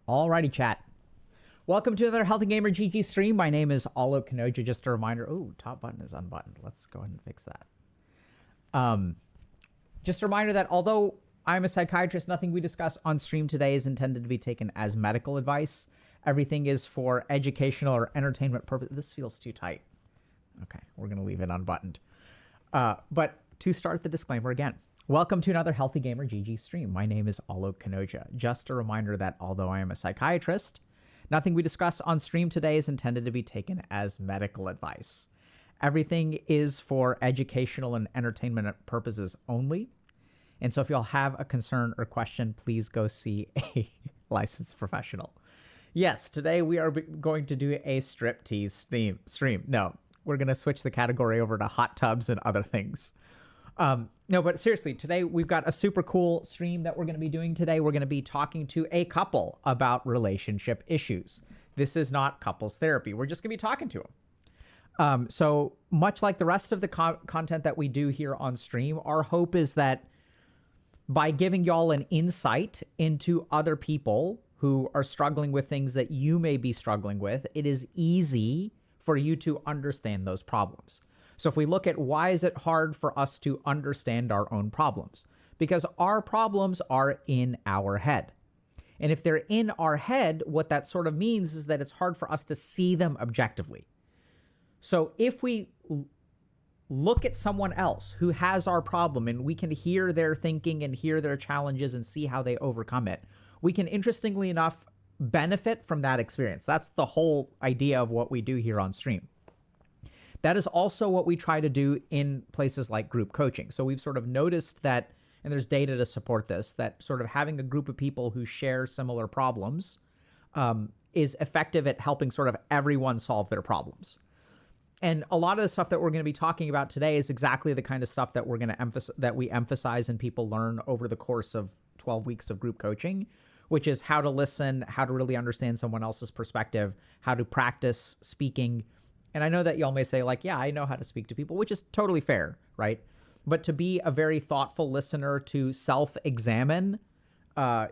Alrighty, chat. Welcome to another Healthy Gamer GG stream. My name is Allo Kanoja. Just a reminder. Oh, top button is unbuttoned. Let's go ahead and fix that. Just a reminder that although I'm a psychiatrist, nothing we discuss on stream today is intended to be taken as medical advice. Everything is for educational or entertainment purpose. This feels too tight. Okay, we're going to leave it unbuttoned. But to start the disclaimer again, welcome to another Healthy Gamer GG stream. My name is Alok Kanoja. Just a reminder that although I am a psychiatrist, nothing we discuss on stream today is intended to be taken as medical advice. Everything is for educational and entertainment purposes only. And so if y'all have a concern or question, please go see a licensed professional. Yes, today we are going to do a striptease stream. No, we're going to switch the category over to hot tubs and other things. No, but seriously, today we've got a super cool stream that we're going to be doing today. We're going to be talking to a couple about relationship issues. This is not couples therapy. We're just going to be talking to them. So much like the rest of the content that we do here on stream, our hope is that by giving y'all an insight into other people who are struggling with things that you may be struggling with, it is easy for you to understand those problems. So if we look at why is it hard for us to understand our own problems? Because our problems are in our head. And if they're in our head, what that sort of means is that it's hard for us to see them objectively. So if we look at someone else who has our problem and we can hear their thinking and hear their challenges and see how they overcome it, we can, interestingly enough, benefit from that experience. That's the whole idea of what we do here on stream. That is also what we try to do in places like group coaching. So we've sort of noticed that, and there's data to support this, that sort of having a group of people who share similar problems is effective at helping sort of everyone solve their problems. And a lot of the stuff that we're going to be talking about today is exactly the kind of stuff that we're going to that we emphasize and people learn over the course of 12 weeks of group coaching, which is how to listen, how to really understand someone else's perspective, how to practice speaking. And I know that y'all may say like, yeah, I know how to speak to people, which is totally fair, right? But to be a very thoughtful listener, to self-examine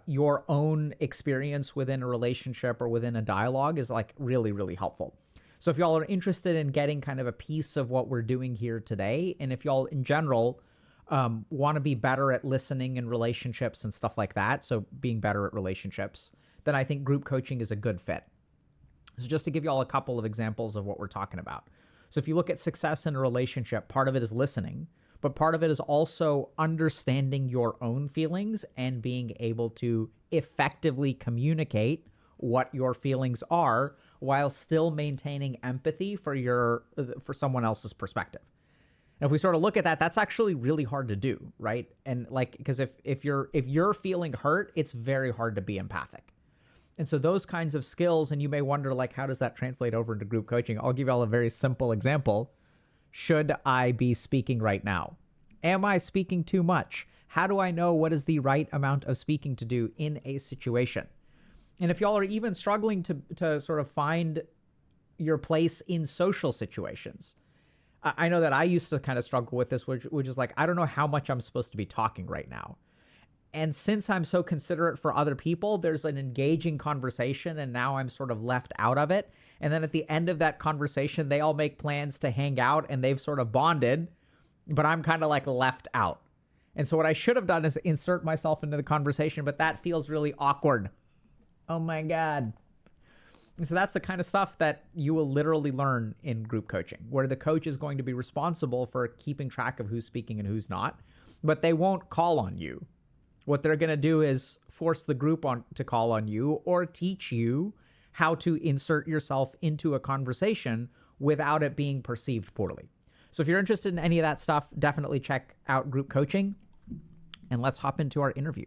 your own experience within a relationship or within a dialogue is like really, really helpful. So if y'all are interested in getting kind of a piece of what we're doing here today, and if y'all in general want to be better at listening in relationships and stuff like that, so being better at relationships, then I think group coaching is a good fit. So just to give y'all a couple of examples of what we're talking about. So if you look at success in a relationship, part of it is listening, but part of it is also understanding your own feelings and being able to effectively communicate what your feelings are while still maintaining empathy for someone else's perspective. And if we sort of look at that, that's actually really hard to do, right? And like, because if you're feeling hurt, it's very hard to be empathic. And so those kinds of skills, and you may wonder, like, how does that translate over into group coaching? I'll give y'all a very simple example. Should I be speaking right now? Am I speaking too much? How do I know what is the right amount of speaking to do in a situation? And if y'all are even struggling to sort of find your place in social situations, I know that I used to kind of struggle with this, which is like, I don't know how much I'm supposed to be talking right now. And since I'm so considerate for other people, there's an engaging conversation, and now I'm sort of left out of it. And then at the end of that conversation, they all make plans to hang out, and they've sort of bonded, but I'm kind of like left out. And so what I should have done is insert myself into the conversation, but that feels really awkward. Oh my God. And so that's the kind of stuff that you will literally learn in group coaching, where the coach is going to be responsible for keeping track of who's speaking and who's not, but they won't call on you. What they're going to do is force the group to call on you or teach you how to insert yourself into a conversation without it being perceived poorly. So if you're interested in any of that stuff, definitely check out group coaching, and let's hop into our interview.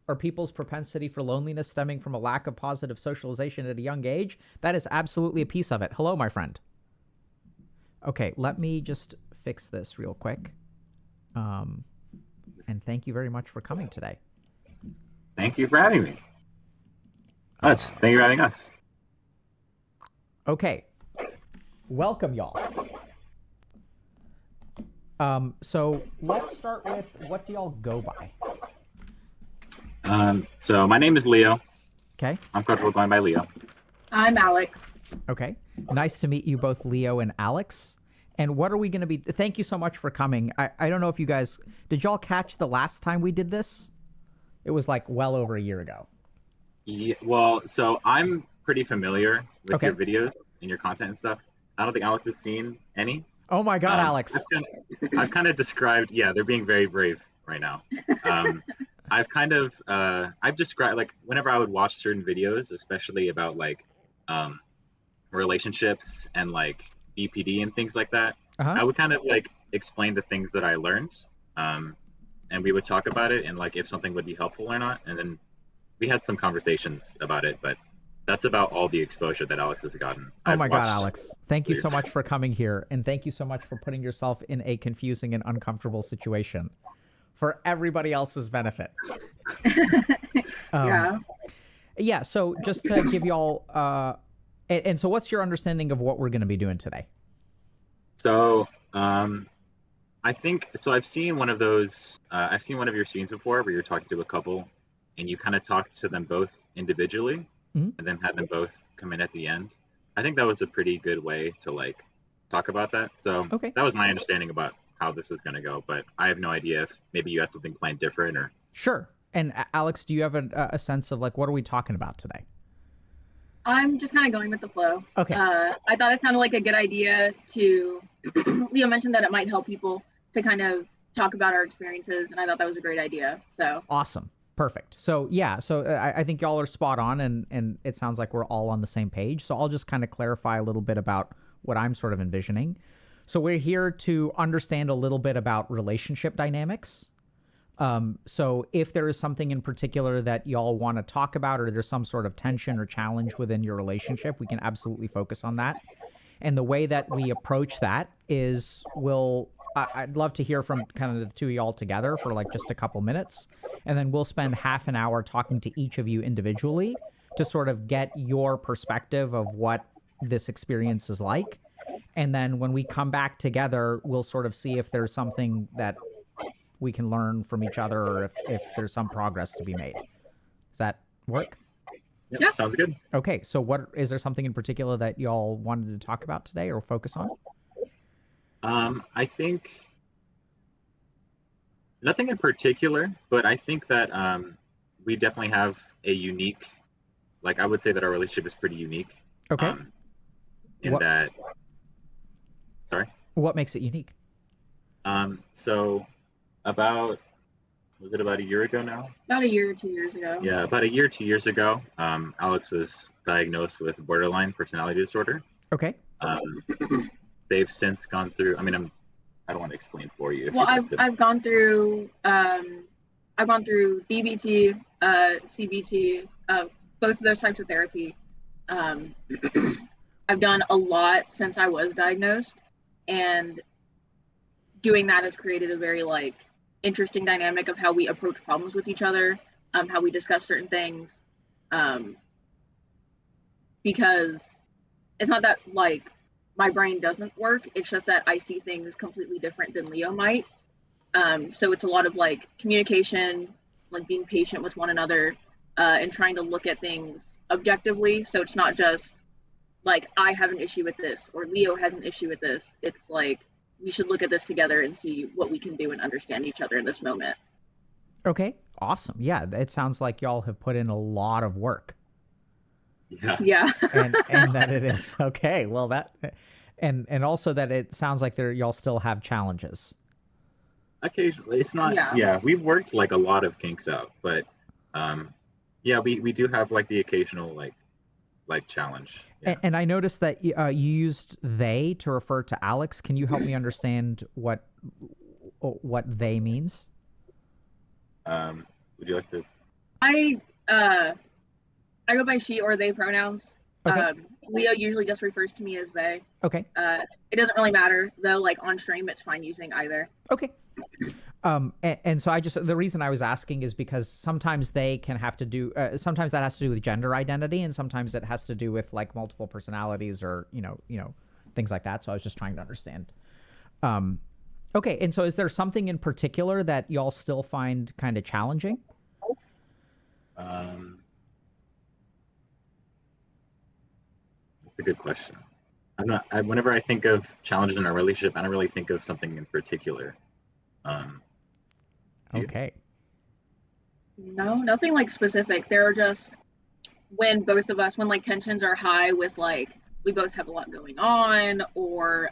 Are people's propensity for loneliness stemming from a lack of positive socialization at a young age? That is absolutely a piece of it. Hello, my friend. Okay, let me just fix this real quick. And thank you very much for coming today. Thank you for having me. Thank you for having us. Okay. Welcome, y'all. So let's start with, what do y'all go by? So my name is Leo. Okay. I'm comfortable going by Leo. I'm Alex. Okay. Nice to meet you both, Leo and Alex. And what are we going to be... Thank you so much for coming. I don't know if you guys... Did y'all catch the last time we did this? It was like well over a year ago. Yeah, well, so I'm pretty familiar with your Okay. videos and your content and stuff. I don't think Alex has seen any. Oh my God, I've Alex. kind I've kind of described, yeah, they're being very brave right now. Um, I've described like whenever I would watch certain videos, especially about like um, relationships and like BPD and things like that, Uh-huh. I would kind of like explain the things that I learned, um, and we would talk about it and like if something would be helpful or not, and then we had some conversations about it, but that's about all the exposure that Alex has gotten. Oh I've my God, watched Alex. Thank you so videos. much for coming here. And thank you so much for putting yourself in a confusing and uncomfortable situation for everybody else's benefit. Um, Yeah. yeah, so just to give you all, and so what's your understanding of what we're going to be doing today? So I think so. I've seen one of those. I've seen one of your streams before where you're talking to a couple, and you kind of talk to them both individually, Mhm. and then had them both come in at the end. I think that was a pretty good way to like talk about that. So Okay. that was my understanding about how this is going to go. But I have no idea if maybe you had something planned different or. Sure. And Alex, do you have a sense of like what are we talking about today? I'm just kind of going with the flow. Okay. I thought it sounded like a good idea to. Leo mentioned that it might help people to kind of talk about our experiences, and I thought that was a great idea. So Awesome. Perfect. So yeah, so I think y'all are spot on, and it sounds like we're all on the same page. So I'll just kind of clarify a little bit about what I'm sort of envisioning. So we're here to understand a little bit about relationship dynamics. So if there is something in particular that y'all want to talk about, or there's some sort of tension or challenge within your relationship, we can absolutely focus on that. And the way that we approach that is I'd love to hear from kind of the two of y'all together for like just a couple minutes. And then we'll spend half an hour talking to each of you individually to sort of get your perspective of what this experience is like. And then when we come back together, we'll sort of see if there's something that we can learn from each other or if there's some progress to be made. Does that work? Yep, Yeah. sounds good. Okay, so what is there something in particular that y'all wanted to talk about today or focus on? I think nothing in particular, but I think that we definitely have a unique, like I would say that our relationship is pretty unique. Okay. Um, in What that, sorry. what makes it unique? So about was it about a year ago now? about a year or 2 years ago. Yeah, about a year, 2 years ago, Alex was diagnosed with borderline personality disorder. Okay. Um, they've since gone through. I mean, I don't want to explain for you. Well, I've gone through DBT, CBT, both of those types of therapy. Um, I've done a lot since I was diagnosed, and doing that has created a very like interesting dynamic of how we approach problems with each other, how we discuss certain things, um, because it's not that like my brain doesn't work. It's just that I see things completely different than Leo might. So it's a lot of like communication, like being patient with one another, and trying to look at things objectively. So it's not just like I have an issue with this or Leo has an issue with this. It's like we should look at this together and see what we can do and understand each other in this moment. Okay. Awesome. Yeah, it sounds like y'all have put in a lot of work. Yeah. Yeah. And that it is. Okay. Well, that and also that it sounds like y'all still have challenges. Occasionally, it's not. Yeah. Yeah, we've worked like a lot of kinks out, but yeah, we do have like the occasional like challenge. Yeah. And I noticed that you used they to refer to Alex. Can you help me understand what they means? Would you like to? I uh I go by she or they pronouns. Okay. Leo usually just refers to me as they. Okay. It doesn't really matter though. Like on stream, it's fine using either. Okay. And so the reason I was asking is because sometimes they can have to do, sometimes that has to do with gender identity, and sometimes it has to do with like multiple personalities or, things like that. So I was just trying to understand. Okay. And so is there something in particular that y'all still find kind of challenging? That's a good question. Whenever I think of challenges in a relationship, I don't really think of something in particular. Okay. No, nothing like specific. There are just when both of us, when like tensions are high with like we both have a lot going on, or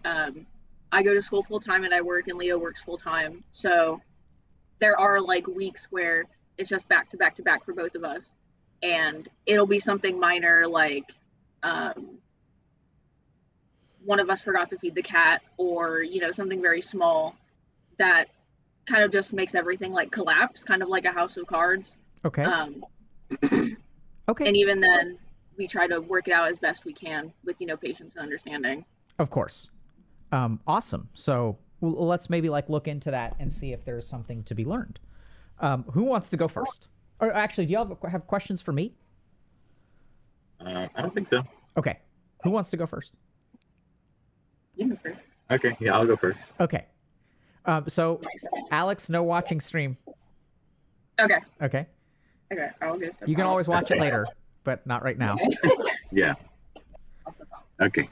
I go to school full time and I work, and Leo works full time. So there are like weeks where it's just back to back to back for both of us, and it'll be something minor like one of us forgot to feed the cat, or something very small that kind of just makes everything like collapse, kind of like a house of cards. Okay. Okay. And even then, we try to work it out as best we can with patience and understanding. Of course. Awesome. So let's maybe like look into that and see if there's something to be learned. Who wants to go first? Or actually, do you have questions for me? I don't think so. Okay. Who wants to go first? You go first. Okay, yeah, I'll go first. Okay. So Alex, no watching stream. Okay. Okay. Okay. I'll go. You can always watch it later, but not right now. Yeah. Okay.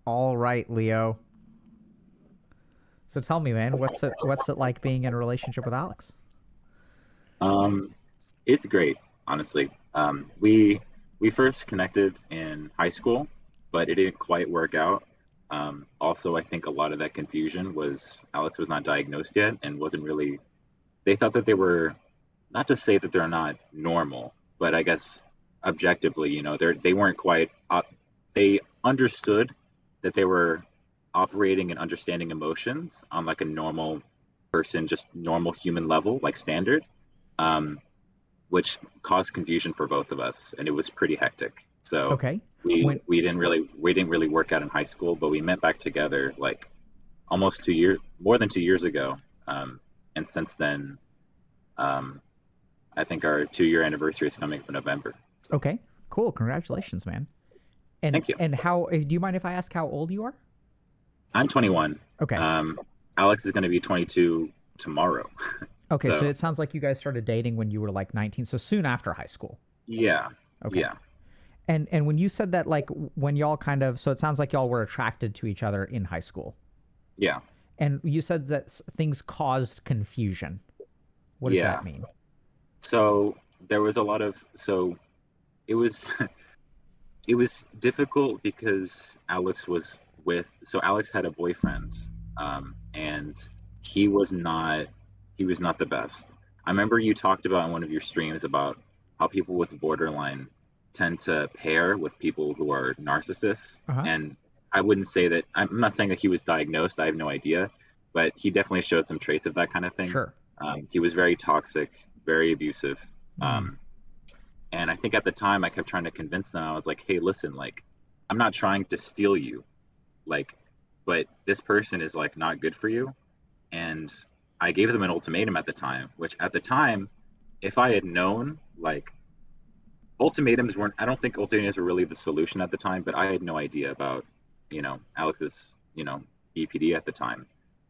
All right, Leo. So tell me, man, what's it like being in a relationship with Alex? It's great, honestly. We first connected in high school, but it didn't quite work out. Also, I think a lot of that confusion was Alex was not diagnosed yet and wasn't really. They thought that they were, not to say that they're not normal, but I guess objectively, they weren't quite. They understood that they were operating and understanding emotions on like a normal person, just normal human level, like standard, which caused confusion for both of us, and it was pretty hectic. So Okay. we didn't really work out in high school, but we met back together like almost more than 2 years ago, and since then, I think our 2-year anniversary is coming up in November. So. Okay. Cool. Congratulations, man. And, Thank you. And do you mind if I ask how old you are? I'm 21. Okay. Alex is going to be 22 tomorrow. Okay, so it sounds like you guys started dating when you were like 19, so soon after high school. Yeah. Okay. Yeah. And when you said that, like when y'all so it sounds like y'all were attracted to each other in high school. Yeah. And you said that things caused confusion. What does that mean? So there was it was it was difficult because Alex had a boyfriend, and he was not the best. I remember you talked about in one of your streams about how people with borderline tend to pair with people who are narcissists. And I wouldn't say that, I'm not saying that he was diagnosed, I have no idea, but he definitely showed some traits of that kind of thing. Sure. He was very toxic, very abusive. And I think at the time I kept trying to convince them. I was like, hey, listen, like, I'm not trying to steal you, like, but this person is like not good for you. And I gave them an ultimatum at the time, which at the time, if I had known, like, I don't think ultimatums were really the solution at the time, but I had no idea about, Alex's, BPD at the time.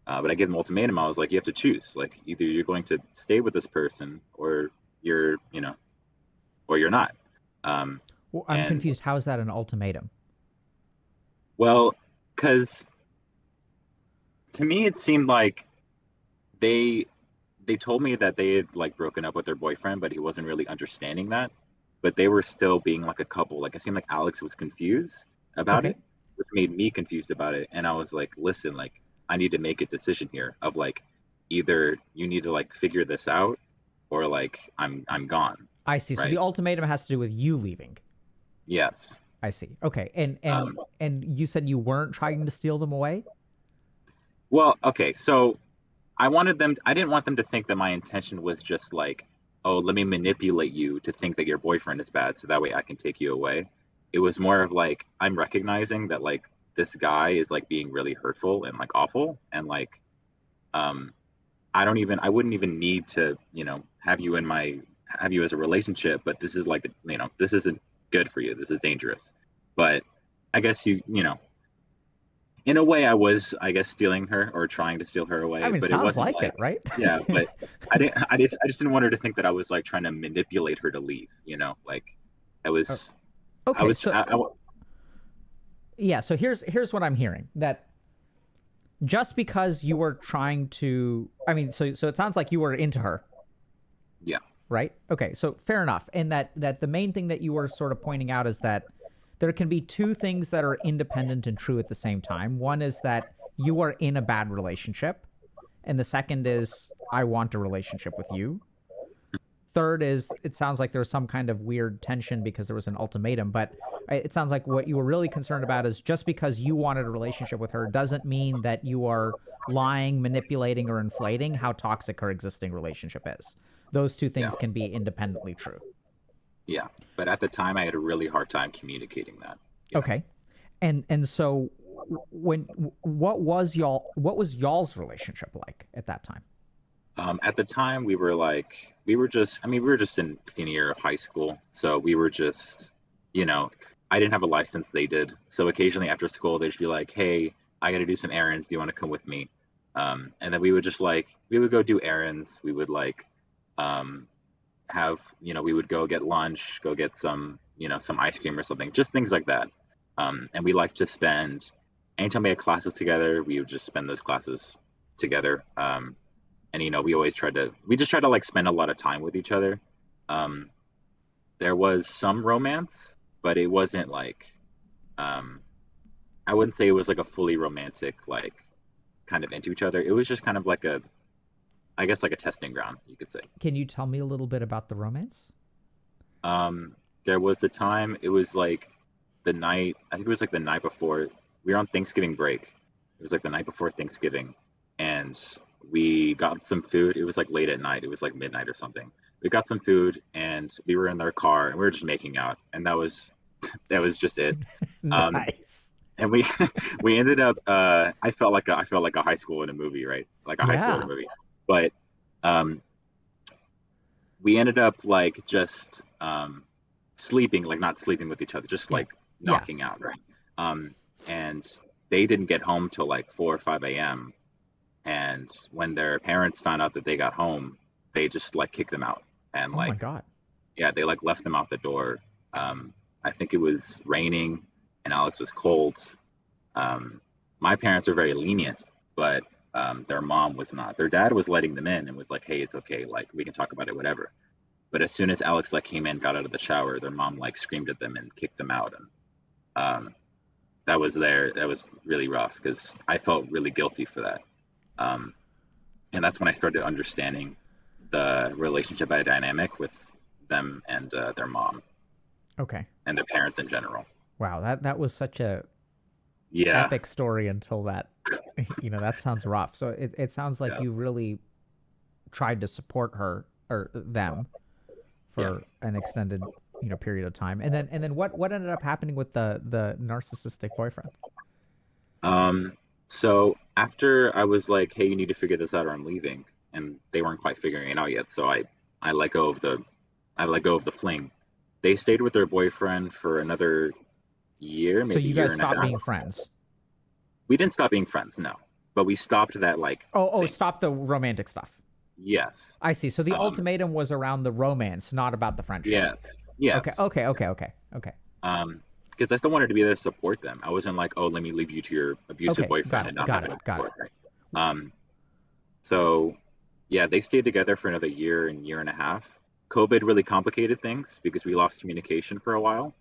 But I gave them an ultimatum. I was like, you have to choose, like, either you're going to stay with this person or you're, or you're not. Well, I'm confused. How is that an ultimatum? Well, because to me, it seemed like they told me that they had like broken up with their boyfriend, but he wasn't really understanding that. But they were still being like a couple. Like, it seemed like Alex was confused about it, which made me confused about it. And I was like, listen, like, I need to make a decision here of like, either you need to like figure this out, or like I'm gone. I see. Right? So the ultimatum has to do with you leaving. Yes. I see. Okay. And you said you weren't trying to steal them away? Well, okay. So I didn't want them to think that my intention was just like, oh, let me manipulate you to think that your boyfriend is bad, so that way I can take you away. It was more of like, I'm recognizing that like this guy is like being really hurtful and like awful, and like I wouldn't even need to, have you as a relationship, but this is like, this isn't good for you. This is dangerous. But I guess in a way I was, I guess, stealing her or trying to steal her away. I mean, but sounds it wasn't like it, right? Yeah, but I just didn't want her to think that I was like trying to manipulate her to leave, like I was. Okay. I was, yeah. So here's what I'm hearing, that just because you were trying to, I mean, so it sounds like you were into her. Yeah. right? Okay, so fair enough. And that the main thing that you were sort of pointing out is that there can be two things that are independent and true at the same time. One is that you are in a bad relationship, and the second is I want a relationship with you. Third is it sounds like there was some kind of weird tension because there was an ultimatum, but it sounds like what you were really concerned about is just because you wanted a relationship with her doesn't mean that you are lying, manipulating, or inflating how toxic her existing relationship is. Those two Yeah. things can be independently true. Yeah, but at the time, I had a really hard time communicating that. You know? Okay. And so what was y'all's relationship like at that time? At the time, we were just, I mean, we were just in senior year of high school. So we were just, you know, I didn't have a license, they did. So occasionally after school, they'd just be like, hey, I got to do some errands. Do you want to come with me? And then we would just we would go do errands. We would um, we would go get lunch, go get some, some ice cream or something, just things like that. And we like to spend, anytime we had classes together, we would just spend those classes together. And we just tried to spend a lot of time with each other. um there was some romance, but it wasn't um I wouldn't say it was like a fully romantic, kind of into each other. It was just kind of I guess like a testing ground, you could say. Can you tell me a little bit about the romance? There was a time, it was the night, I think it was the night before we were on Thanksgiving break. It was the night before Thanksgiving, and we got some food. It was late at night. It was midnight or something. We got some food and we were in their car and we were just making out, and that was that was just it. Um, Nice. and we we ended up. I felt like a high school in a movie, right? Like a high school in Yeah. a movie. But um, we ended up just sleeping, not sleeping with each other, just Yeah. Yeah. knocking out, right? And they didn't get home till 4 or 5 a.m. And when their parents found out that they got home, they just kicked them out. And Oh my God. yeah, they left them out the door. I think it was raining and Alex was cold. um, my parents are very lenient, but their mom was not. Their dad was letting them in and was like, hey, it's okay, we can talk about it, whatever. But as soon as Alex came in, got out of the shower, their mom screamed at them and kicked them out. And um, that was really rough because I felt really guilty for that. um, and that's when I started understanding the relationship dynamic with them and their mom Okay. and their parents in general. Wow. That was such a Yeah, epic story until that. That sounds rough. So it sounds like yeah, you really tried to support her or them yeah. for an extended period of time. And then what ended up happening with the narcissistic boyfriend? So after I was like, hey, you need to figure this out or I'm leaving, and they weren't quite figuring it out yet, so I let go of the fling. They stayed with their boyfriend for another year, So maybe you a year guys and a stopped half. being friends. We didn't stop being friends, no, but we stopped that Oh, thing. stop the romantic stuff. Yes. I see. So the Um, ultimatum was around the romance, not about the friendship. yes. Okay, Yes. okay, okay, okay, okay, Because I still wanted to be there to support them. I wasn't like, oh, let me leave you to your abusive okay. Got boyfriend it. and not Got have it. any Got it. support, right? Um, so yeah, they stayed together for another year and year and a half. COVID really complicated things because we lost communication for a while.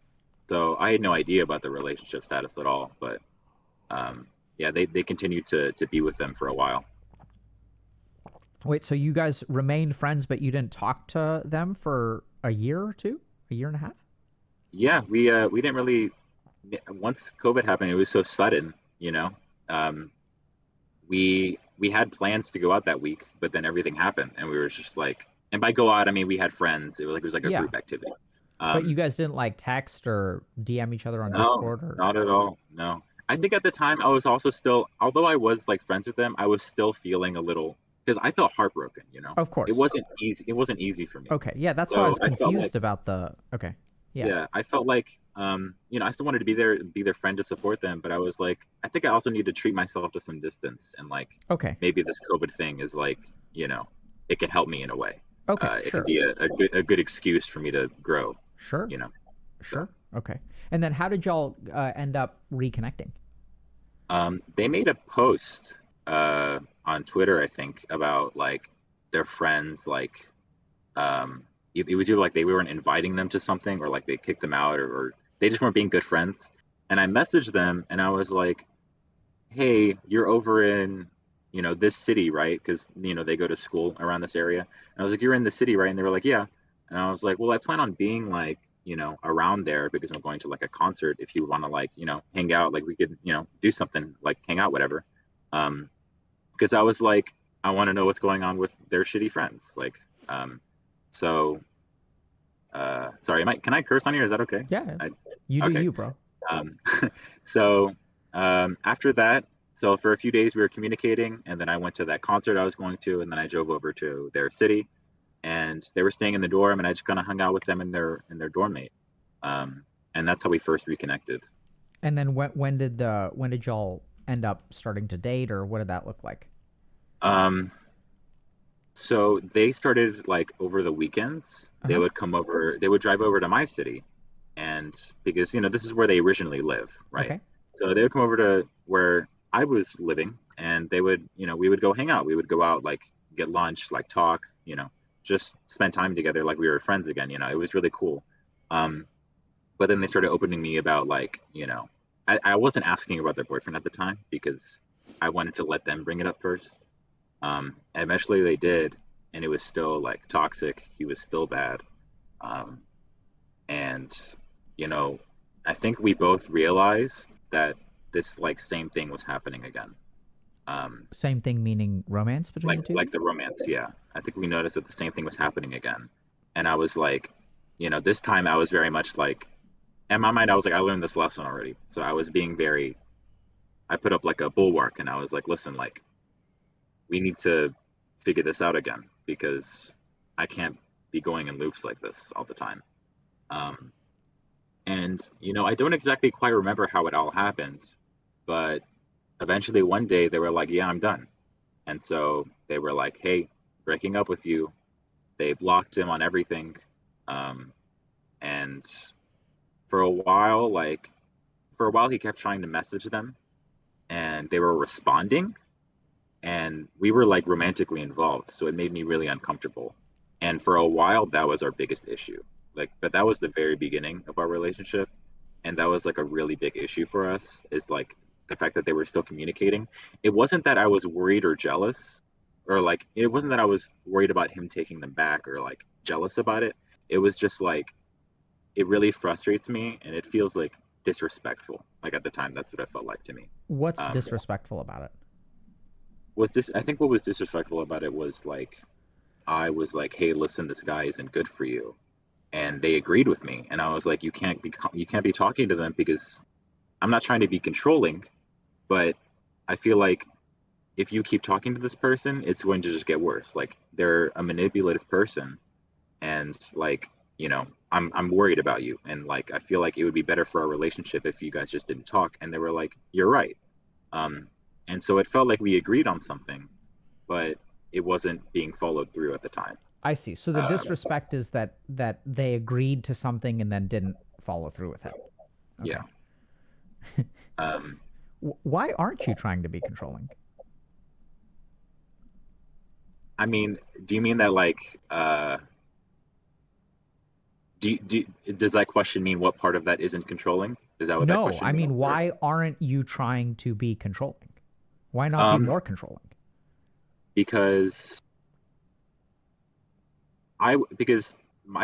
So I had no idea about the relationship status at all. But yeah, they continued to be with them for a while. Wait, so you guys remained friends, but you didn't talk to them for a year or two, a year and a half? Yeah, we didn't really. Once COVID happened, it was so sudden, you know. Um, we had plans to go out that week, but then everything happened, and we were just and by go out, I mean we had friends. It was a Yeah, group activity. but you Um, guys didn't text or DM each other on no, Discord or? not at all. No, I think at the time I was also still, although I was friends with them, I was still feeling a little because I felt heartbroken. Of It course. wasn't easy. It wasn't easy for me. Okay, yeah, that's why I So was I felt confused about the. Okay, yeah, yeah, I felt I still wanted to be their friend to support them, but I was I think I also need to treat myself to some distance, and okay, maybe this COVID thing is it can help me in a way. okay, It can sure, be a good excuse for me to grow, sure, you know. So sure, okay. And then how did y'all end up reconnecting? they made a post on Twitter, I think, about their friends um it was either like they weren't inviting them to something, or like they kicked them out, or they just weren't being good friends. And I messaged them and I was like, hey, you're over in, this city, right? Because, they go to school around this area. And I was like, you're in the city, right? And they were like, yeah. And I was like, well, I plan on being like, around there because I'm going to like a concert. If you want to like, hang out, like we could, do something like hang out, whatever. Because I was like, I want to know what's going on with their shitty friends. Like, so, sorry, can I curse on here? Is that okay? Yeah, you do okay. you, bro. Um, so after that, so for a few days we were communicating, and then I went to that concert I was going to, and then I drove over to their city, and they were staying in the dorm, and I just kind of hung out with them in their dorm mate, and that's how we first reconnected. And then when did y'all end up starting to date, or what did that look like? So they started like over the weekends. They would come over. They would drive over to my city, and because this is where they originally live, right? Okay. So they would come over to where I was living, and they would, we would go hang out. We would go out, like get lunch, like talk, just spend time together, like we were friends again. It was really cool. But then they started opening me about like, I wasn't asking about their boyfriend at the time because I wanted to let them bring it up first. And eventually they did, and it was still like toxic. He was still bad. And I think we both realized that this like same thing was happening again. Same thing meaning romance between the two? Like the romance, yeah. I think we noticed that the same thing was happening again. And I was like, this time I was very much like, in my mind, I was like, I learned this lesson already. So I was being I put up like a bulwark, and I was like, listen, like, we need to figure this out again because I can't be going in loops like this all the time. And I don't exactly quite remember how it all happened, but eventually one day they were like, yeah, I'm done. And so they were like, hey, breaking up with you. They blocked him on everything. And for a while, he kept trying to message them, and they were responding, and we were like romantically involved, so it made me really uncomfortable. And for a while that was our biggest issue, like, but that was the very beginning of our relationship, and that was like a really big issue for us, is like the fact that they were still communicating. It wasn't that I was worried or jealous, or like it wasn't that I was worried about him taking them back or like jealous about it. It was just like, it really frustrates me, and it feels like disrespectful. Like at the time, that's what it felt like to me. What's disrespectful about it? I think what was disrespectful about it was like, I was like, hey, listen, this guy isn't good for you. And they agreed with me. And I was like, you can't be talking to them, because I'm not trying to be controlling, but I feel like if you keep talking to this person, it's going to just get worse. Like, they're a manipulative person, and like, I'm worried about you, and like I feel like it would be better for our relationship if you guys just didn't talk. And they were like, you're right. And so it felt like we agreed on something, but it wasn't being followed through at the time. I see. So the disrespect is that they agreed to something and then didn't follow through with it. Okay. Yeah. Why aren't you trying to be controlling? I mean, do you mean that like, does that question mean what part of that isn't controlling? Is that what that question means? No, I mean, why aren't you trying to be controlling? Why not be more controlling? Because I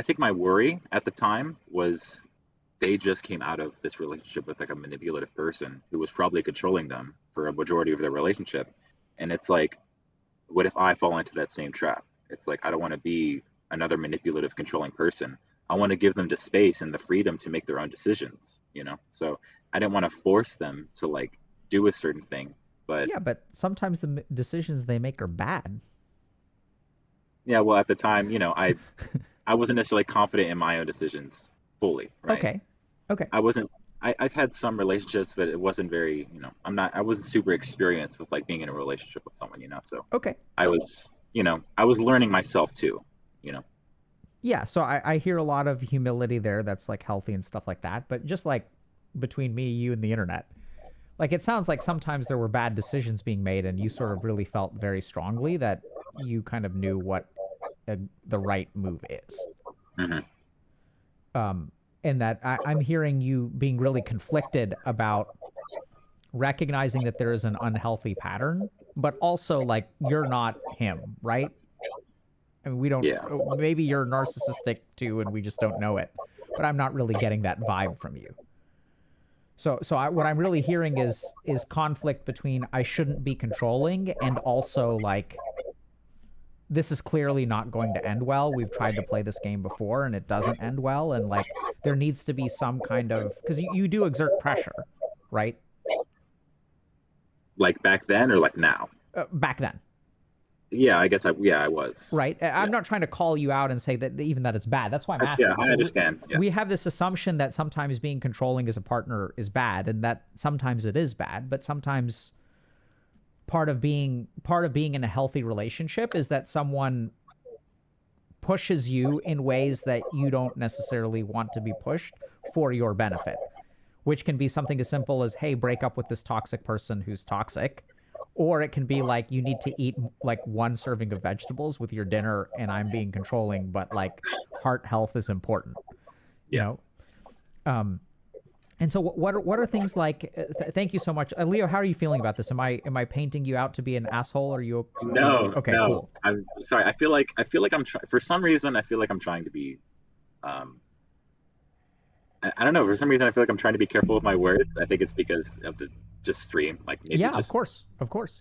think my worry at the time was they just came out of this relationship with like a manipulative person who was probably controlling them for a majority of their relationship. And it's like, what if I fall into that same trap? It's like, I don't want to be another manipulative, controlling person. I want to give them the space and the freedom to make their own decisions, So I didn't want to force them to like do a certain thing. But yeah, but sometimes the decisions they make are bad. Yeah, well, at the time, I wasn't necessarily confident in my own decisions fully, right? Okay. I've had some relationships, but it wasn't very, I wasn't super experienced with like being in a relationship with someone, so Okay. I was learning myself too, Yeah, so I hear a lot of humility there that's like healthy and stuff like that, but just like between me, you, and the internet, like it sounds like sometimes there were bad decisions being made, and you sort of really felt very strongly that you kind of knew what the right move is. And that I'm hearing you being really conflicted about recognizing that there is an unhealthy pattern, but also like you're not him, right? I mean, we don't. Yeah. Maybe you're narcissistic too, and we just don't know it. But I'm not really getting that vibe from you. What I'm really hearing is conflict between I shouldn't be controlling and also like this is clearly not going to end well. We've tried to play this game before and it doesn't end well, and like there needs to be some kind of because you do exert pressure, right? Like back then or like now? Back then. Yeah, I guess I was. Right. I'm Yeah. not trying to call you out and say that even that it's bad. That's why I'm asking. Yeah, I understand. Yeah. We have this assumption that sometimes being controlling as a partner is bad, and that sometimes it is bad, but sometimes part of being in a healthy relationship is that someone pushes you in ways that you don't necessarily want to be pushed for your benefit, which can be something as simple as, hey, break up with this toxic person who's toxic. Or it can be like you need to eat like one serving of vegetables with your dinner and I'm being controlling, but like heart health is important, you Yeah. know? And so what are things like, thank you so much. Leo, how are you feeling about this? Am I painting you out to be an asshole? Are you No, okay? no. Cool. I'm sorry. I feel like I'm trying for some reason. I feel like I'm trying to be. Um, I don't know. For some reason, I feel like I'm trying to be careful with my words. I think it's because of the just stream. Like maybe Yeah, of just course.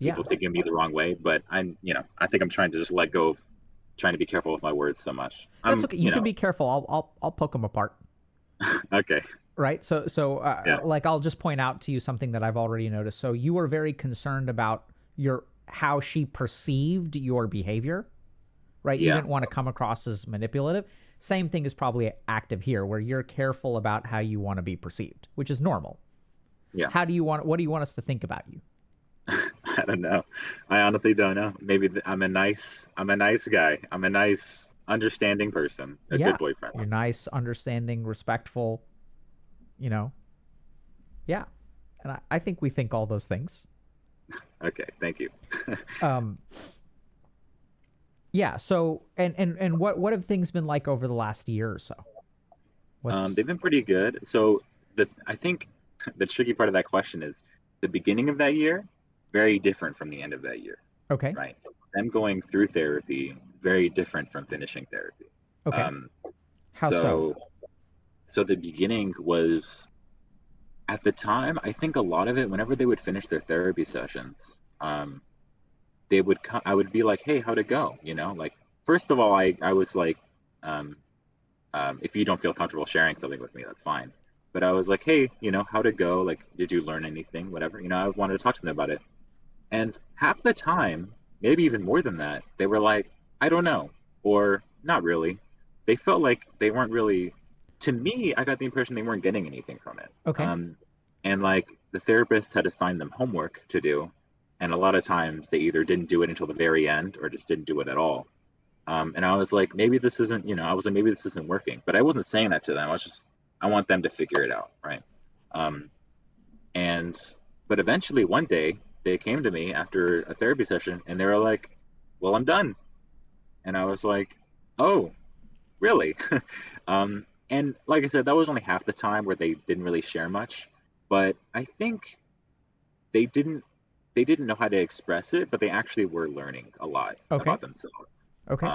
Yeah. people thinking me the wrong way. But I think I'm trying to just let go of trying to be careful with my words so much. That's okay. You can be careful. I'll poke them apart. Okay. Right. Yeah. Like I'll just point out to you something that I've already noticed. So you were very concerned about how she perceived your behavior, right? You Yeah. didn't want to come across as manipulative. Same thing is probably active here, where you're careful about how you want to be perceived, which is normal. Yeah. What do you want us to think about you? I don't know. I honestly don't know. Maybe I'm a nice guy. I'm a nice, understanding person. A good boyfriend. You're nice, understanding, respectful, you know? Yeah. And I think we think all those things. Okay. Thank you. Yeah. So, and what have things been like over the last year or so? They've been pretty good. So I think the tricky part of that question is the beginning of that year, very different from the end of that year. Okay. Right. Them going through therapy, very different from finishing therapy. Okay. How so? So the beginning was, at the time, I think a lot of it, whenever they would finish their therapy sessions, I would be like, hey, how'd it go? Like, first of all, I was like, um, if you don't feel comfortable sharing something with me, that's fine. But I was like, hey, how'd it go? Like, did you learn anything? Whatever. I wanted to talk to them about it. And half the time, maybe even more than that, they were like, I don't know, or not really. They felt like they weren't really, to me, I got the impression they weren't getting anything from it. Okay. And like the therapist had assigned them homework to do. And a lot of times they either didn't do it until the very end or just didn't do it at all. And I was like, maybe this isn't, maybe this isn't working. But I wasn't saying that to them. I want them to figure it out, right? But eventually one day they came to me after a therapy session and they were like, well, I'm done. And I was like, oh, really? And like I said, that was only half the time where they didn't really share much. But I think they didn't know how to express it, but they actually were learning a lot about themselves. Okay.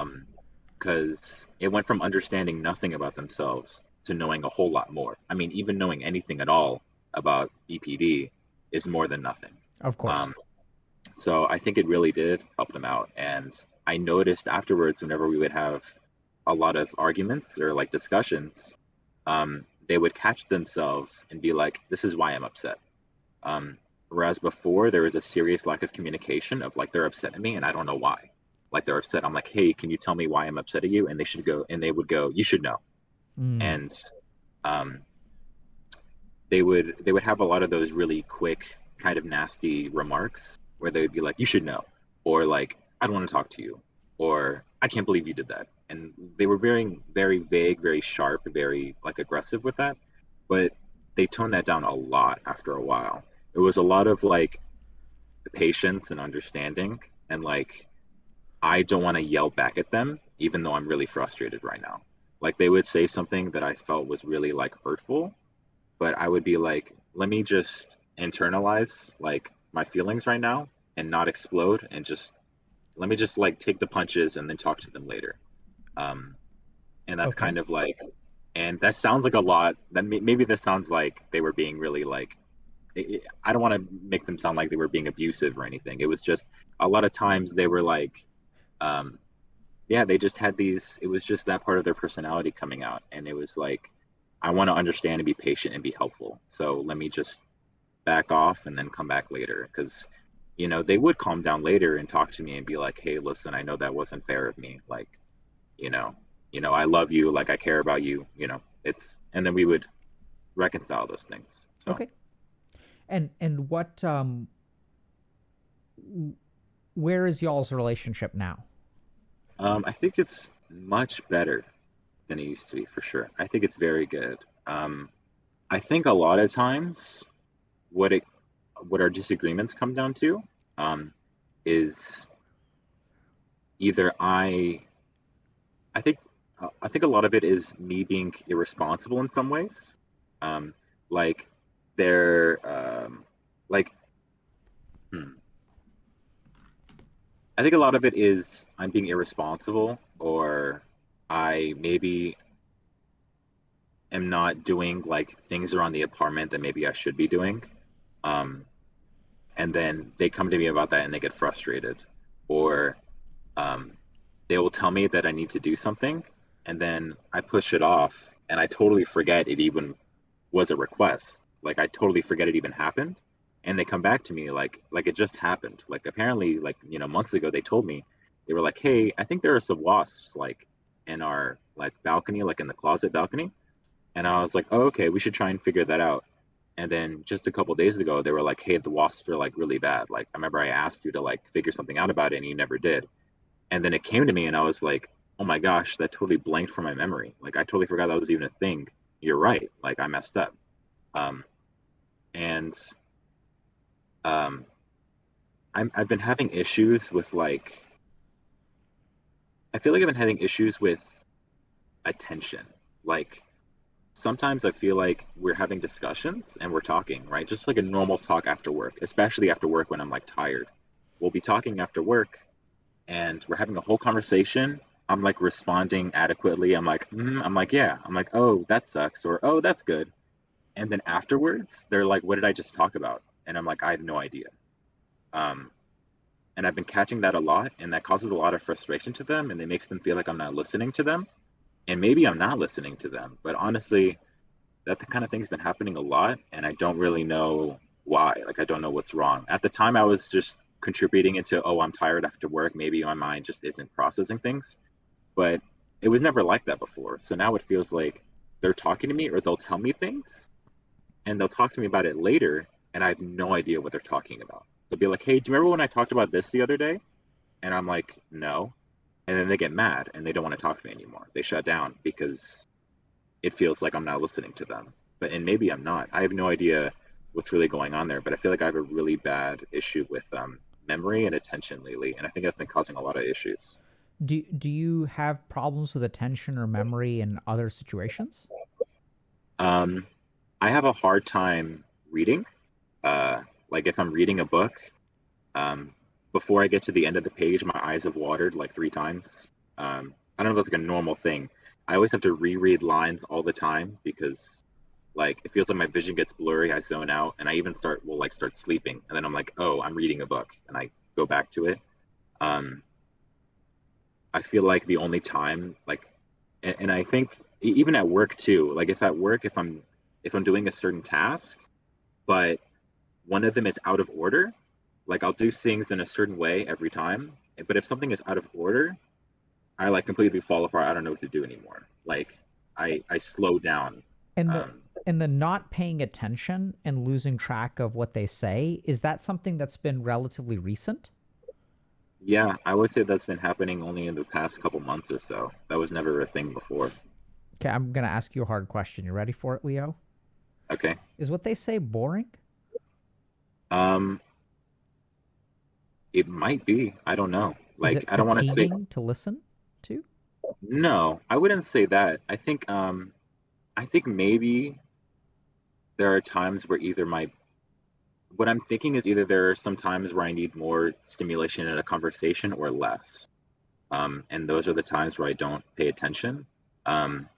Because it went from understanding nothing about themselves to knowing a whole lot more. I mean, even knowing anything at all about BPD is more than nothing. Of course. So I think it really did help them out. And I noticed afterwards, whenever we would have a lot of arguments or like discussions, they would catch themselves and be like, this is why I'm upset. Whereas before there was a serious lack of communication of like, they're upset at me and I don't know why. Like they're upset. I'm like, hey, can you tell me why I'm upset at you? And they would go, you should know. And they would have a lot of those really quick kind of nasty remarks where they would be like, you should know, or like, I don't want to talk to you, or I can't believe you did that. And they were very, very vague, very sharp, very like aggressive with that. But they toned that down a lot after a while. It was a lot of like patience and understanding, and like, I don't want to yell back at them, even though I'm really frustrated right now. Like they would say something that I felt was really like hurtful, but I would be like, let me just internalize like my feelings right now and not explode and just let me just like take the punches and then talk to them later. Um, and that's Okay. kind of like, and that sounds like a lot. That maybe this sounds like they were being really like, I don't want to make them sound like they were being abusive or anything. It was just a lot of times they were like, um, yeah, they just had these, it was just that part of their personality coming out. And it was like, I want to understand and be patient and be helpful. So let me just back off and then come back later. Because, you know, they would calm down later and talk to me and be like, hey, listen, I know that wasn't fair of me. Like, you know, I love you, like I care about you, it's, and then we would reconcile those things. So, Okay. And what where is y'all's relationship now? I think it's much better than it used to be for sure. I think it's very good. I think a lot of times what it what our disagreements come down to um, is either I think I think a lot of it is me being irresponsible in some ways, um, like they're like hmm, I think a lot of it is I'm being irresponsible or I maybe am not doing like things around the apartment that maybe I should be doing. Um, and then they come to me about that and they get frustrated. Or um, they will tell me that I need to do something and then I push it off and I totally forget it even was a request. Like I totally forget it even happened. And they come back to me like it just happened. Like apparently like months ago they told me they were like, "Hey, I think there are some wasps like in our like balcony, like in the closet balcony." And I was like, "Oh, okay, we should try and figure that out." And then just a couple days ago, they were like, "Hey, the wasps are like really bad. Like, I remember I asked you to like figure something out about it, and you never did." And then it came to me, and I was like, "Oh my gosh, that totally blanked from my memory. Like, I totally forgot that was even a thing. You're right. Like, I messed up." Um, and um, I've been having issues with like, I feel like I've been having issues with attention. Like, sometimes I feel like we're having discussions and we're talking, right? Just like a normal talk after work, especially after work when I'm like tired. We'll be talking after work and we're having a whole conversation. I'm like responding adequately. I'm like, yeah. I'm like, oh, that sucks, or oh, that's good. And then afterwards, they're like, what did I just talk about? And I'm like, I have no idea. Um, and I've been catching that a lot, and that causes a lot of frustration to them, and it makes them feel like I'm not listening to them. And maybe I'm not listening to them, but honestly, that kind of thing's been happening a lot, and I don't really know why. Like, I don't know what's wrong. At the time, I was just contributing into, oh, I'm tired after work. Maybe my mind just isn't processing things. But it was never like that before. So now it feels like they're talking to me or they'll tell me things and they'll talk to me about it later, and I have no idea what they're talking about. They'll be like, hey, do you remember when I talked about this the other day? And I'm like, no. And then they get mad and they don't want to talk to me anymore. They shut down because it feels like I'm not listening to them. And maybe I'm not. I have no idea what's really going on there, but I feel like I have a really bad issue with memory and attention lately, and I think that's been causing a lot of issues. Do you have problems with attention or memory in other situations? Um, I have a hard time reading. Uh, like if I'm reading a book, um, before I get to the end of the page, my eyes have watered like 3 times. I don't know if that's like a normal thing. I always have to reread lines all the time because like it feels like my vision gets blurry. I zone out, and I even start sleeping, and then I'm like, oh, I'm reading a book, and I go back to it. Um, I feel like the only time like, and I think even at work too. Like if at work, if I'm doing a certain task, but one of them is out of order, like I'll do things in a certain way every time. But if something is out of order, I like completely fall apart. I don't know what to do anymore. Like I slow down. And the Um, and the not paying attention and losing track of what they say, is that something that's been relatively recent? yeah, I would say that's been happening only in the past couple months or so. That was never a thing before. Okay, I'm going to ask you a hard question. You ready for it, Leo? Okay. Is what they say boring? Um, it might be. I don't know. Is Like it I don't want to say fatiguing to listen to? No, I wouldn't say that. I think maybe there are times where either my what I'm thinking is either there are some times where I need more stimulation in a conversation or less. And those are the times where I don't pay attention. Um,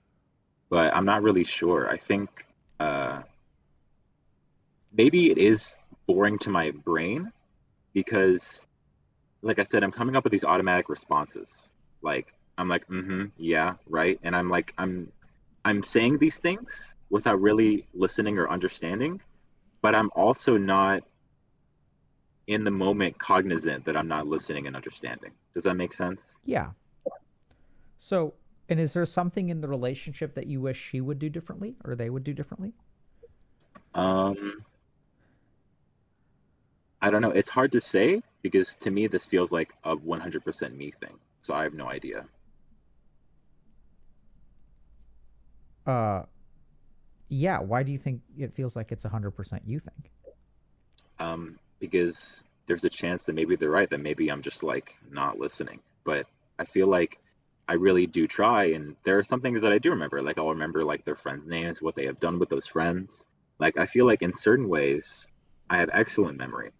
but I'm not really sure. I think uh, maybe it is boring to my brain because, like I said, I'm coming up with these automatic responses. Like I'm like, mm-hmm, yeah, right, and I'm saying these things without really listening or understanding, but I'm also not in the moment cognizant that I'm not listening and understanding. Does that make sense? Yeah. So, and is there something in the relationship that you wish she would do differently or they would do differently? Um, I don't know. It's hard to say because to me this feels like a 100% me thing. So I have no idea. Uh, yeah. Why do you think it feels like it's 100% you think? Because there's a chance that maybe they're right, that maybe I'm just like not listening. But I feel like I really do try, and there are some things that I do remember. Like I'll remember like their friends' names, what they have done with those friends. Like I feel like in certain ways I have excellent memory,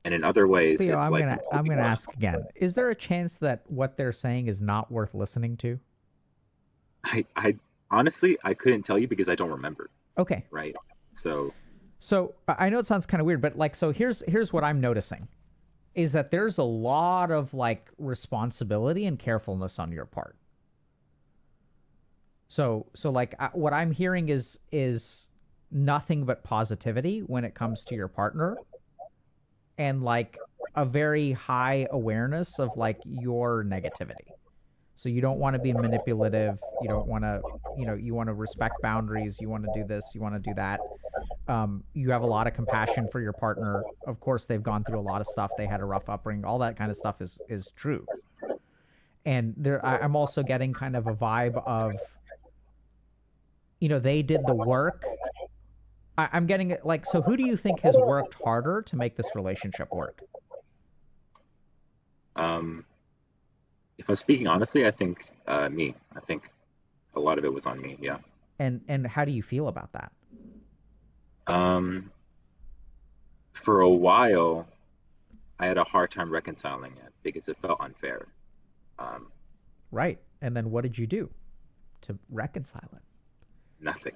and in other ways Leo, it's like I'm completely gonna gone. ask again. Is there a chance that what they're saying is not worth listening to? I honestly I couldn't tell you because I don't remember, Okay. right? So So I know it sounds kind of weird, but like, so here's what I'm noticing is that there's a lot of like responsibility and carefulness on your part. So like what I'm hearing is nothing but positivity when it comes to your partner, and like a very high awareness of like your negativity. So you don't want to be manipulative. You don't want to, you want to respect boundaries. You want to do this. You want to do that. You have a lot of compassion for your partner. Of course, they've gone through a lot of stuff. They had a rough upbringing. All that kind of stuff is true. And I'm also getting kind of a vibe of, they did the work. I'm getting it like, so who do you think has worked harder to make this relationship work? um, if I'm speaking honestly, I think me. I think a lot of it was on me. Yeah. And how do you feel about that? Um, for a while, I had a hard time reconciling it because it felt unfair. Um, Right. And then what did you do to reconcile it? Nothing.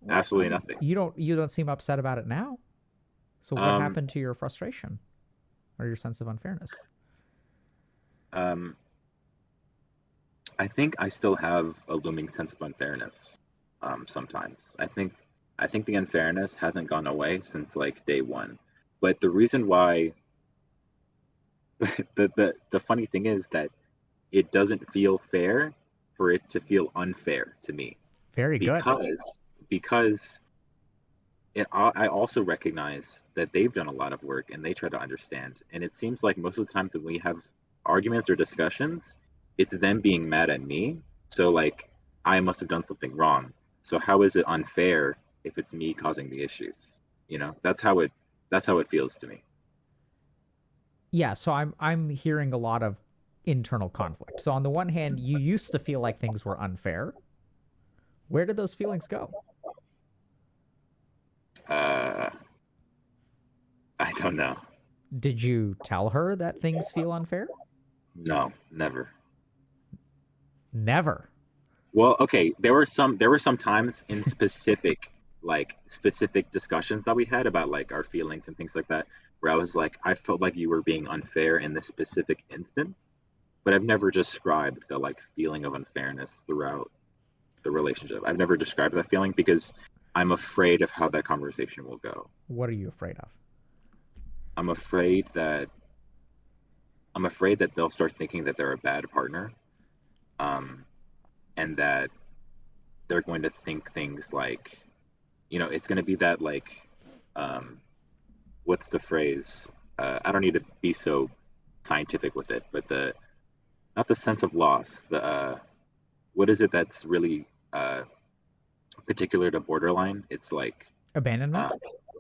Well, I Absolutely mean, nothing. you don't seem upset about it now. So what Um, happened to your frustration or your sense of unfairness? um, I think I still have a looming sense of unfairness. Sometimes I think the unfairness hasn't gone away since like day one. But the reason why, the funny thing is that it doesn't feel fair for it to feel unfair to me Very good. because I also recognize that they've done a lot of work and they try to understand. And it seems like most of the times when we have arguments or discussions, it's them being mad at me. So like I must have done something wrong. So how is it unfair if it's me causing the issues? That's how it feels to me. Yeah, so I'm hearing a lot of internal conflict. So on the one hand, you used to feel like things were unfair. Where did those feelings go? Uh, I don't know. Did you tell her that things feel unfair? No, never. Never. Well, okay, there were some times in specific discussions that we had about like our feelings and things like that where I was like I felt like you were being unfair in this specific instance, but I've never described the like feeling of unfairness throughout the relationship. I've never described that feeling because I'm afraid of how that conversation will go. What are you afraid of? I'm afraid that I'm afraid that they'll start thinking that they're a bad partner, um, and that they're going to think things like, it's going to be that like, um, what's the phrase? I don't need to be so scientific with it, but the not the sense of loss. The what is it that's really particular to borderline? It's like Abandonment? uh,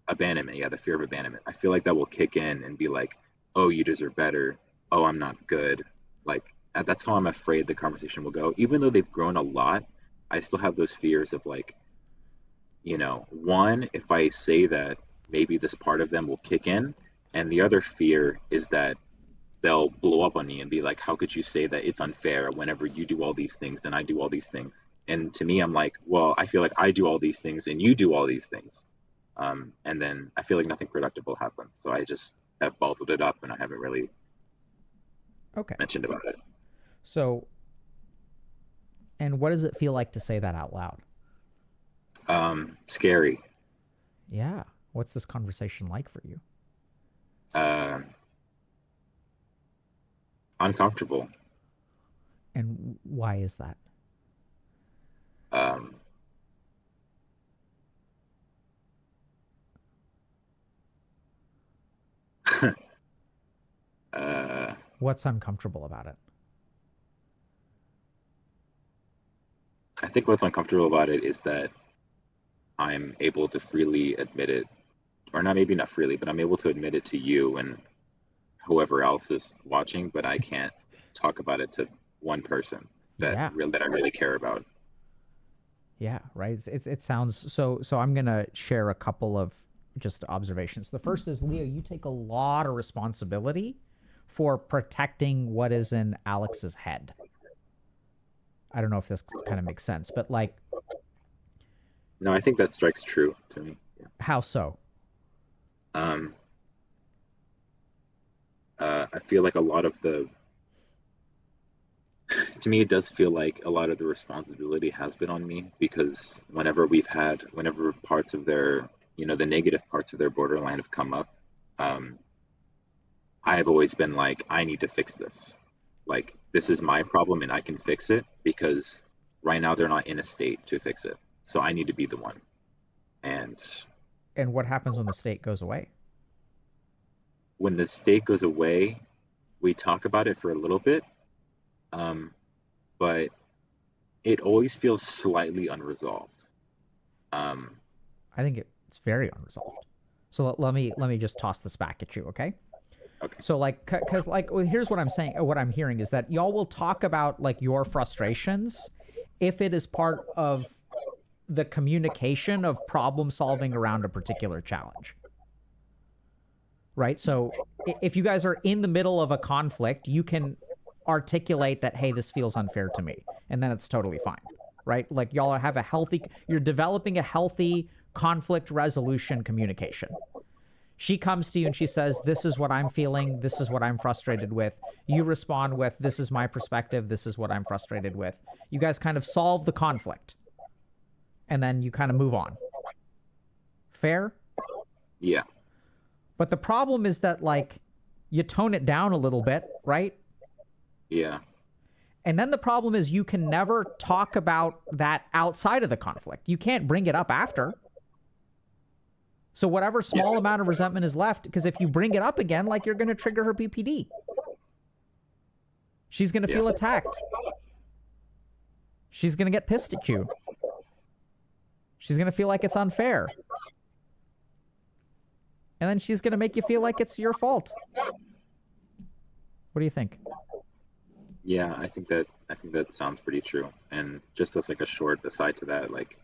abandonment. Yeah, the fear of abandonment. I feel like that will kick in and be like, oh, you deserve better. Oh, I'm not good. Like that's how I'm afraid the conversation will go. Even though they've grown a lot, I still have those fears of like, one, if I say that, maybe this part of them will kick in, and the other fear is that they'll blow up on me and be like, how could you say that it's unfair whenever you do all these things and I do all these things? And to me, I'm like, well, I feel like I do all these things and you do all these things. And then I feel like nothing productive will happen. So I just have bottled it up and I haven't really mentioned about it. So, and what does it feel like to say that out loud? Scary. Yeah. What's this conversation like for you? Uncomfortable. And why is that? Um, What's uncomfortable about it? I think what's uncomfortable about it is that I'm able to freely admit it, or not, maybe not freely, but I'm able to admit it to you and whoever else is watching, but I can't talk about it to one person that Yeah. that I really care about. Yeah, right. It sounds so. So I'm gonna share a couple of just observations. The first is, Leo, you take a lot of responsibility for protecting what is in Alex's head. I don't know if this kind of makes sense, but like, No, I think that strikes true to me. Yeah. how so? Um, I feel like a lot of to me, it does feel like a lot of the responsibility has been on me because whenever parts of their, the negative parts of their borderline have come up, um, I've always been like, I need to fix this. Like, this is my problem and I can fix it because right now they're not in a state to fix it. So I need to be the one. And And what happens when the state goes away? when the state goes away, we talk about it for a little bit, but it always feels slightly unresolved. I think it's very unresolved. So let me just toss this back at you, okay? Okay. So like, because like, here's what I'm saying. What I'm hearing is that y'all will talk about like your frustrations if it is part of the communication of problem solving around a particular challenge. Right? So if you guys are in the middle of a conflict, you can articulate that, hey, this feels unfair to me. And then it's totally fine. Right? Like y'all have you're developing a healthy conflict resolution communication. She comes to you and she says, this is what I'm feeling. This is what I'm frustrated with. You respond with, this is my perspective. This is what I'm frustrated with. You guys kind of solve the conflict. And then you kind of move on. Fair? Yeah. But the problem is that, like, you tone it down a little bit, right? Yeah. And then the problem is you can never talk about that outside of the conflict. You can't bring it up after. So whatever small amount of resentment is left, because if you bring it up again, like, you're going to trigger her PPD. She's going to feel attacked. She's going to get pissed at you. She's going to feel like it's unfair. And then she's going to make you feel like it's your fault. What do you think? Yeah, I think that sounds pretty true. And just as like a short aside to that, like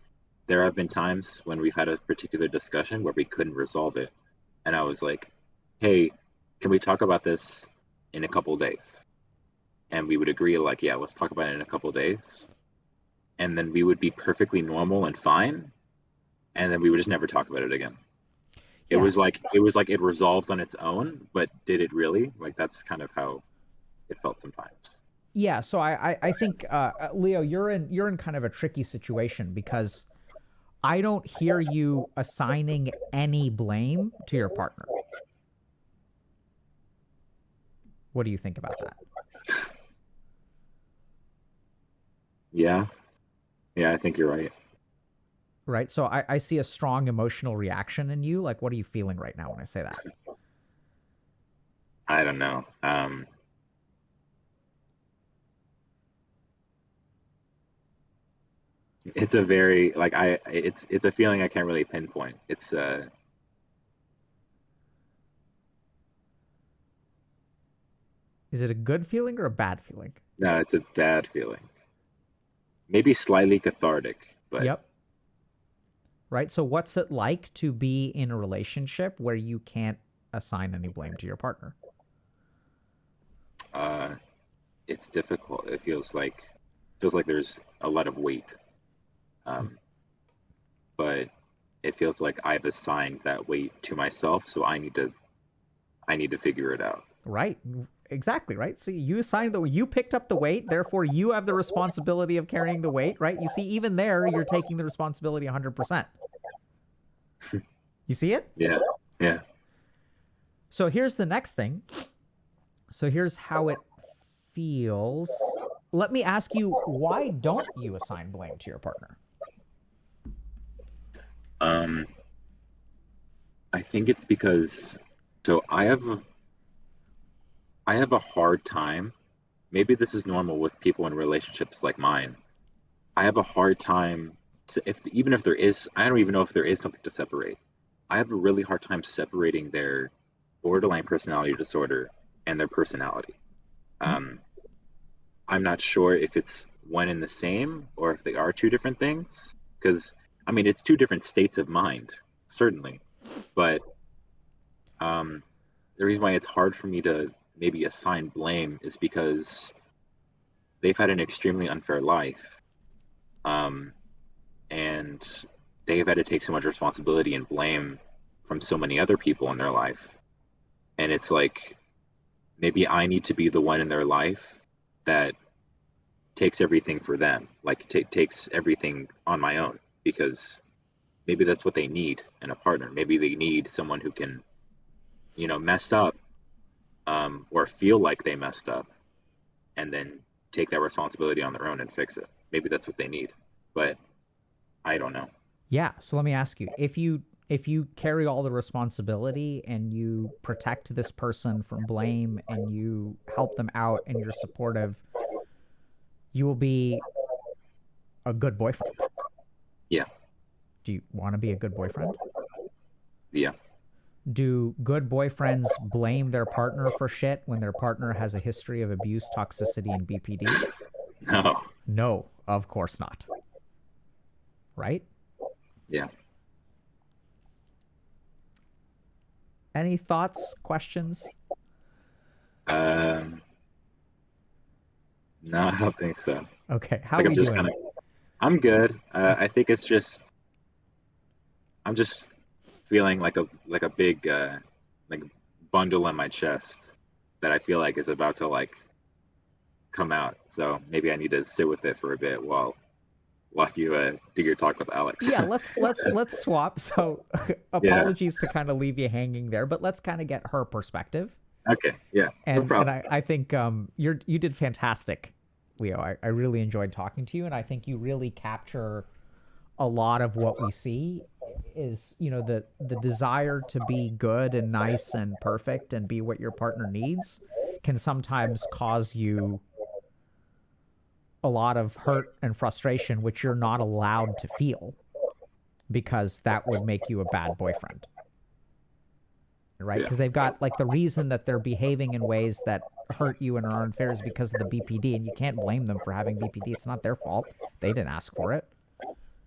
there have been times when we've had a particular discussion where we couldn't resolve it. And I was like, hey, can we talk about this in a couple days? And we would agree, like, yeah, let's talk about it in a couple days. And then we would be perfectly normal and fine. And then we would just never talk about it again. It was like it resolved on its own, but did it really? Like that's kind of how it felt sometimes. Yeah, so I think Leo, you're in kind of a tricky situation because I don't hear you assigning any blame to your partner. What do you think about that? Yeah, I think you're right. Right, so I see a strong emotional reaction in you. Like, what are you feeling right now when I say that? I don't know. It's a very like it's a feeling I can't really pinpoint. It's Is it a good feeling or a bad feeling? No, it's a bad feeling. Maybe slightly cathartic, but Yep. Right. So what's it like to be in a relationship where you can't assign any blame to your partner? uh, it's difficult. It feels like there's a lot of weight. Um, but it feels like I've assigned that weight to myself, so I need to figure it out. Right. Exactly. Right. See, you assigned you picked up the weight, therefore you have the responsibility of carrying the weight. Right. You see, even there, you're taking the responsibility 100%. You see it? Yeah. Yeah. So here's the next thing. So here's how it feels. Let me ask you, why don't you assign blame to your partner? Um, I think it's because so I have a hard time. Maybe this is normal with people in relationships like mine. I have a hard time if even if there is, I don't even know if there is something to separate. I have a really hard time separating their borderline personality disorder and their personality. Um, I'm not sure if it's one and the same or if they are two different things. Because I mean, it's two different states of mind, certainly. But um, the reason why it's hard for me to maybe assign blame is because they've had an extremely unfair life, um, and they've had to take so much responsibility and blame from so many other people in their life. And it's like maybe I need to be the one in their life that takes everything for them, like takes everything on my own, because maybe that's what they need in a partner. Maybe they need someone who can, mess up, or feel like they messed up, and then take that responsibility on their own and fix it. Maybe that's what they need, but I don't know. Yeah. So let me ask you, if you carry all the responsibility and you protect this person from blame and you help them out and you're supportive, you will be a good boyfriend. Yeah, Do you want to be a good boyfriend? yeah. Do good boyfriends blame their partner for shit when their partner has a history of abuse, toxicity, and BPD? No. No, of course not. Right? Yeah. Any thoughts, questions? Um, no, I don't think so. Okay, It's how like are I'm we just doing? kind of, I'm good. I think it's just, I'm just feeling like a big like bundle in my chest that I feel like is about to like come out. So maybe I need to sit with it for a bit while you do your talk with Alex. Yeah, let's swap. So, Yeah. apologies to kind of leave you hanging there, but let's kind of get her perspective. Okay. Yeah. No And problem. I think you did fantastic, Leo. I really enjoyed talking to you, and I think you really capture a lot of what we see is, the desire to be good and nice and perfect and be what your partner needs can sometimes cause you a lot of hurt and frustration, which you're not allowed to feel because that would make you a bad boyfriend. Right? Yeah. Because they've got like the reason that they're behaving in ways that hurt you and are unfair is because of the BPD, and you can't blame them for having BPD. It's not their fault. They didn't ask for it.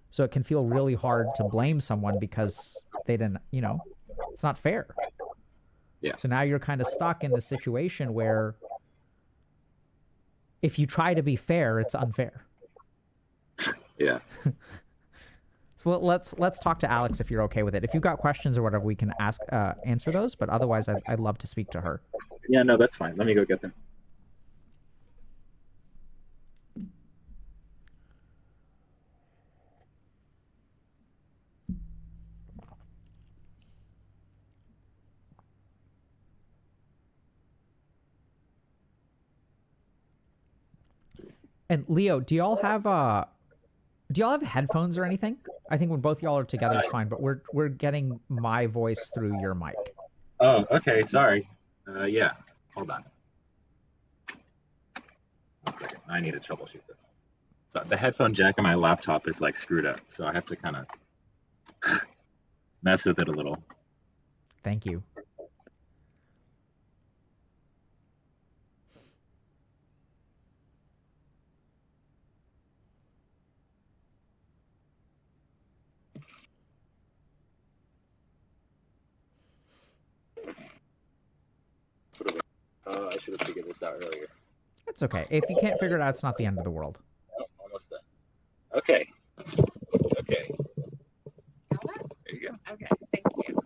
So it can feel really hard to blame someone because they didn't, it's not fair. Yeah. So now you're kind of stuck in the situation where if you try to be fair, it's unfair. Yeah. So let's talk to Alex if you're okay with it. If you've got questions or whatever, we can answer those. But otherwise, I'd love to speak to her. Yeah. No, that's fine. Let me go get them. And Leo, do y'all have headphones or anything? I think when both y'all are together, it's fine. But we're getting my voice through your mic. Oh, okay. Sorry. Yeah. Hold on. 1 second. I need to troubleshoot this. So the headphone jack on my laptop is like screwed up, so I have to kind of mess with it a little. Thank you. I should have figured this out earlier. It's okay. If you can't figure it out, it's not the end of the world. Oh, almost done. Okay. Okay. There you go. Okay, thank you.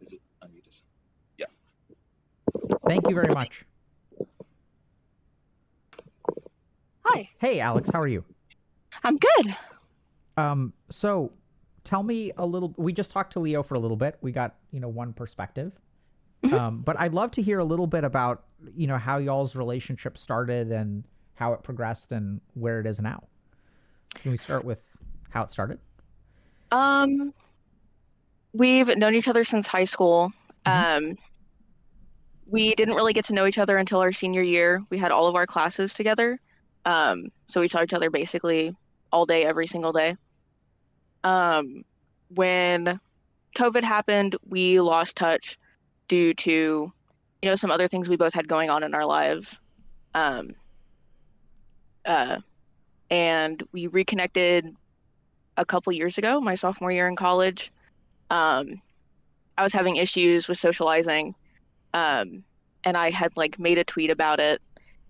Is it unmuted? Yeah. Thank you very much. Hi, Hey, Alex, how are you? I'm good. So tell me a little. We just talked to Leo for a little bit. We got one perspective. But I'd love to hear a little bit about how y'all's relationship started and how it progressed and where it is now. Can we start with how it started? We've known each other since high school. We didn't really get to know each other until our senior year. We had all of our classes together. So we saw each other basically all day, every single day. When COVID happened, we lost touch due to, some other things we both had going on in our lives. Um, and we reconnected a couple years ago, my sophomore year in college. I was having issues with socializing, and I had like made a tweet about it,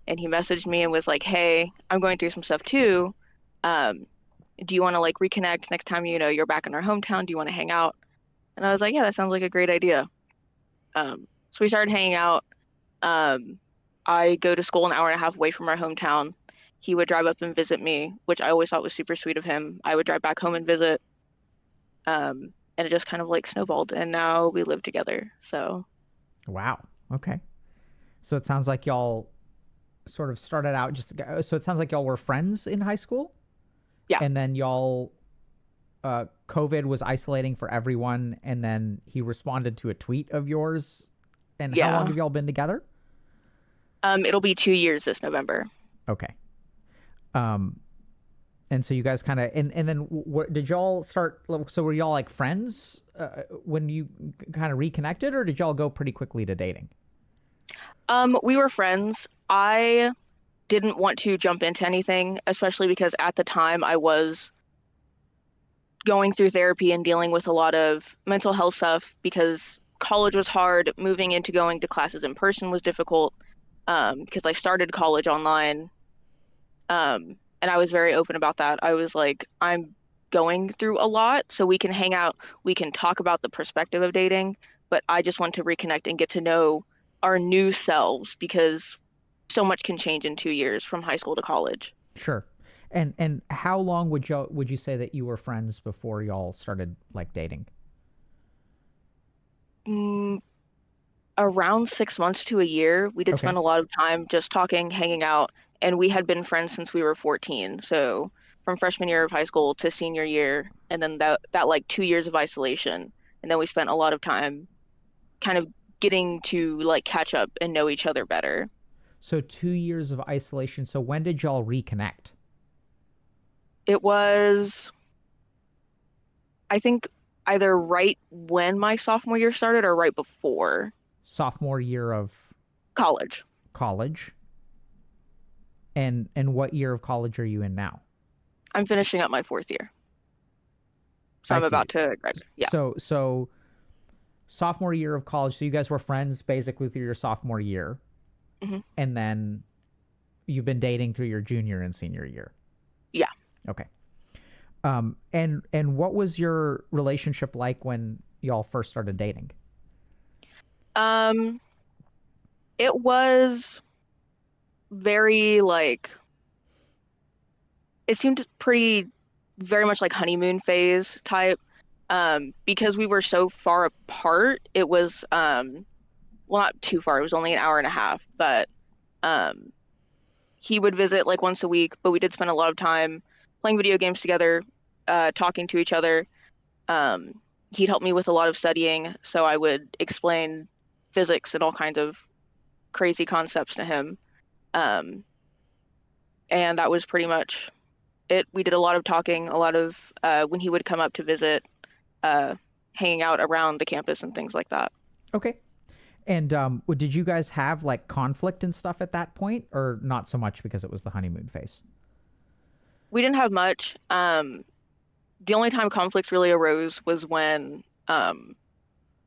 and he messaged me and was like, "Hey, I'm going through some stuff too. Do you want to like reconnect next time you're back in our hometown? Do you want to hang out?" And I was like, "Yeah, that sounds like a great idea." So we started hanging out. I go to school an hour and a half away from our hometown. He would drive up and visit me, which I always thought was super sweet of him. I would drive back home and visit. And it just kind of like snowballed, and now we live together. So Wow. Okay. So it sounds like y'all sort of started out so it sounds like y'all were friends in high school? Yeah. And then y'all COVID was isolating for everyone, and then he responded to a tweet of yours. And how long yeah, have y'all been together? it'll be 2 years this November. Okay. And so you guys kind of and then what did y'all start? So were y'all like friends when you kind of reconnected, or did y'all go pretty quickly to dating? We were friends. I didn't want to jump into anything, especially because at the time I was going through therapy and dealing with a lot of mental health stuff because college was hard. Moving into going to classes in person was difficult, because I started college online. And I was very open about that. I was like, I'm going through a lot, so we can hang out, we can talk about the perspective of dating, but I just want to reconnect and get to know our new selves because so much can change in 2 years from high school to college. Sure. And how long would you say that you were friends before y'all started like dating? Mm, Around 6 months to a year, we did Okay. spend a lot of time just talking, hanging out, and we had been friends since we were 14. So from freshman year of high school to senior year, and then that like 2 years of isolation, and then we spent a lot of time kind of getting to like catch up and know each other better. So 2 years of isolation. So when did y'all reconnect? It was, I think, either right when my sophomore year started or right before Sophomore year of college. college. And what year of college are you in now? I'm finishing up my fourth year. So I I'm see. about to graduate. Yeah. So sophomore year of college. So you guys were friends basically through your sophomore year, hmm and then you've been dating through your junior and senior year. Yeah. Okay. And what was your relationship like when y'all first started dating? Um, it was very like it seemed pretty very much like honeymoon phase type. Because we were so far apart, it was well, not too far, it was only an hour and a half, but um he would visit like once a week, but we did spend a lot of time playing video games together, talking to each other. Um, he'd help me with a lot of studying, so I would explain physics and all kinds of crazy concepts to him. Um, and that was pretty much it. We did a lot of talking, a lot of when he would come up to visit, uh, hanging out around the campus and things like that. Okay. And did you guys have like conflict and stuff at that point, or not so much because it was the honeymoon phase? We didn't have much. The only time conflicts really arose was when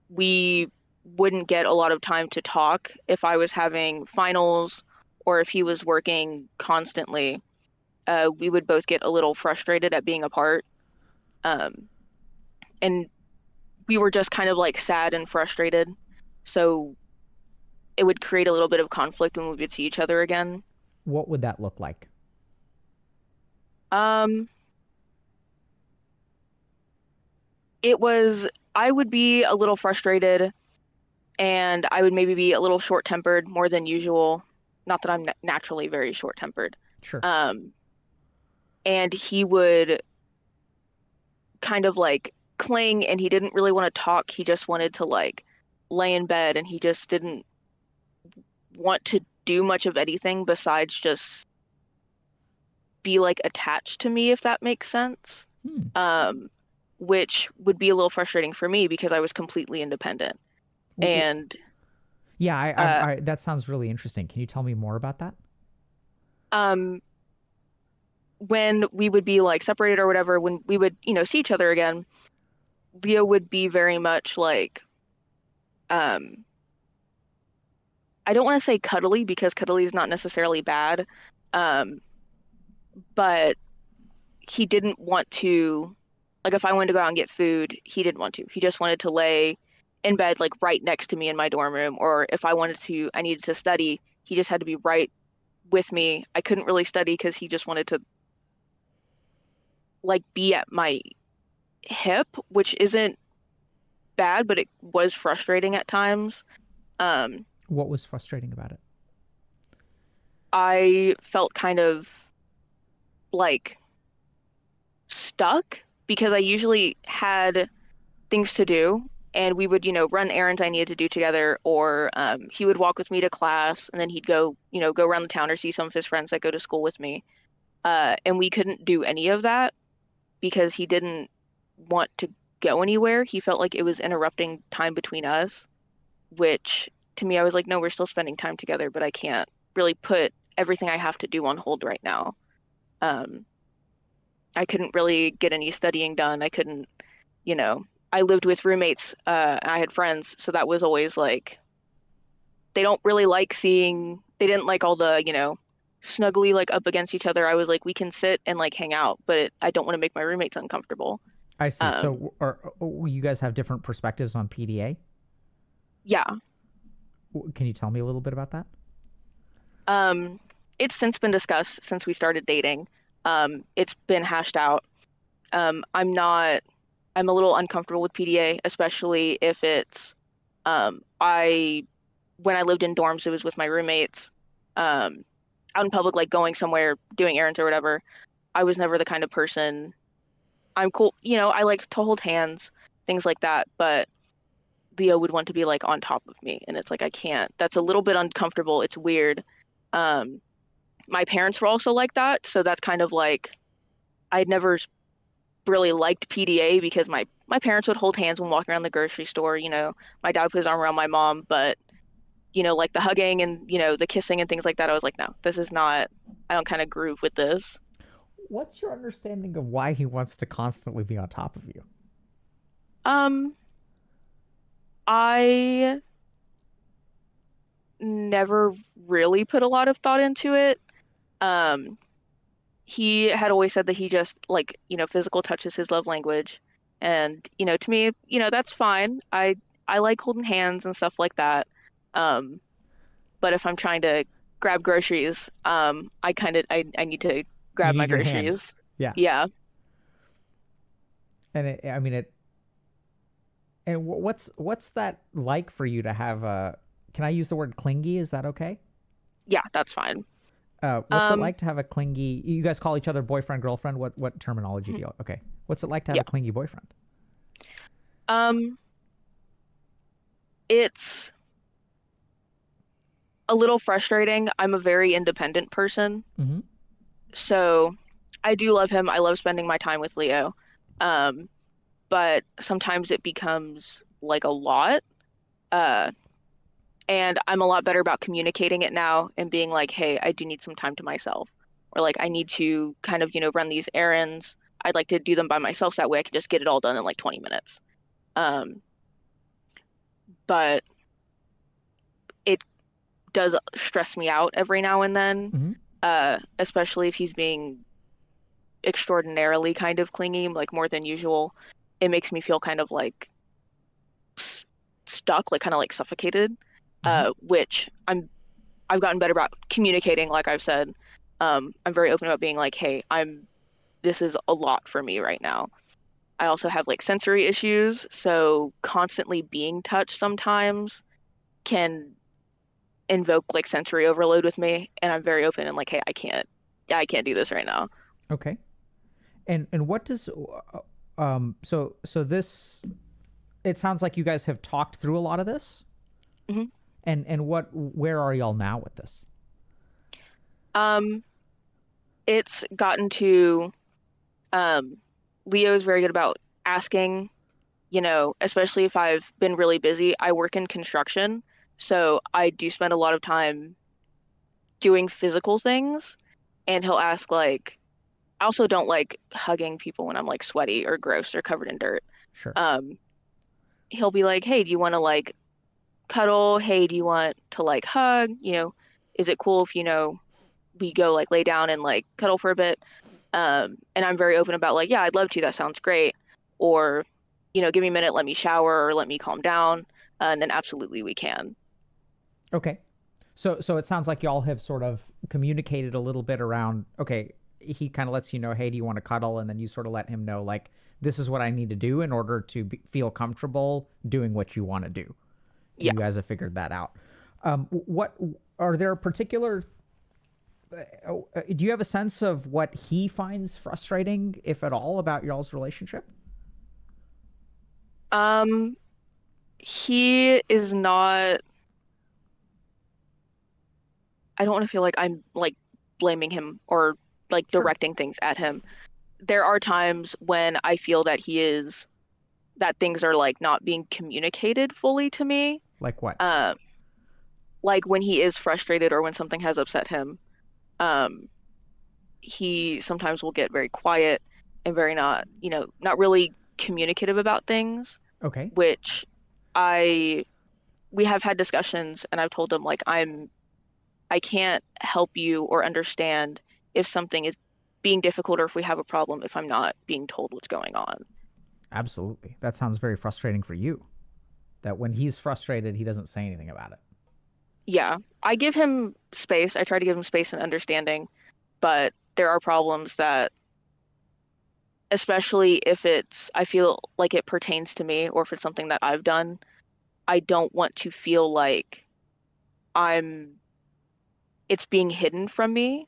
we wouldn't get a lot of time to talk if I was having finals or if he was working constantly. We would both get a little frustrated at being apart. Um, and we were just kind of like sad and frustrated. So it would create a little bit of conflict when we would see each other again. What would that look like? Um, it was, I would be a little frustrated and I would maybe be a little short-tempered more than usual. Not that I'm naturally very short-tempered. Sure. Um, and he would kind of like cling and he didn't really want to talk. He just wanted to like lay in bed and he just didn't want to do much of anything besides just be like attached to me, if that makes sense. Hmm. Which would be a little frustrating for me because I was completely independent. And yeah, I that sounds really interesting. Can you tell me more about that? um when we would be like separated or whatever, when we would, see each other again, Leo would be very much like um I don't want to say cuddly because cuddly is not necessarily bad. Um, but he didn't want to, like if I wanted to go out and get food, he didn't want to. He just wanted to lay in bed like right next to me in my dorm room. Or if I needed to study, he just had to be right with me. I couldn't really study because he just wanted to like be at my hip, which isn't bad, but it was frustrating at times. Um, What was frustrating about it? I felt kind of like stuck because I usually had things to do and we would, run errands I needed to do together or he would walk with me to class and then he'd go, go around the town or see some of his friends that go to school with me. And we couldn't do any of that because he didn't want to go anywhere. He felt like it was interrupting time between us, which to me, I was like, no, we're still spending time together, but I can't really put everything I have to do on hold right now. Um, I couldn't really get any studying done. I couldn't, you know, I lived with roommates, and I had friends, so that was always like they don't really like seeing they didn't like all the, snuggly like up against each other. I was like, we can sit and like hang out, but I don't want to make my roommates uncomfortable. I see. Um, So, you guys have different perspectives on PDA? yeah. Can you tell me a little bit about that? Um, it's since been discussed since we started dating. It's been hashed out. I'm not, I'm a little uncomfortable with PDA, especially if it's, I, when I lived in dorms, it was with my roommates, um, out in public, like going somewhere, doing errands or whatever. I was never the kind of person, I'm cool, I like to hold hands, things like that, but Leo would want to be like on top of me. And it's like, I can't, that's a little bit uncomfortable. It's weird. Um, my parents were also like that. So that's kind of like, I'd never really liked PDA because my parents would hold hands when walking around the grocery store. My dad would put his arm around my mom, but like the hugging and the kissing and things like that. I was like, no, this is not. I don't kind of groove with this. What's your understanding of why he wants to constantly be on top of you? Um, I never really put a lot of thought into it. Um, he had always said that he just like physical touch is his love language, and to me that's fine. I like holding hands and stuff like that. Um, but if I'm trying to grab groceries, I need to You grab my need your hand. groceries. Yeah. Yeah. And I mean it. And what's that like for you to have a? Can I use the word clingy? Is that okay? Yeah, that's fine. What's it like to have a clingy? You guys call each other boyfriend, girlfriend. What terminology do you? Okay. What's it like to have Yeah. a clingy boyfriend? Um, it's a little frustrating. I'm a very independent person, Mm-hmm. so I do love him. I love spending my time with Leo. Um, but sometimes it becomes like a lot. Uh, and I'm a lot better about communicating it now and being like, hey, I do need some time to myself. Or like I need to kind of, run these errands. I'd like to do them by myself so that way I can just get it all done in like 20 minutes. Um, but it does stress me out every now and then, Mm-hmm. especially if he's being extraordinarily kind of clingy, like more than usual. It makes me feel kind of like s stuck, like kind of like suffocated, Mm-hmm. which I've gotten better about communicating, like I've said. I'm very open about being like, hey, this is a lot for me right now. I also have like sensory issues, so constantly being touched sometimes can invoke like sensory overload with me, and I'm very open and like, hey, I can't do this right now. Okay. And what does so this, it sounds like you guys have talked through a lot of this. hmm And where are y'all now with this? Um, it's gotten to um, Leo's very good about asking, especially if I've been really busy. I work in construction, so I do spend a lot of time doing physical things, and he'll ask like, I also don't like hugging people when I'm like sweaty or gross or covered in dirt. Sure. Um, he'll be like, hey, do you want to like cuddle? Hey, do you want to like hug? Is it cool if, we go like lay down and like cuddle for a bit? And I'm very open about like, yeah, I'd love to. That sounds great. Or, give me a minute, let me shower or let me calm down. And then absolutely we can. Okay. So it sounds like y'all have sort of communicated a little bit around, okay, he kind of lets you know, hey, do you want to cuddle? And then you sort of let him know, like, this is what I need to do in order to feel comfortable doing what you want to do. Yeah. You guys have figured that out. What are there particular? Do you have a sense of what he finds frustrating, if at all, about y'all's relationship? Um, he is not, I don't want to feel like I'm like blaming him or like Sure. directing things at him. There are times when I feel that things are like not being communicated fully to me. Like what? Um, like when he is frustrated or when something has upset him. Um, he sometimes will get very quiet and very not really communicative about things, Okay. which I we have had discussions and I've told him like I can't help you or understand if something is being difficult or if we have a problem if I'm not being told what's going on. Absolutely. That sounds very frustrating for you. That when he's frustrated, he doesn't say anything about it. Yeah, I give him space. I try to give him space and understanding, but there are problems that, especially if I feel like it pertains to me or if it's something that I've done, I don't want to feel like I'm, it's being hidden from me.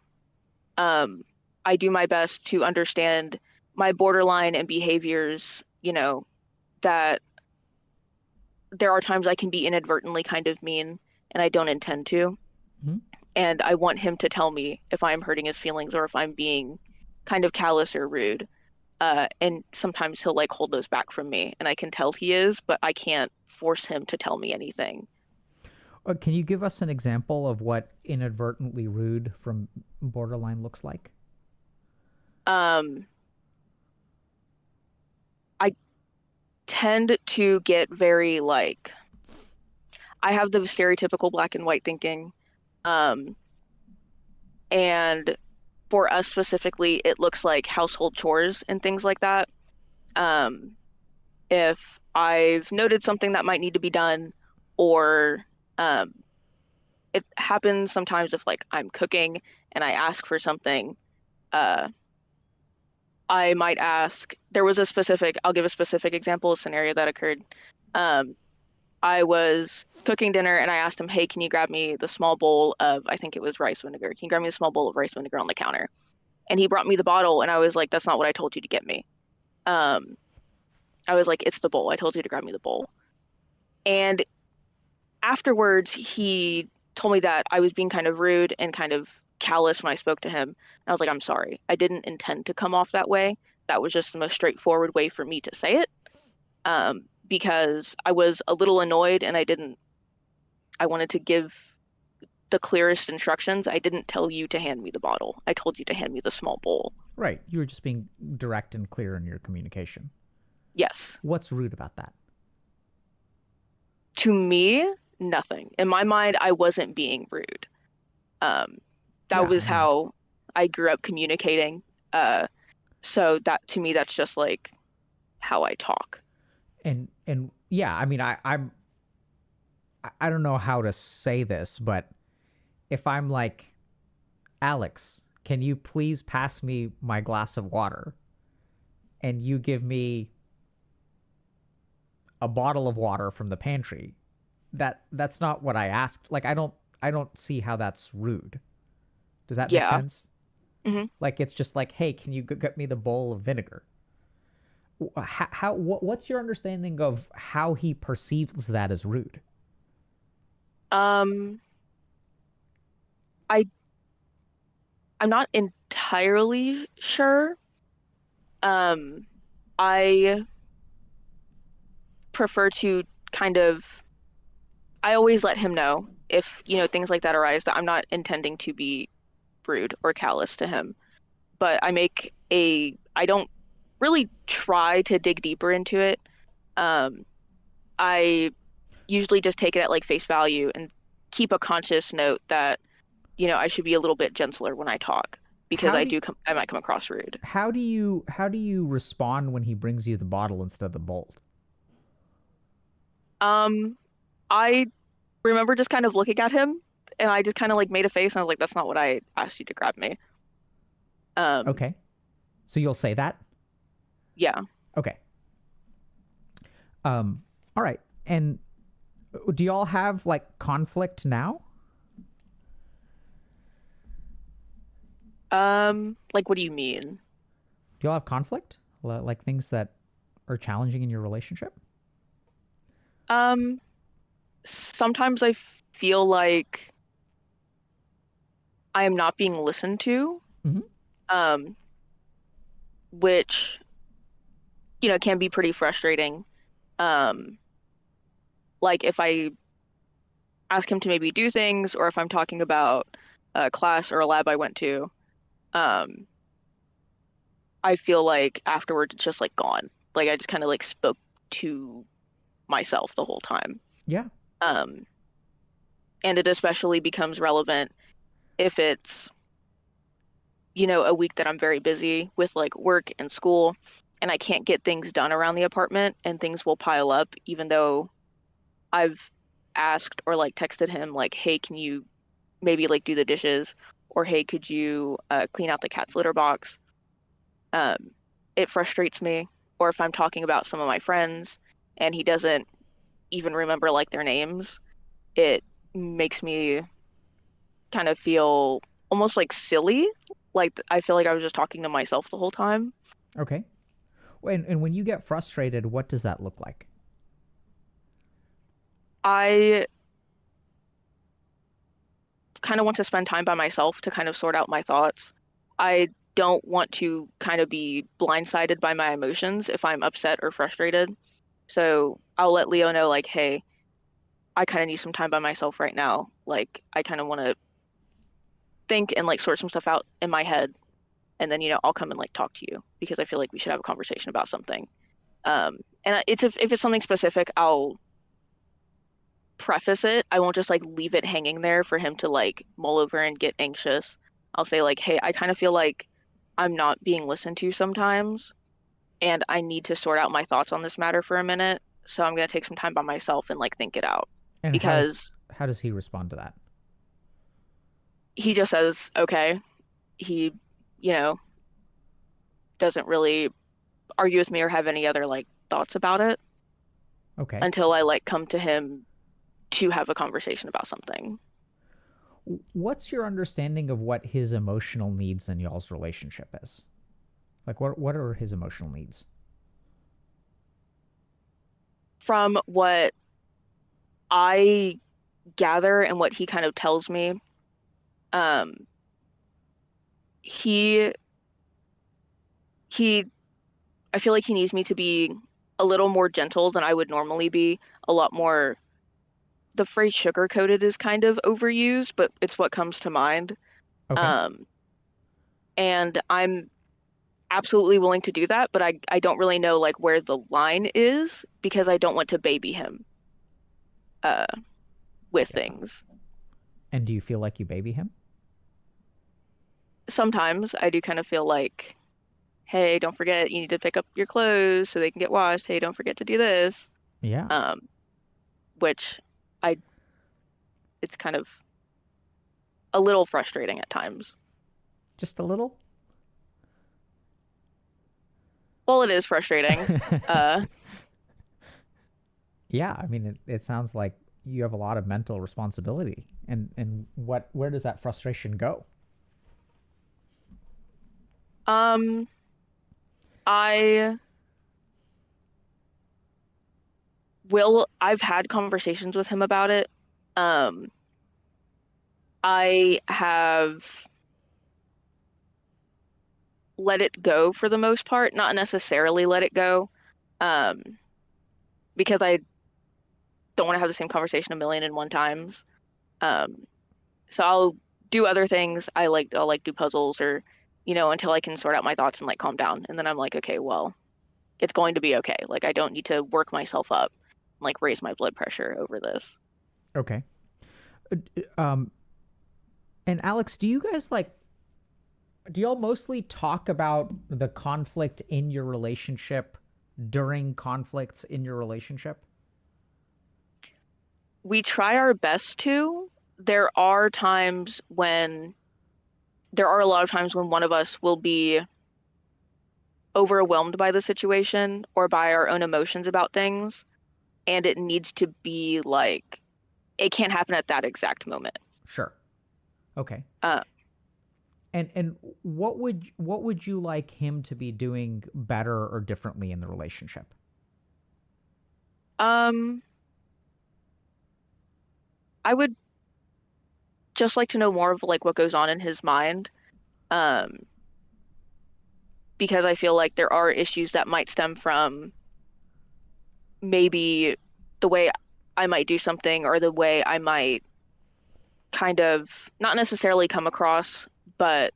Um, I do my best to understand my borderline and behaviors, that there are times I can be inadvertently kind of mean and I don't intend to. Mm-hmm. And I want him to tell me if I'm hurting his feelings or if I'm being kind of callous or rude. And sometimes he'll like hold those back from me, and I can tell he is, but I can't force him to tell me anything. Can you give us an example of what inadvertently rude from borderline looks like? Um, I tend to get very like, I have the stereotypical black and white thinking. Um, and for us specifically, it looks like household chores and things like that. Um, if I've noted something that might need to be done, or um, it happens sometimes if like I'm cooking and I ask for something, uh, I might ask, I'll give a specific example, a scenario that occurred. Um, I was cooking dinner and I asked him, hey, can you grab me the small bowl of, I think it was rice vinegar. Can you grab me the small bowl of rice vinegar on the counter? And he brought me the bottle and I was like, that's not what I told you to get me. Um, I was like, it's the bowl. I told you to grab me the bowl. And afterwards, he told me that I was being kind of rude and kind of callous when I spoke to him. And I was like, I'm sorry. I didn't intend to come off that way. That was just the most straightforward way for me to say it. Because I was a little annoyed and I wanted to give the clearest instructions. I didn't tell you to hand me the bottle. I told you to hand me the small bowl. Right. You were just being direct and clear in your communication. Yes. What's rude about that? To me, nothing. In my mind, I wasn't being rude. Um, that Yeah, was I mean, how I grew up communicating. Uh, so that to me, that's just like how I talk. and yeah, I mean, I don't know how to say this, but if I'm like, Alex, can you please pass me my glass of water? And you give me a bottle of water from the pantry. That's not what I asked. Like I don't see how that's rude. Does that make Yeah. sense? hmm Like it's just like, hey, can you get me the bowl of vinegar? What's your understanding of how he perceives that as rude? Um, I I'm not entirely sure. Um, I prefer to kind of I always let him know if, things like that arise that I'm not intending to be rude or callous to him. But I don't really try to dig deeper into it. Um, I usually just take it at like face value and keep a conscious note that, I should be a little bit gentler when I talk because How do I might come across rude. how do you respond when he brings you the bottle instead of the bowl? Um, I remember just kind of looking at him and I just kind of like made a face and I was like, that's not what I asked you to grab me. Um, Okay. So you'll say that? yeah. Okay. All right. And do y'all have like conflict now? Like what do you mean? Do y'all have conflict? Like things that are challenging in your relationship? Um, Sometimes I feel like I am not being listened to, Mm-hmm. um, which, can be pretty frustrating. Um, like if I ask him to maybe do things or if I'm talking about a class or a lab I went to, um, I feel like afterwards it's just like gone. Like I just kind of like spoke to myself the whole time. Yeah. Um, and it especially becomes relevant if it's, a week that I'm very busy with like work and school and I can't get things done around the apartment and things will pile up even though I've asked or like texted him like, hey, can you maybe like do the dishes or hey, could you clean out the cat's litter box? Um, it frustrates me. Or if I'm talking about some of my friends and he doesn't even remember like their names, it makes me kind of feel almost like silly. Like I feel like I was just talking to myself the whole time. Okay. And when you get frustrated, what does that look like? I kind of want to spend time by myself to kind of sort out my thoughts. I don't want to kind of be blindsided by my emotions if I'm upset or frustrated. So I'll let Leo know, like, hey, I kind of need some time by myself right now. Like, I kind of want to think and like sort some stuff out in my head. And then, I'll come and like talk to you because I feel like we should have a conversation about something. And it's if it's something specific, I'll preface it. I won't just like leave it hanging there for him to like mull over and get anxious. I'll say like, "Hey, I kind of feel like I'm not being listened to sometimes, and I need to sort out my thoughts on this matter for a minute. So I'm gonna take some time by myself and like think it out." And Because how does he respond to that? he just says, "Okay." He, you know, doesn't really argue with me or have any other like thoughts about it Okay. until I like come to him to have a conversation about something. What's your understanding of what his emotional needs in y'all's relationship is? Like what are his emotional needs? From what I gather and what he kind of tells me, um, he he I feel like he needs me to be a little more gentle than I would normally be, a lot more the phrase sugar coated is kind of overused, but it's what comes to mind. Okay. Um, and I'm absolutely willing to do that, but I don't really know like where the line is because I don't want to baby him. with Yeah. things. And do you feel like you baby him? Sometimes I do kind of feel like, hey, don't forget you need to pick up your clothes so they can get washed. Hey, don't forget to do this. Yeah. Which I it's kind of a little frustrating at times. Just a little? Well, it is frustrating. Uh, Yeah, I mean, it sounds like you have a lot of mental responsibility. And where does that frustration go? um, I I've had conversations with him about it. Um, I have let it go for the most part, not necessarily let it go, um, because I don't want to have the same conversation a million and one times. Um, so I'll do other things. I'll like do puzzles or, until I can sort out my thoughts and like calm down. And then I'm like, okay, well, it's going to be okay. Like I don't need to work myself up, and, like raise my blood pressure over this. Okay. Um, and Alex, do y'all mostly talk about the conflict in your relationship during conflicts in your relationship? We try our best to. There are times when there are a lot of times when one of us will be overwhelmed by the situation or by our own emotions about things, and it needs to be like it can't happen at that exact moment. Sure. Okay. Uh, And what would you like him to be doing better or differently in the relationship? um, I would just like to know more of like what goes on in his mind, um, because I feel like there are issues that might stem from maybe the way I might do something or the way I might kind of not necessarily come across, but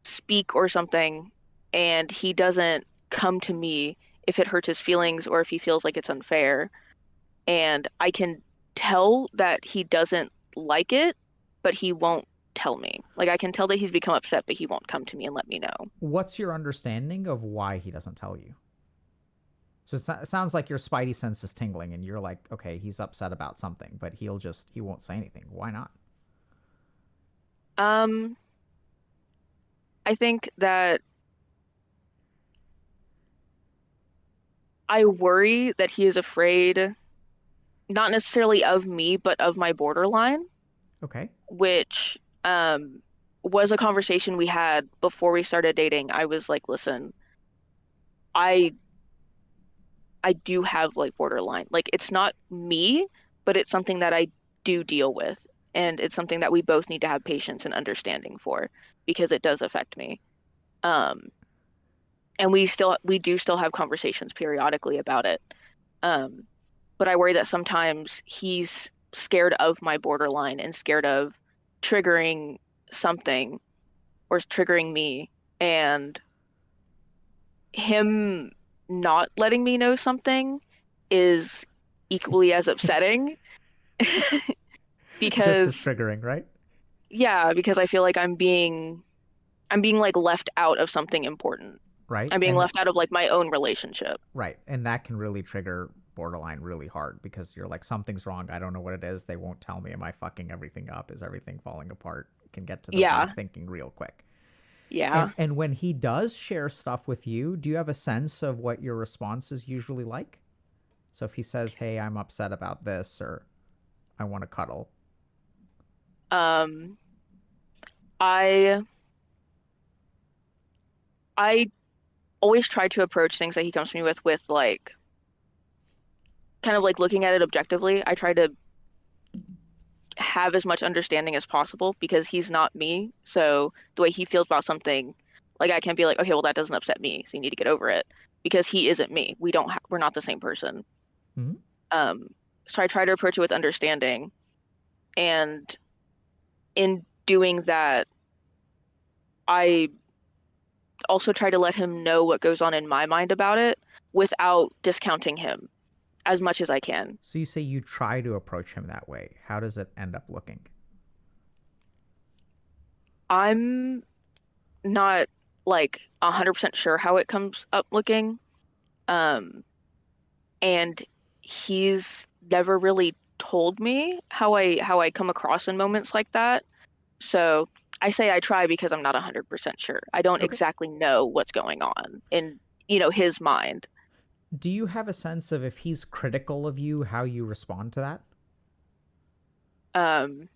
speak or something, and he doesn't come to me if it hurts his feelings or if he feels like it's unfair. And I can tell that he doesn't like it, but he won't tell me. Like I can tell that he's become upset, but he won't come to me and let me know. What's your understanding of why he doesn't tell you? So it sounds like your spidey sense is tingling, and you're like, okay, he's upset about something, but he won't say anything. Why not? Um, I think that I worry that he is afraid, not necessarily of me, but of my borderline, Okay. which was a conversation we had before we started dating. I was like, listen, I I do have like borderline. Like it's not me, but it's something that I do deal with. And it's something that we both need to have patience and understanding for because it does affect me. Um, and we do still have conversations periodically about it. Um, but I worry that sometimes he's scared of my borderline and scared of triggering something or triggering me, and him not letting me know something is equally as upsetting Just as because triggering, right? yeah, because I feel like I'm being like left out of something important. Right. I'm being left out of like my own relationship. Right. And that can really trigger borderline really hard because you're like, something's wrong. I don't know what it is. They won't tell me. Am I fucking everything up? Is everything falling apart? Can get to the Yeah. top thinking real quick. Yeah. And when he does share stuff with you, do you have a sense of what your response is usually like? So if he says, "Hey, I'm upset about this," or "I want to cuddle," Um I I always try to approach things that he comes to me with like kind of like looking at it objectively. I try to have as much understanding as possible because he's not me. So the way he feels about something, like I can't be like, okay, well that doesn't upset me, so you need to get over it because he isn't me. We're not the same person. mm-hmm. Um, so I try to approach it with understanding, and in doing that, I also try to let him know what goes on in my mind about it without discounting him. as much as I can. So you say you try to approach him that way. How does it end up looking? I'm not like 100% sure how it comes up looking. Um, and he's never really told me how I come across in moments like that. So I say I try because I'm not 100% sure. I don't Okay. exactly know what's going on in, his mind. Do you have a sense of if he's critical of you, how you respond to that? Um,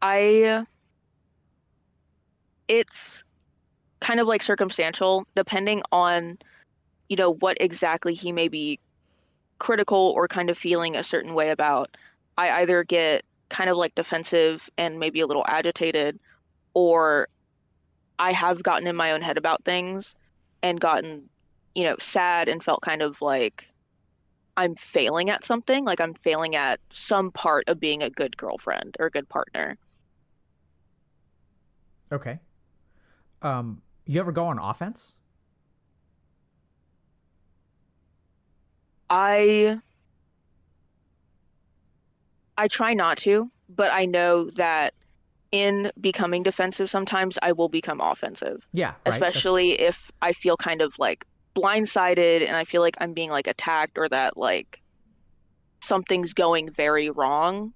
I it's kind of like circumstantial, depending on, what exactly he may be critical or kind of feeling a certain way about. I either get kind of like defensive and maybe a little agitated, or I have gotten in my own head about things and gotten, sad and felt kind of like I'm failing at something, like I'm failing at some part of being a good girlfriend or a good partner. Okay. You ever go on offense? I I try not to, but I know that in becoming defensive, sometimes I will become offensive, Yeah, right. That's especially if I feel kind of like blindsided and I feel like I'm being like attacked or that like something's going very wrong.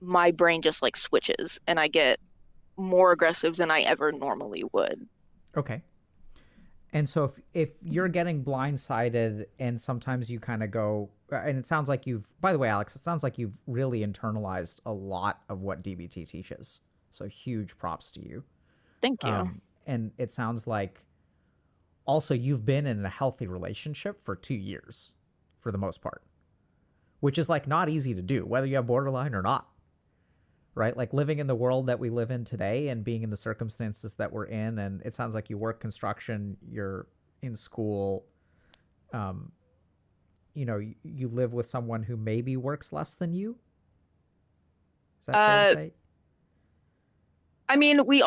My brain just like switches and I get more aggressive than I ever normally would. okay. And so if you're getting blindsided and sometimes you kind of go and it sounds like you've by the way, Alex, it sounds like you've really internalized a lot of what DBT teaches. So huge props to you. Thank you. And it sounds like also you've been in a healthy relationship for 2 years for the most part, which is like not easy to do, whether you have borderline or not. Right? Like living in the world that we live in today and being in the circumstances that we're in. And it sounds like you work construction, you're in school, um, you live with someone who maybe works less than you. Is that fair to Uh, say? I mean, we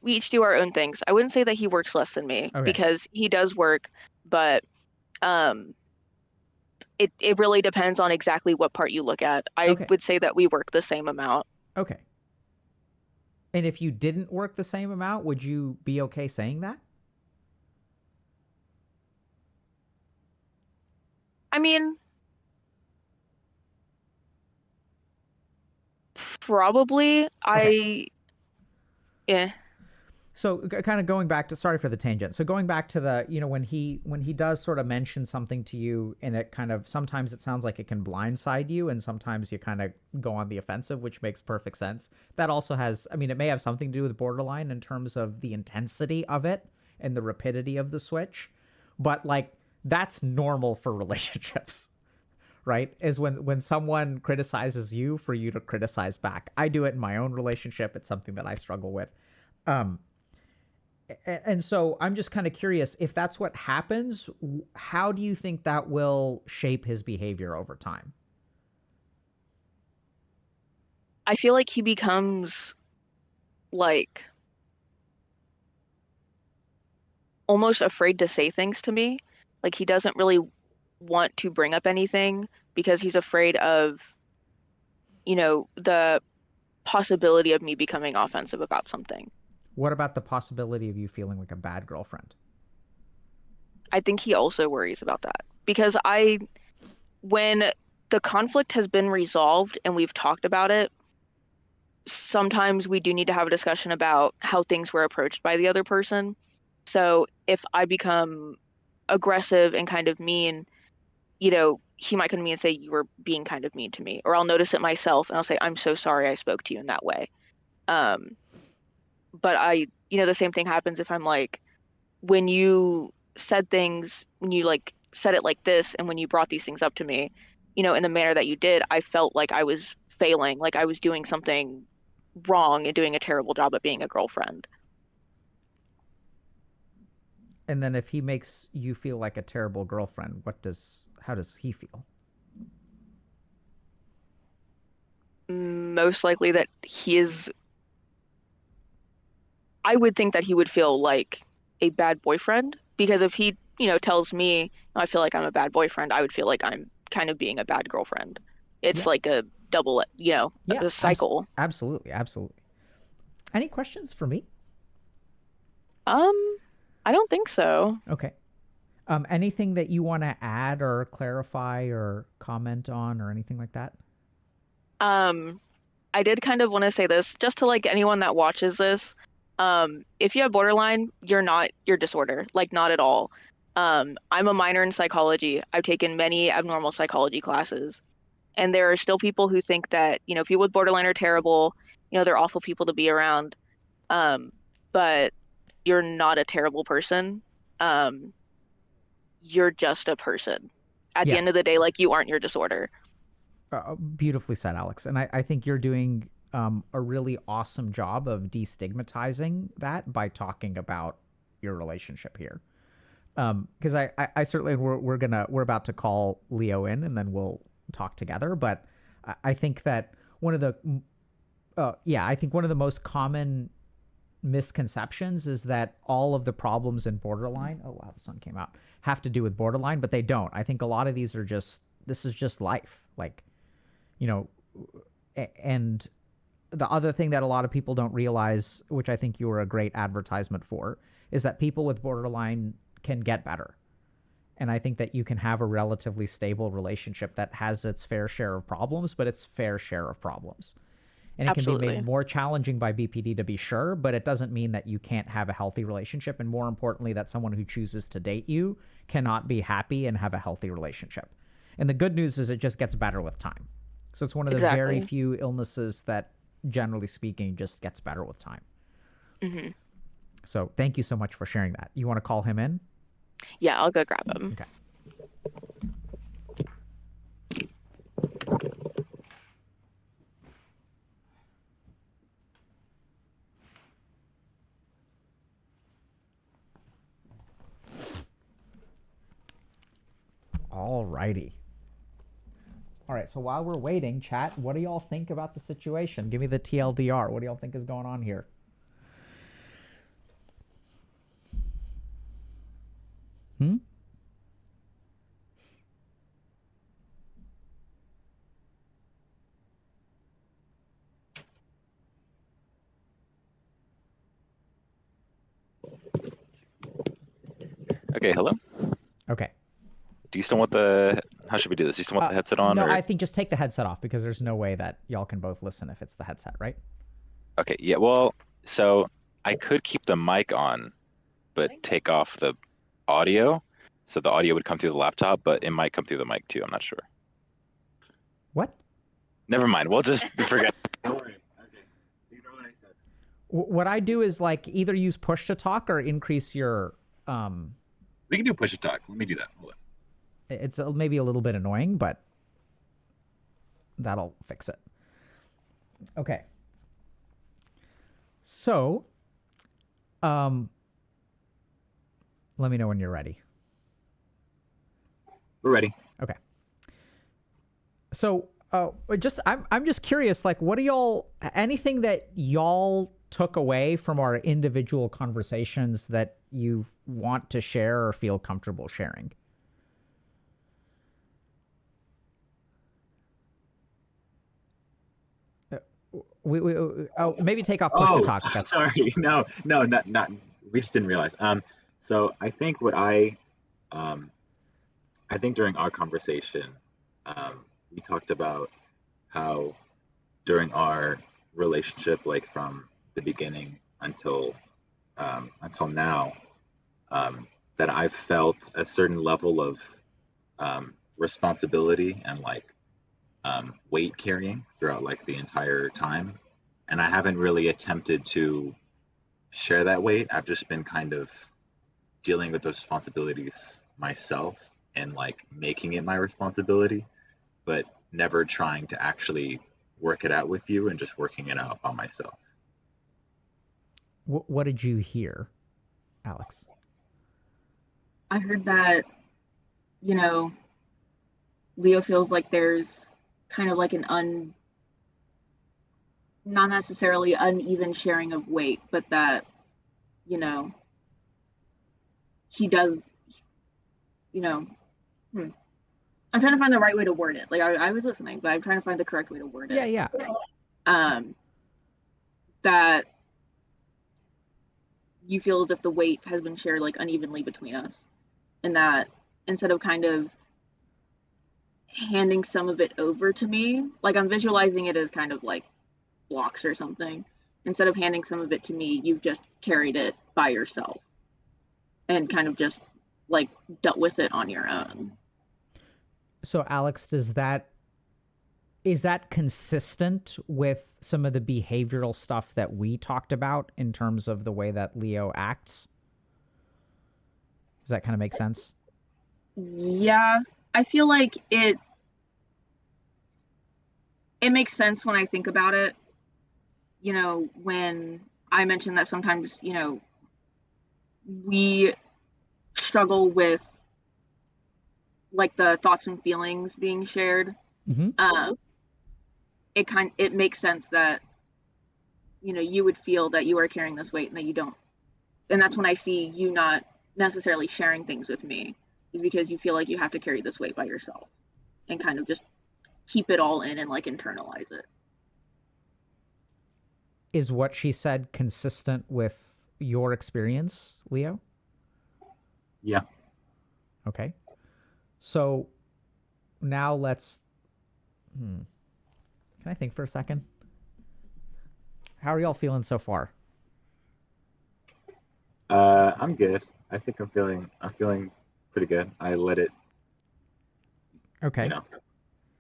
each do our own things. I wouldn't say that he works less than me Okay. because he does work, but um, it really depends on exactly what part you look at. I Okay. would say that we work the same amount. Okay. And if you didn't work the same amount, would you be okay saying that? I mean, probably Okay. yeah. So kind of going back to sorry for the tangent. So going back to the when he does sort of mention something to you and it kind of sometimes it sounds like it can blindside you and sometimes you kind of go on the offensive, which makes perfect sense. That also has I mean it may have something to do with borderline in terms of the intensity of it and the rapidity of the switch, but like that's normal for relationships. Right? Is when someone criticizes you for you to criticize back. I do it in my own relationship. It's something that I struggle with. Um, and so I'm just kind of curious if that's what happens, how do you think that will shape his behavior over time? I feel like he becomes like almost afraid to say things to me. Like he doesn't really want to bring up anything because he's afraid of, the possibility of me becoming offensive about something. What about the possibility of you feeling like a bad girlfriend? I think he also worries about that because when the conflict has been resolved and we've talked about it, sometimes we do need to have a discussion about how things were approached by the other person. So if I become aggressive and kind of mean, he might come to me and say, you were being kind of mean to me. Or I'll notice it myself and I'll say, I'm so sorry I spoke to you in that way. Um, but the same thing happens if I'm like, when you said things, when you like said it like this, and when you brought these things up to me, in the manner that you did, I felt like I was failing, like I was doing something wrong and doing a terrible job at being a girlfriend. And then if he makes you feel like a terrible girlfriend, how does he feel? Most likely that I would think that he would feel like a bad boyfriend because if he tells me I feel like I'm a bad boyfriend, I would feel like I'm kind of being a bad girlfriend. It's Yeah. like a double, Yeah, a cycle. absolutely, absolutely. Any questions for me? Um, I don't think so. Okay. Anything that you want to add or clarify or comment on or anything like that? Um, I did kind of want to say this just to like anyone that watches this. If you have borderline, you're not your disorder, like not at all. I'm a minor in psychology. I've taken many abnormal psychology classes, and there are still people who think that, people with borderline are terrible, they're awful people to be around. Um, but you're not a terrible person. Um, you're just a person. At the Yeah, end of the day, like you aren't your disorder. beautifully said, Alex. And I think you're doing a really awesome job of destigmatizing that by talking about your relationship here. Because I certainly we're about to call Leo in and then we'll talk together. But I think that one of the I think one of the most common misconceptions is that all of the problems in borderline, oh wow, the sun came out, have to do with borderline, but they don't. I think a lot of these are just, this is just life. Like, you know, and the other thing that a lot of people don't realize, which I think you were a great advertisement for, is that people with borderline can get better. And I think that you can have a relatively stable relationship that has its fair share of problems, but its fair share of problems. And it can be Absolutely. made more challenging by BPD, to be sure, but it doesn't mean that you can't have a healthy relationship. And more importantly, that someone who chooses to date you cannot be happy and have a healthy relationship. And the good news is it just gets better with time. So it's one of the very Exactly. few illnesses that, generally speaking, just gets better with time. Hmm. So thank you so much for sharing that. You want to call him in? Yeah, I'll go grab them. Okay. All righty. All right, so while we're waiting, chat, what do y'all think about the situation? Give me the TLDR. What do y'all think is going on here? Hmm? Okay, hello? Okay. Do you still want the... How should we do this? Do you still want the headset on, No, or... I think just take the headset off because there's no way that y'all can both listen if it's the headset, right? Okay, yeah, well, so I could keep the mic on, but take off the audio. So the audio would come through the laptop, but it might come through the mic too. I'm not sure. What? Never mind. We'll just forget. Don't worry. Okay. Ignore what I said. What I do is like either use push to talk or increase your We can do push to talk. Let me do that. Hold on. it's maybe a little bit annoying, but that'll fix it. Okay. So, let me know when you're ready. We're ready. Okay. So, I'm just curious, like, what do y'all, anything that y'all took away from our individual conversations that you want to share or feel comfortable sharing? Maybe take off push to talk. That's sorry. No, not. We just didn't realize. So I think um, I think during our conversation, we talked about how during our relationship, like from the beginning until now, that I've felt a certain level of responsibility and like weight carrying throughout like the entire time, and I haven't really attempted to share that weight. I've just been kind of dealing with those responsibilities myself and like making it my responsibility, but never trying to actually work it out with you and just working it out by myself. what did you hear, Alex? I heard that, you know, Leo feels like there's kind of like not necessarily uneven sharing of weight, but that, you know, he does you know, I'm trying to find the right way to word it. Like I was listening, but I'm trying to find the correct way to word it. Yeah. That you feel as if the weight has been shared like unevenly between us, and that instead of kind of handing some of it over to me, like I'm visualizing it as kind of like blocks or something. Instead of handing some of it to me, you've just carried it by yourself and kind of just like dealt with it on your own. So Alex, is that consistent with some of the behavioral stuff that we talked about in terms of the way that Leo acts? Does that kind of make sense? Yeah, I feel like it makes sense when I think about it. You know, when I mentioned that sometimes, you know, we struggle with like the thoughts and feelings being shared. Mm-hmm. It makes sense that, you know, you would feel that you are carrying this weight and that you don't. And that's when I see you not necessarily sharing things with me, is because you feel like you have to carry this weight by yourself and kind of just keep it all in and like internalize it. Is what she said consistent with your experience, Leo? Yeah. Okay. So now let's... Can I think for a second? How are y'all feeling so far? I'm good. I think I'm feeling pretty good. I let it, Okay. you know,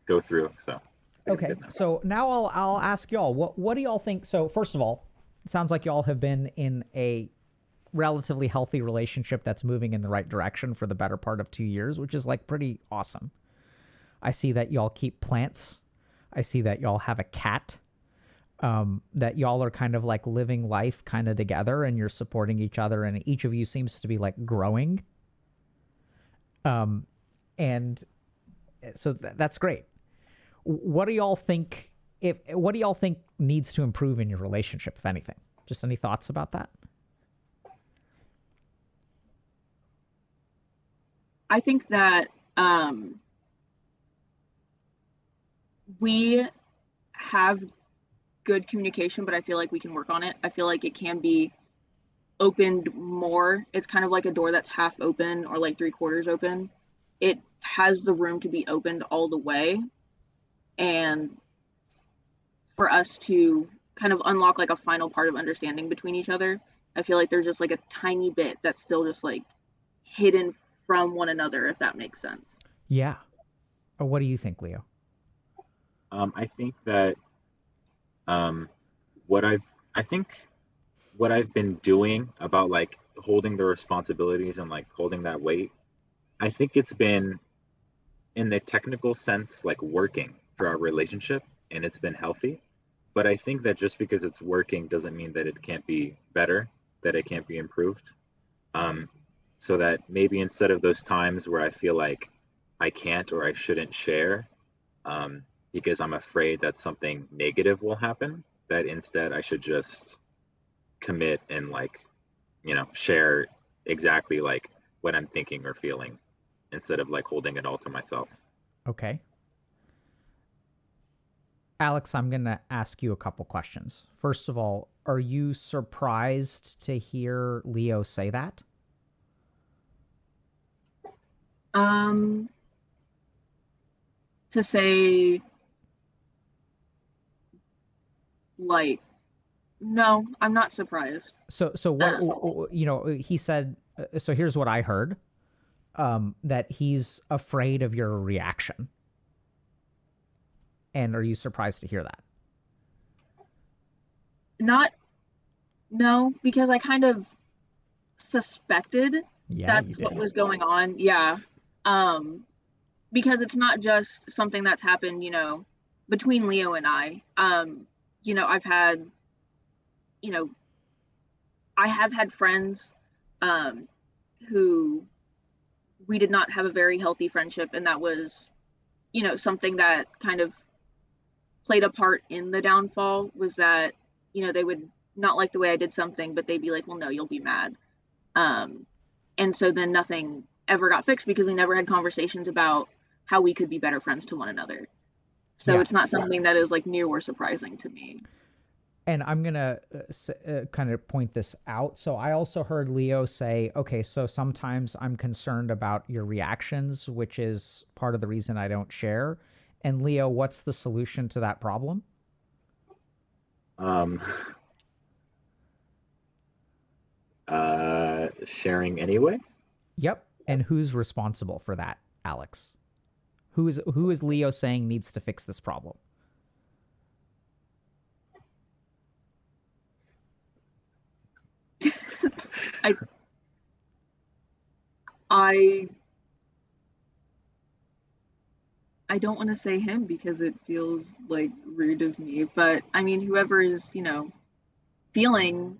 go through. So I think I'm Okay. good now. So now I'll ask y'all, what do y'all think? So first of all, it sounds like y'all have been in a relatively healthy relationship that's moving in the right direction for the better part of 2 years, which is like pretty awesome. I see that y'all keep plants. I see that y'all have a cat. That y'all are kind of like living life kind of together and you're supporting each other and each of you seems to be like growing. And so that's great. What do y'all think needs to improve in your relationship, if anything? Just any thoughts about that? I think that we have good communication, but I feel like we can work on it. I feel like it can be opened more. It's kind of like a door that's half open or like 3/4 open. It has the room to be opened all the way. And for us to kind of unlock like a final part of understanding between each other, I feel like there's just like a tiny bit that's still just like hidden from one another, if that makes sense. Yeah. Or what do you think, Leo? I think that what I've been doing about like holding the responsibilities and like holding that weight, I think it's been in the technical sense like working for our relationship and it's been healthy. But I think that just because it's working doesn't mean that it can't be better, that it can't be improved. Um, so that maybe instead of those times where I feel like I can't or I shouldn't share, um, because I'm afraid that something negative will happen, that instead I should just commit and like, share exactly like what I'm thinking or feeling instead of like holding it all to myself. Okay. Alex, I'm going to ask you a couple questions. First of all, are you surprised to hear Leo say that? To say like, no, I'm not surprised. So what, he said, so here's what I heard, that he's afraid of your reaction. And are you surprised to hear that? No, because I kind of suspected that's what did. was going on. Yeah. Because it's not just something that's happened, you know, between Leo and I. You know, you know, I have had friends who we did not have a very healthy friendship, and that was, you know, something that kind of played a part in the downfall, was that, you know, they would not like the way I did something, but they'd be like, well, no, you'll be mad. And so then nothing ever got fixed because we never had conversations about how we could be better friends to one another. So Yeah. it's not something that is like new or surprising to me. And I'm going to kind of point this out. So I also heard Leo say, okay, so sometimes I'm concerned about your reactions, which is part of the reason I don't share. And Leo, what's the solution to that problem? Sharing anyway. Yep. And who's responsible for that, Alex? Who is Leo saying needs to fix this problem? I don't want to say him because it feels like rude of me, but I mean, whoever is, feeling,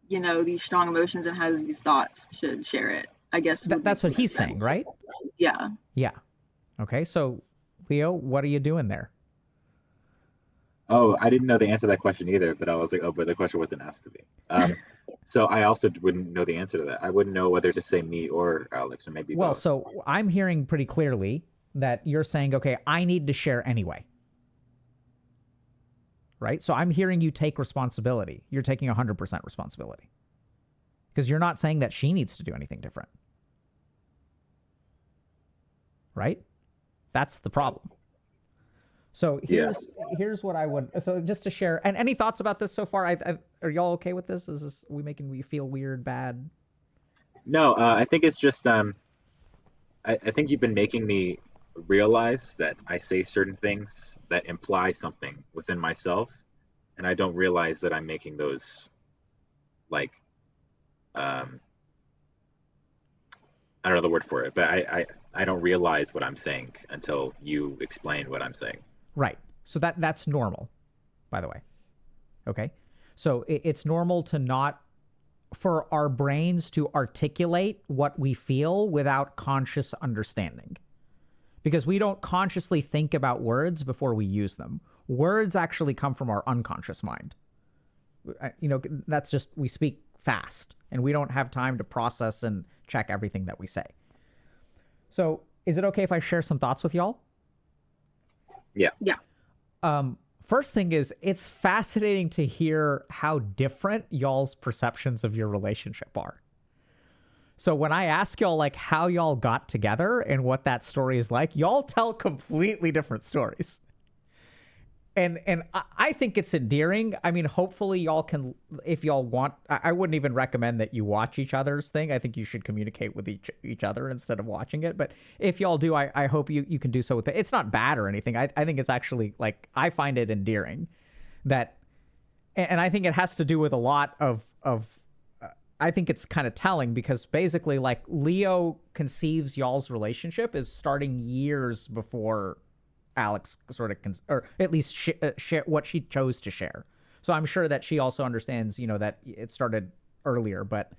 these strong emotions and has these thoughts should share it. I guess That's what he's saying, right? Yeah. Yeah. Okay. So, Leo, what are you doing there? Oh, I didn't know the answer to that question either, but I was like, oh, but the question wasn't asked to me. So I also wouldn't know the answer to that. I wouldn't know whether to say me or Alex, or maybe Well, both. so I'm hearing pretty clearly that you're saying, okay, I need to share anyway. Right? So I'm hearing you take responsibility. You're taking 100% responsibility. Because you're not saying that she needs to do anything different. Right? That's the problem. So here's what I would, so just to share, and any thoughts about this so far? Are y'all okay with this? Is this, we making you feel weird, bad? No, I think it's just I think you've been making me realize that I say certain things that imply something within myself, and I don't realize that I'm making those like I don't know the word for it, but I don't realize what I'm saying until you explain what I'm saying. Right. So that's normal, by the way. Okay. So it's normal to not, for our brains to articulate what we feel without conscious understanding. Because we don't consciously think about words before we use them. Words actually come from our unconscious mind. That's just, we speak fast and we don't have time to process and check everything that we say. So is it okay if I share some thoughts with y'all? Yeah. Yeah. First thing is, it's fascinating to hear how different y'all's perceptions of your relationship are. So when I ask y'all like how y'all got together and what that story is like, y'all tell completely different stories. And I think it's endearing. I mean, hopefully y'all can, if y'all want, I wouldn't even recommend that you watch each other's thing. I think you should communicate with each other instead of watching it. But if y'all do, I hope you can do so with it. It's not bad or anything. I think it's actually, like, I find it endearing that, and I think it has to do with a lot of I think it's kind of telling because basically, like, Leo conceives y'all's relationship as starting years before Alex sort of, or at least share what she chose to share. So I'm sure that she also understands, that it started earlier, but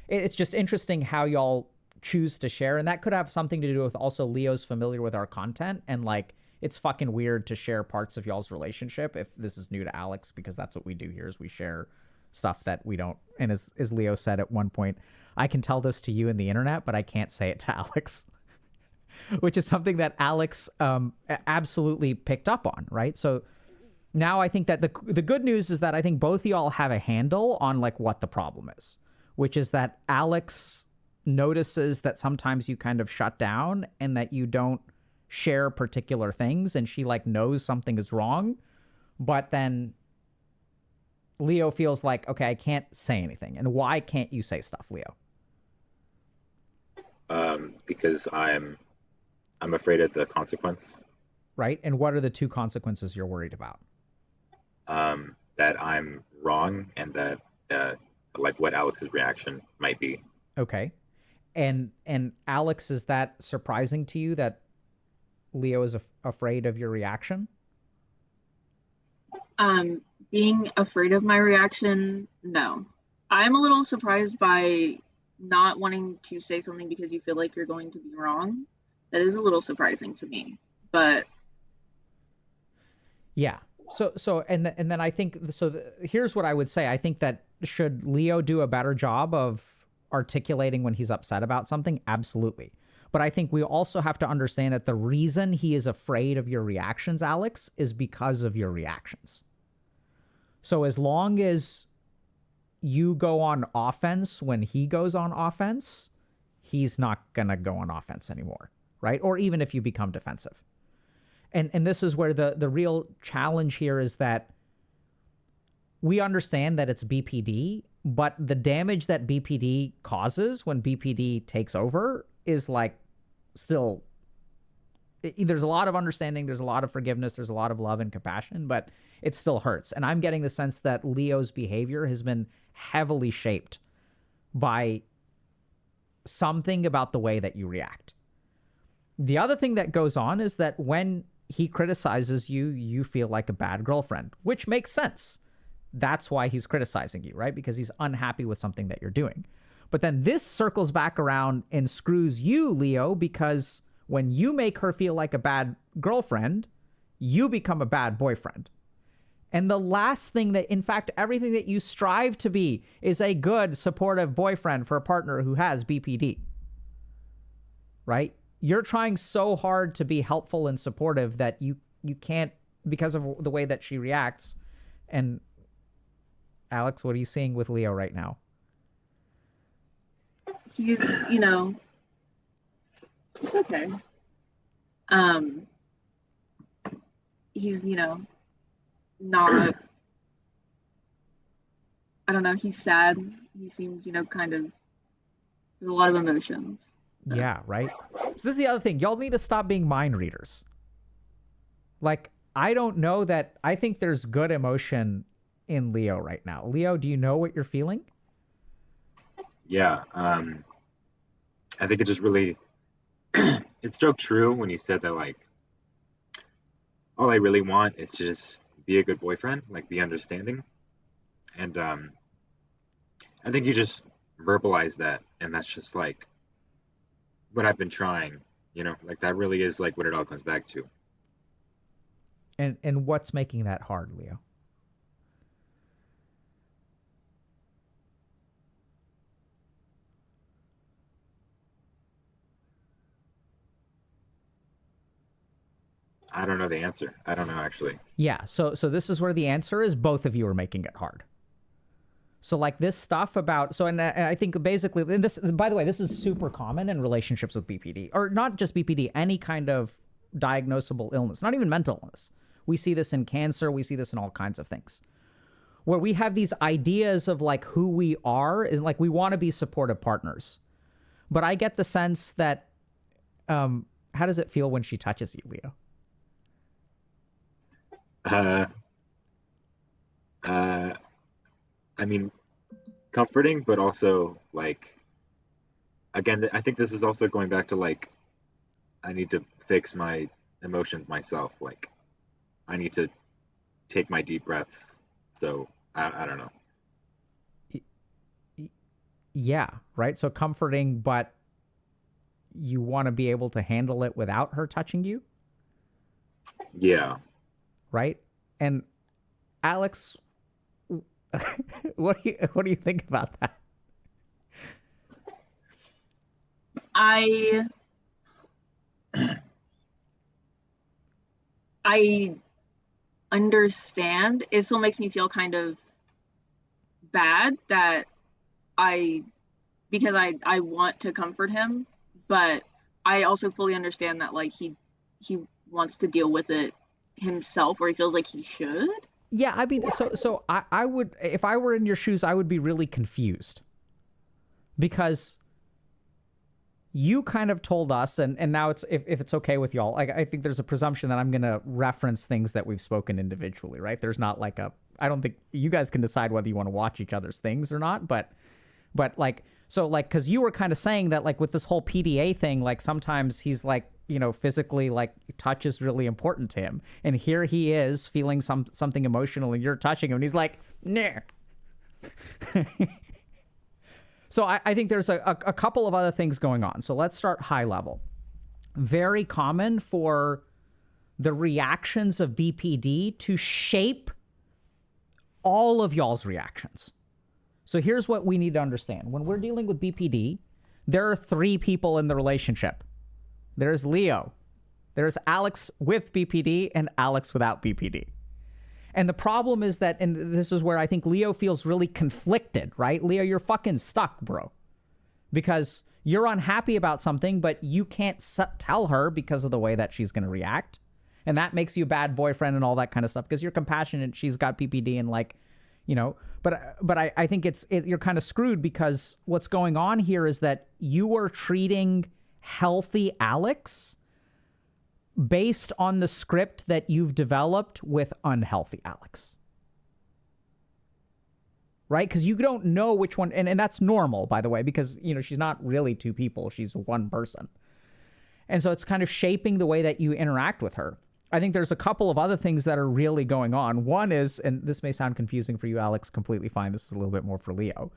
it's just interesting how y'all choose to share. And that could have something to do with also Leo's familiar with our content. And like, it's fucking weird to share parts of y'all's relationship if this is new to Alex, because that's what we do here is we share stuff that we don't. And as Leo said at one point, I can tell this to you in the internet, but I can't say it to Alex. Which is something that Alex absolutely picked up on, right? So now I think that the good news is that I think both of y'all have a handle on like what the problem is, which is that Alex notices that sometimes you kind of shut down and that you don't share particular things, and she like knows something is wrong, but then Leo feels like, okay, I can't say anything. And why can't you say stuff, Leo? Because I'm afraid of the consequence. Right. And what are the two consequences you're worried about? That I'm wrong and that like what Alex's reaction might be. Okay. And Alex, is that surprising to you that Leo is afraid of your reaction? Being afraid of my reaction, no. I'm a little surprised by not wanting to say something because you feel like you're going to be wrong. That is a little surprising to me, but yeah. So and then I think so. Here's what I would say. I think that should Leo do a better job of articulating when he's upset about something? Absolutely. But I think we also have to understand that the reason he is afraid of your reactions, Alex, is because of your reactions. So as long as you go on offense when he goes on offense, he's not going to go on offense anymore, right? Or even if you become defensive. And this is where the real challenge here is that we understand that it's BPD, but the damage that BPD causes when BPD takes over is like still, there's a lot of understanding, there's a lot of forgiveness, there's a lot of love and compassion, but it still hurts. And I'm getting the sense that Leo's behavior has been heavily shaped by something about the way that you react. The other thing that goes on is that when he criticizes you, you feel like a bad girlfriend, which makes sense. That's why he's criticizing you, right? Because he's unhappy with something that you're doing. But then this circles back around and screws you, Leo, because when you make her feel like a bad girlfriend, you become a bad boyfriend. And the last thing that, in fact, everything that you strive to be is a good, supportive boyfriend for a partner who has BPD, right? You're trying so hard to be helpful and supportive that you can't, because of the way that she reacts. And Alex, what are you seeing with Leo right now? He's, it's okay. He's, not, I don't know, he's sad. He seems, kind of, there's a lot of emotions. So. Yeah, right? So this is the other thing. Y'all need to stop being mind readers. Like, I don't know that, I think there's good emotion in Leo right now. Leo, do you know what you're feeling? Yeah, I think it just really, it struck true when you said that, like, all I really want is to just be a good boyfriend, like be understanding. And I think you just verbalize that, and that's just like what I've been trying, like that really is like what it all comes back to. And what's making that hard, Leo? I don't know the answer. I don't know, actually. Yeah, so this is where the answer is both of you are making it hard. So like this stuff about, and I think basically, and this, by the way, this is super common in relationships with BPD, or not just BPD, any kind of diagnosable illness, not even mental illness. We see this in cancer. We see this in all kinds of things where we have these ideas of like who we are, is like we want to be supportive partners. But I get the sense that, how does it feel when she touches you, Leo? I mean, comforting, but also like, again, I think this is also going back to like, I need to fix my emotions myself. Like, I need to take my deep breaths. So I don't know. Yeah, right. So comforting, but you want to be able to handle it without her touching you. Yeah. Right. And Alex, what do you think about that? I understand. It still makes me feel kind of bad that because I want to comfort him, but I also fully understand that like he wants to deal with it himself, or he feels like he should. Yeah, I mean, so I would, if I were in your shoes, I would be really confused because you kind of told us, and now it's, if it's okay with y'all, like, I think there's a presumption that I'm going to reference things that we've spoken individually, right? There's not like I don't think you guys can decide whether you want to watch each other's things or not, but like, so like, cause you were kind of saying that like with this whole PDA thing, like sometimes he's like, physically, like touch is really important to him. And here he is feeling something emotional and you're touching him and he's like, nah. So I think there's a couple of other things going on. So let's start high level. Very common for the reactions of BPD to shape all of y'all's reactions. So here's what we need to understand. When we're dealing with BPD, there are 3 people in the relationship. There's Leo. There's Alex with BPD and Alex without BPD. And the problem is that, and this is where I think Leo feels really conflicted, right? Leo, you're fucking stuck, bro. Because you're unhappy about something, but you can't tell her because of the way that she's going to react. And that makes you a bad boyfriend and all that kind of stuff because you're compassionate. She's got PPD and like, you know, but I think you're kind of screwed because what's going on here is that you are treating healthy Alex based on the script that you've developed with unhealthy Alex. Right? Because you don't know which one, and that's normal, by the way, because, you know, she's not really two people. She's one person. And so it's kind of shaping the way that you interact with her. I think there's a couple of other things that are really going on. One is, and this may sound confusing for you, Alex, completely fine. This is a little bit more for Leo.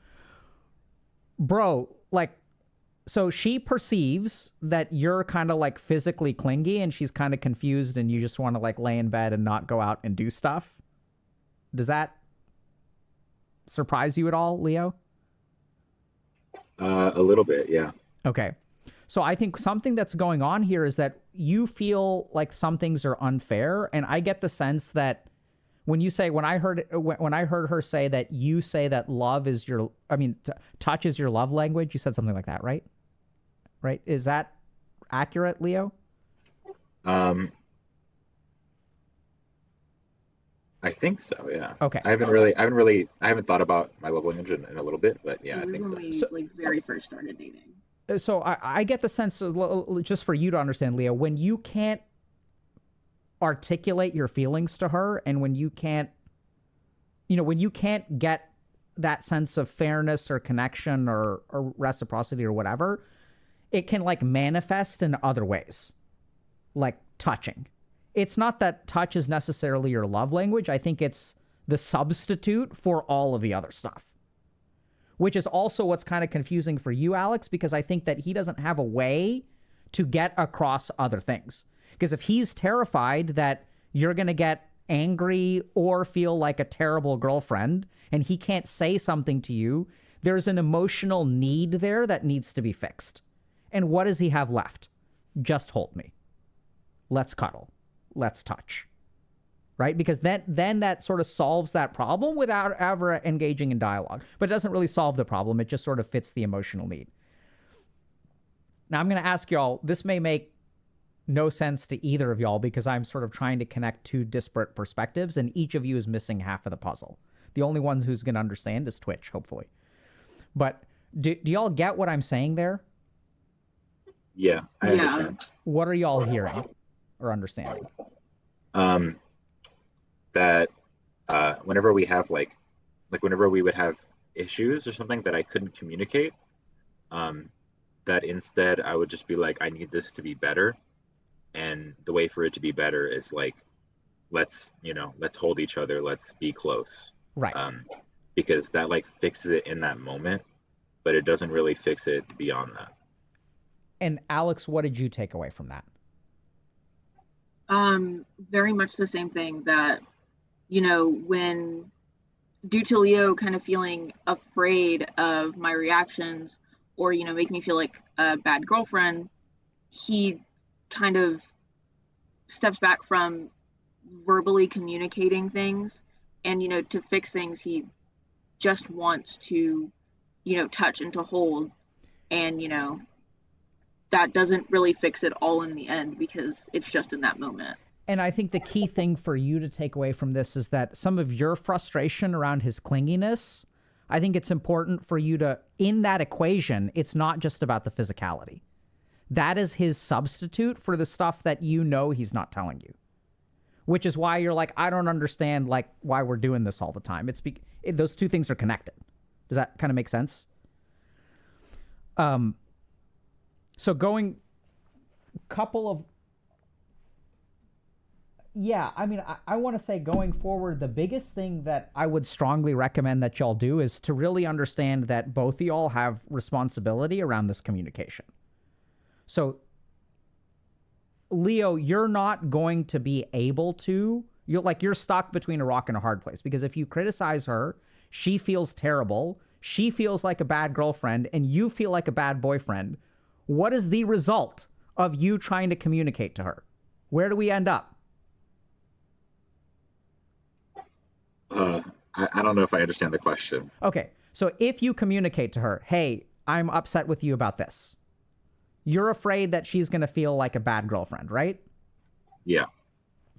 Bro, like, so she perceives that you're kind of like physically clingy and she's kind of confused and you just want to like lay in bed and not go out and do stuff. Does that surprise you at all, Leo? A little bit, yeah. Okay. So I think something that's going on here is that you feel like some things are unfair. And I get the sense that when I heard her say that you say that love is your, touch is your love language, you said something like that, right? Right? Is that accurate, Leo? I think so, yeah. Okay. I haven't thought about my love language in a little bit, but yeah, I think when so. we very first started dating. So I get the sense, just for you to understand, Leo, when you can't articulate your feelings to her and when you can't get that sense of fairness or connection or reciprocity or whatever, it can like manifest in other ways, like touching. It's not that touch is necessarily your love language. I think it's the substitute for all of the other stuff. Which is also what's kind of confusing for you, Alex, because I think that he doesn't have a way to get across other things. Because if he's terrified that you're going to get angry or feel like a terrible girlfriend and he can't say something to you, there's an emotional need there that needs to be fixed. And what does he have left? Just hold me. Let's cuddle. Let's touch. Right? Because then that sort of solves that problem without ever engaging in dialogue. But it doesn't really solve the problem. It just sort of fits the emotional need. Now, I'm going to ask y'all, this may make no sense to either of y'all because I'm sort of trying to connect two disparate perspectives and each of you is missing half of the puzzle. The only one who's going to understand is Twitch, hopefully. But do y'all get what I'm saying there? Yeah, I understand. What are y'all hearing or understanding? That whenever we have like whenever we would have issues or something that I couldn't communicate, that instead I would just be like, I need this to be better, and the way for it to be better is like, let's hold each other, let's be close, right? Because that like fixes it in that moment, but it doesn't really fix it beyond that. And Alex, what did you take away from that? Very much the same thing that, when due to Leo kind of feeling afraid of my reactions or, make me feel like a bad girlfriend, he kind of steps back from verbally communicating things and, to fix things, he just wants to, touch and to hold. And, that doesn't really fix it all in the end because it's just in that moment. And I think the key thing for you to take away from this is that some of your frustration around his clinginess, I think it's important for you to, in that equation, it's not just about the physicality. That is his substitute for the stuff that he's not telling you. Which is why you're like, I don't understand like why we're doing this all the time. Those two things are connected. Does that kind of make sense? So going couple of, yeah, I want to say going forward, the biggest thing that I would strongly recommend that y'all do is to really understand that both of y'all have responsibility around this communication. So, Leo, you're not going to be able to, you're stuck between a rock and a hard place because if you criticize her, she feels terrible, she feels like a bad girlfriend, and you feel like a bad boyfriend. What is the result of you trying to communicate to her? Where do we end up? I don't know if I understand the question. Okay, so if you communicate to her, hey, I'm upset with you about this, you're afraid that she's going to feel like a bad girlfriend, right? Yeah.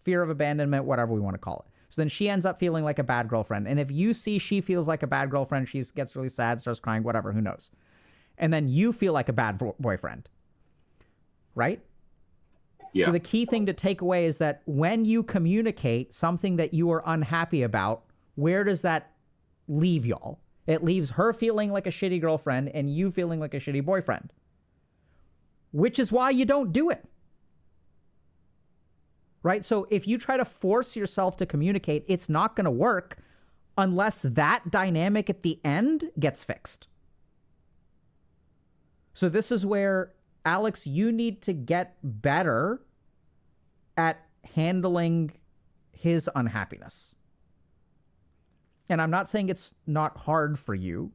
Fear of abandonment, whatever we want to call it. So then she ends up feeling like a bad girlfriend. And if you see she feels like a bad girlfriend, she gets really sad, starts crying, whatever, who knows? And then you feel like a bad boyfriend, right? Yeah. So the key thing to take away is that when you communicate something that you are unhappy about, where does that leave y'all? It leaves her feeling like a shitty girlfriend and you feeling like a shitty boyfriend, which is why you don't do it. Right? So if you try to force yourself to communicate, it's not going to work unless that dynamic at the end gets fixed. So this is where, Alex, you need to get better at handling his unhappiness. And I'm not saying it's not hard for you.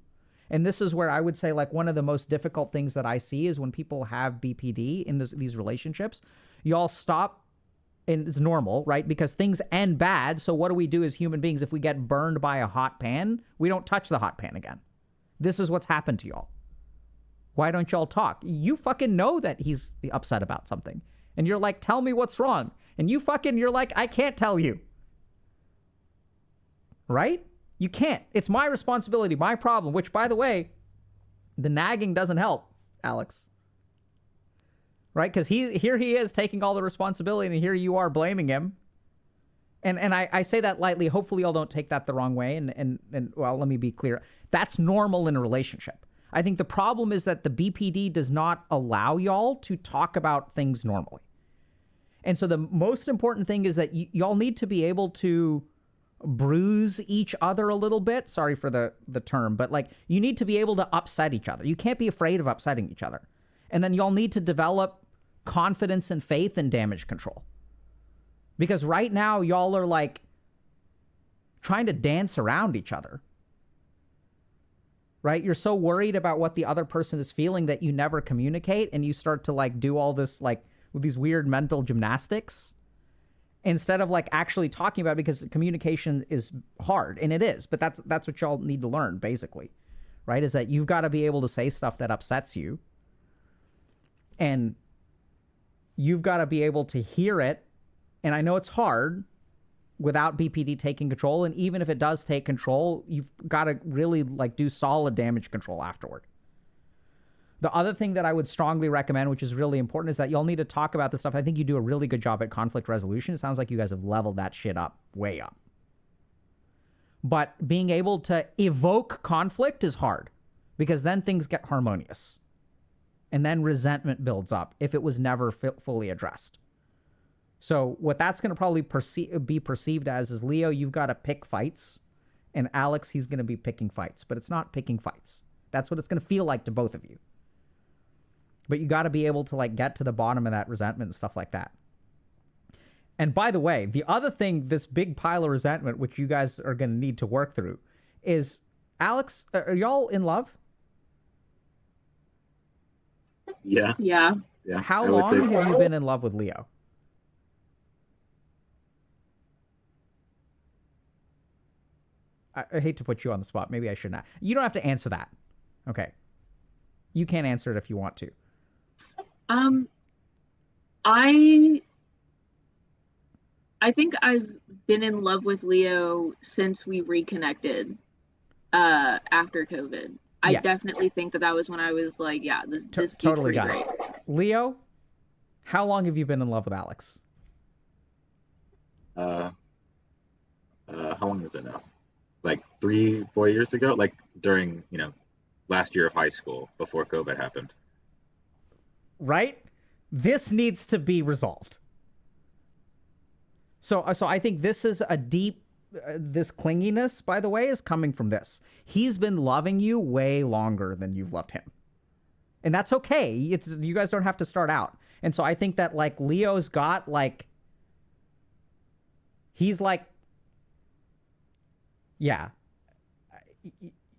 And this is where I would say, like, one of the most difficult things that I see is when people have BPD in these relationships, you all stop, and it's normal, right? Because things end bad. So what do we do as human beings? If we get burned by a hot pan, we don't touch the hot pan again. This is what's happened to y'all. Why don't y'all talk? You fucking know that he's upset about something. And you're like, tell me what's wrong. And you're like, I can't tell you. Right? You can't. It's my responsibility, my problem, which, by the way, the nagging doesn't help, Alex. Right? Because here he is taking all the responsibility, and here you are blaming him. And I say that lightly. Hopefully y'all don't take that the wrong way. And well, let me be clear. That's normal in a relationship. I think the problem is that the BPD does not allow y'all to talk about things normally. And so the most important thing is that y'all need to be able to bruise each other a little bit. Sorry for the term, but like, you need to be able to upset each other. You can't be afraid of upsetting each other. And then y'all need to develop confidence and faith in damage control. Because right now y'all are like trying to dance around each other. Right? You're so worried about what the other person is feeling that you never communicate, and you start to like do all this like with these weird mental gymnastics instead of like actually talking about it, because communication is hard, and it is, but that's what y'all need to learn basically. Right? Is that you've got to be able to say stuff that upsets you, and you've got to be able to hear it. And I know it's hard without BPD taking control. And even if it does take control, you've got to really like do solid damage control afterward. The other thing that I would strongly recommend, which is really important, is that y'all need to talk about this stuff. I think you do a really good job at conflict resolution. It sounds like you guys have leveled that shit up, way up. But being able to evoke conflict is hard, because then things get harmonious. And then resentment builds up if it was never fully addressed. So what that's going to probably be perceived as is, Leo, you've got to pick fights. And Alex, he's going to be picking fights. But it's not picking fights. That's what it's going to feel like to both of you. But you got to be able to like get to the bottom of that resentment and stuff like that. And by the way, the other thing, this big pile of resentment, which you guys are going to need to work through, is, Alex, are y'all in love? Yeah. Yeah. Yeah. How long have you been in love with Leo? I hate to put you on the spot. Maybe I should not. You don't have to answer that. Okay. You can't answer it if you want to. I think I've been in love with Leo since we reconnected after COVID. I definitely think that was when I was like, yeah, this totally got great. it. Leo, how long have you been in love with Alex? How long is it now? Like 3-4 years ago, like during, last year of high school before COVID happened. Right? This needs to be resolved. So I think this is a deep, this clinginess, by the way, is coming from this. He's been loving you way longer than you've loved him. And that's okay. You guys don't have to start out. And so I think that like Leo's got like, he's like, yeah,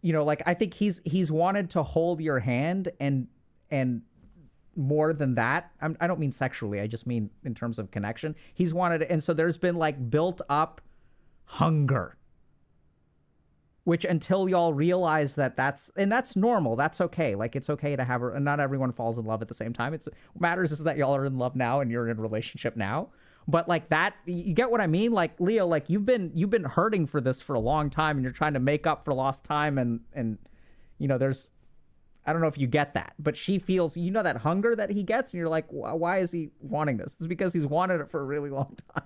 like I think he's wanted to hold your hand and more than that. I don't mean sexually. I just mean in terms of connection. He's wanted, and so there's been like built up hunger, which until y'all realize that that's normal. That's okay. Like, it's okay to have, and not everyone falls in love at the same time. What matters is that y'all are in love now and you're in a relationship now. But like that, you get what I mean? Like, Leo, like you've been hurting for this for a long time, and you're trying to make up for lost time, and you know, there's, I don't know if you get that, but she feels, you know, that hunger that he gets, and you're like, why is he wanting this? It's because he's wanted it for a really long time.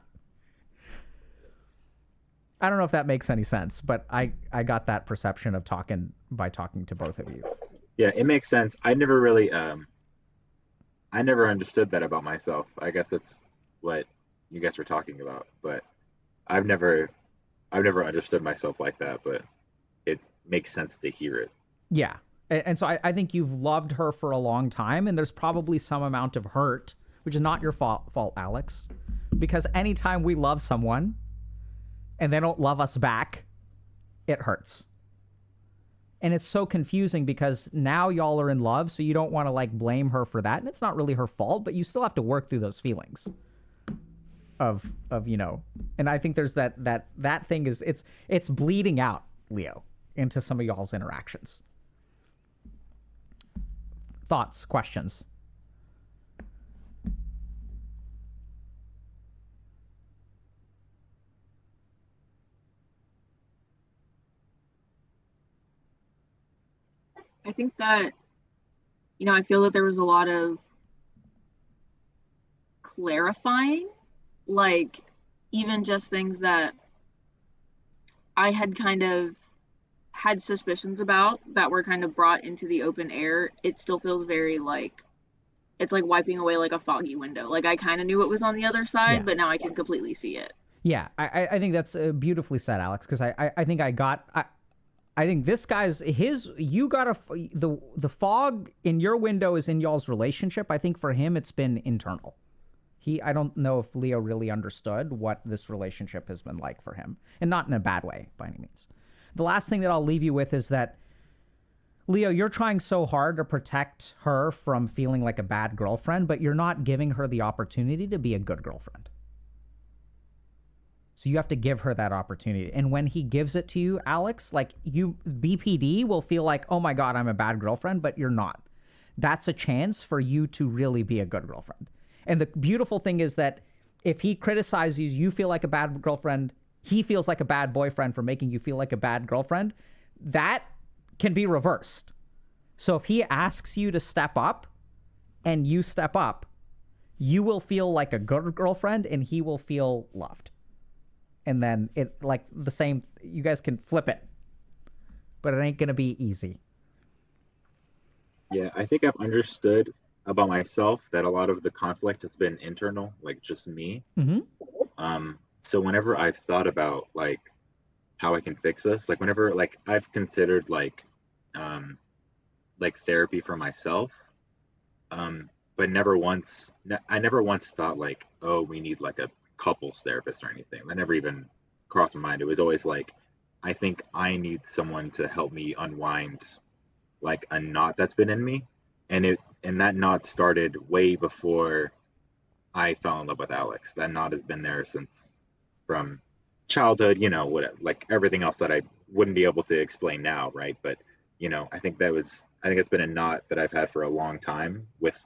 I don't know if that makes any sense, but I got that perception of talking to both of you. Yeah, it makes sense. I never really I never understood that about myself. I guess that's what you guys were talking about, but I've never understood myself like that, but it makes sense to hear it. Yeah. And so I think you've loved her for a long time, and there's probably some amount of hurt, which is not your fault, Alex, because anytime we love someone and they don't love us back, it hurts. And it's so confusing because now y'all are in love, so you don't want to like blame her for that. And it's not really her fault, but you still have to work through those feelings of, you know, and I think there's that thing is it's bleeding out, Leo, into some of y'all's interactions. Thoughts, questions? I think that, you know, I feel that there was a lot of clarifying, like even just things that I had kind of had suspicions about that were kind of brought into the open air. It still feels very like, it's like wiping away like a foggy window. Like I kind of knew it was on the other side, Yeah. but now I can completely see it. Yeah, I think that's beautifully said, Alex, because I think I think this guy's you got the fog in your window is in y'all's relationship. I think for him it's been internal. I don't know if Leo really understood what this relationship has been like for him, and not in a bad way by any means. The last thing that I'll leave you with is that, Leo, you're trying so hard to protect her from feeling like a bad girlfriend, but you're not giving her the opportunity to be a good girlfriend. So you have to give her that opportunity. And when he gives it to you, Alex, like BPD will feel like, oh my God, I'm a bad girlfriend, but you're not. That's a chance for you to really be a good girlfriend. And the beautiful thing is that if he criticizes you, you feel like a bad girlfriend, he feels like a bad boyfriend for making you feel like a bad girlfriend. That can be reversed. So if he asks you to step up and you step up, you will feel like a good girlfriend and he will feel loved. And then it like the same, you guys can flip it, but it ain't going to be easy. Yeah, I think I've understood about myself that a lot of the conflict has been internal, like just me. Mm-hmm. So whenever I've thought about like how I can fix this, like whenever like I've considered like therapy for myself, but I never once thought like, oh, we need like a couples therapist or anything. That never even crossed my mind. It was always like, I think I need someone to help me unwind like a knot that's been in me, and that knot started way before I fell in love with Alex. That knot has been there since from childhood, you know, what like everything else that I wouldn't be able to explain now, right? But you know, I think it's been a knot that I've had for a long time, with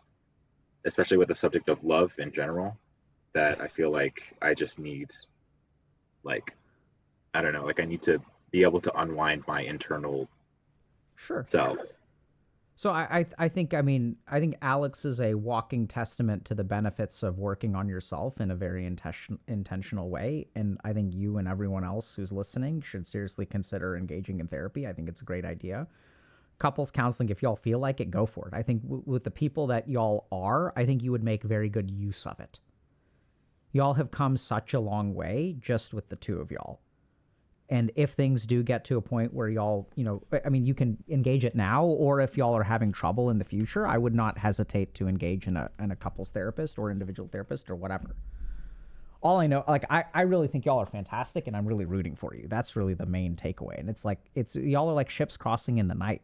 especially with the subject of love in general, that I feel like I just need, like, I don't know, like I need to be able to unwind my internal self. So I think Alex is a walking testament to the benefits of working on yourself in a very intentional way. And I think you and everyone else who's listening should seriously consider engaging in therapy. I think it's a great idea. Couples counseling, if y'all feel like it, go for it. I think with the people that y'all are, I think you would make very good use of it. Y'all have come such a long way just with the two of y'all. And if things do get to a point where y'all, you know, I mean, you can engage it now, or if y'all are having trouble in the future, I would not hesitate to engage in a couples therapist or individual therapist or whatever. All I know, like, I really think y'all are fantastic, and I'm really rooting for you. That's really the main takeaway. And it's like, y'all are like ships crossing in the night.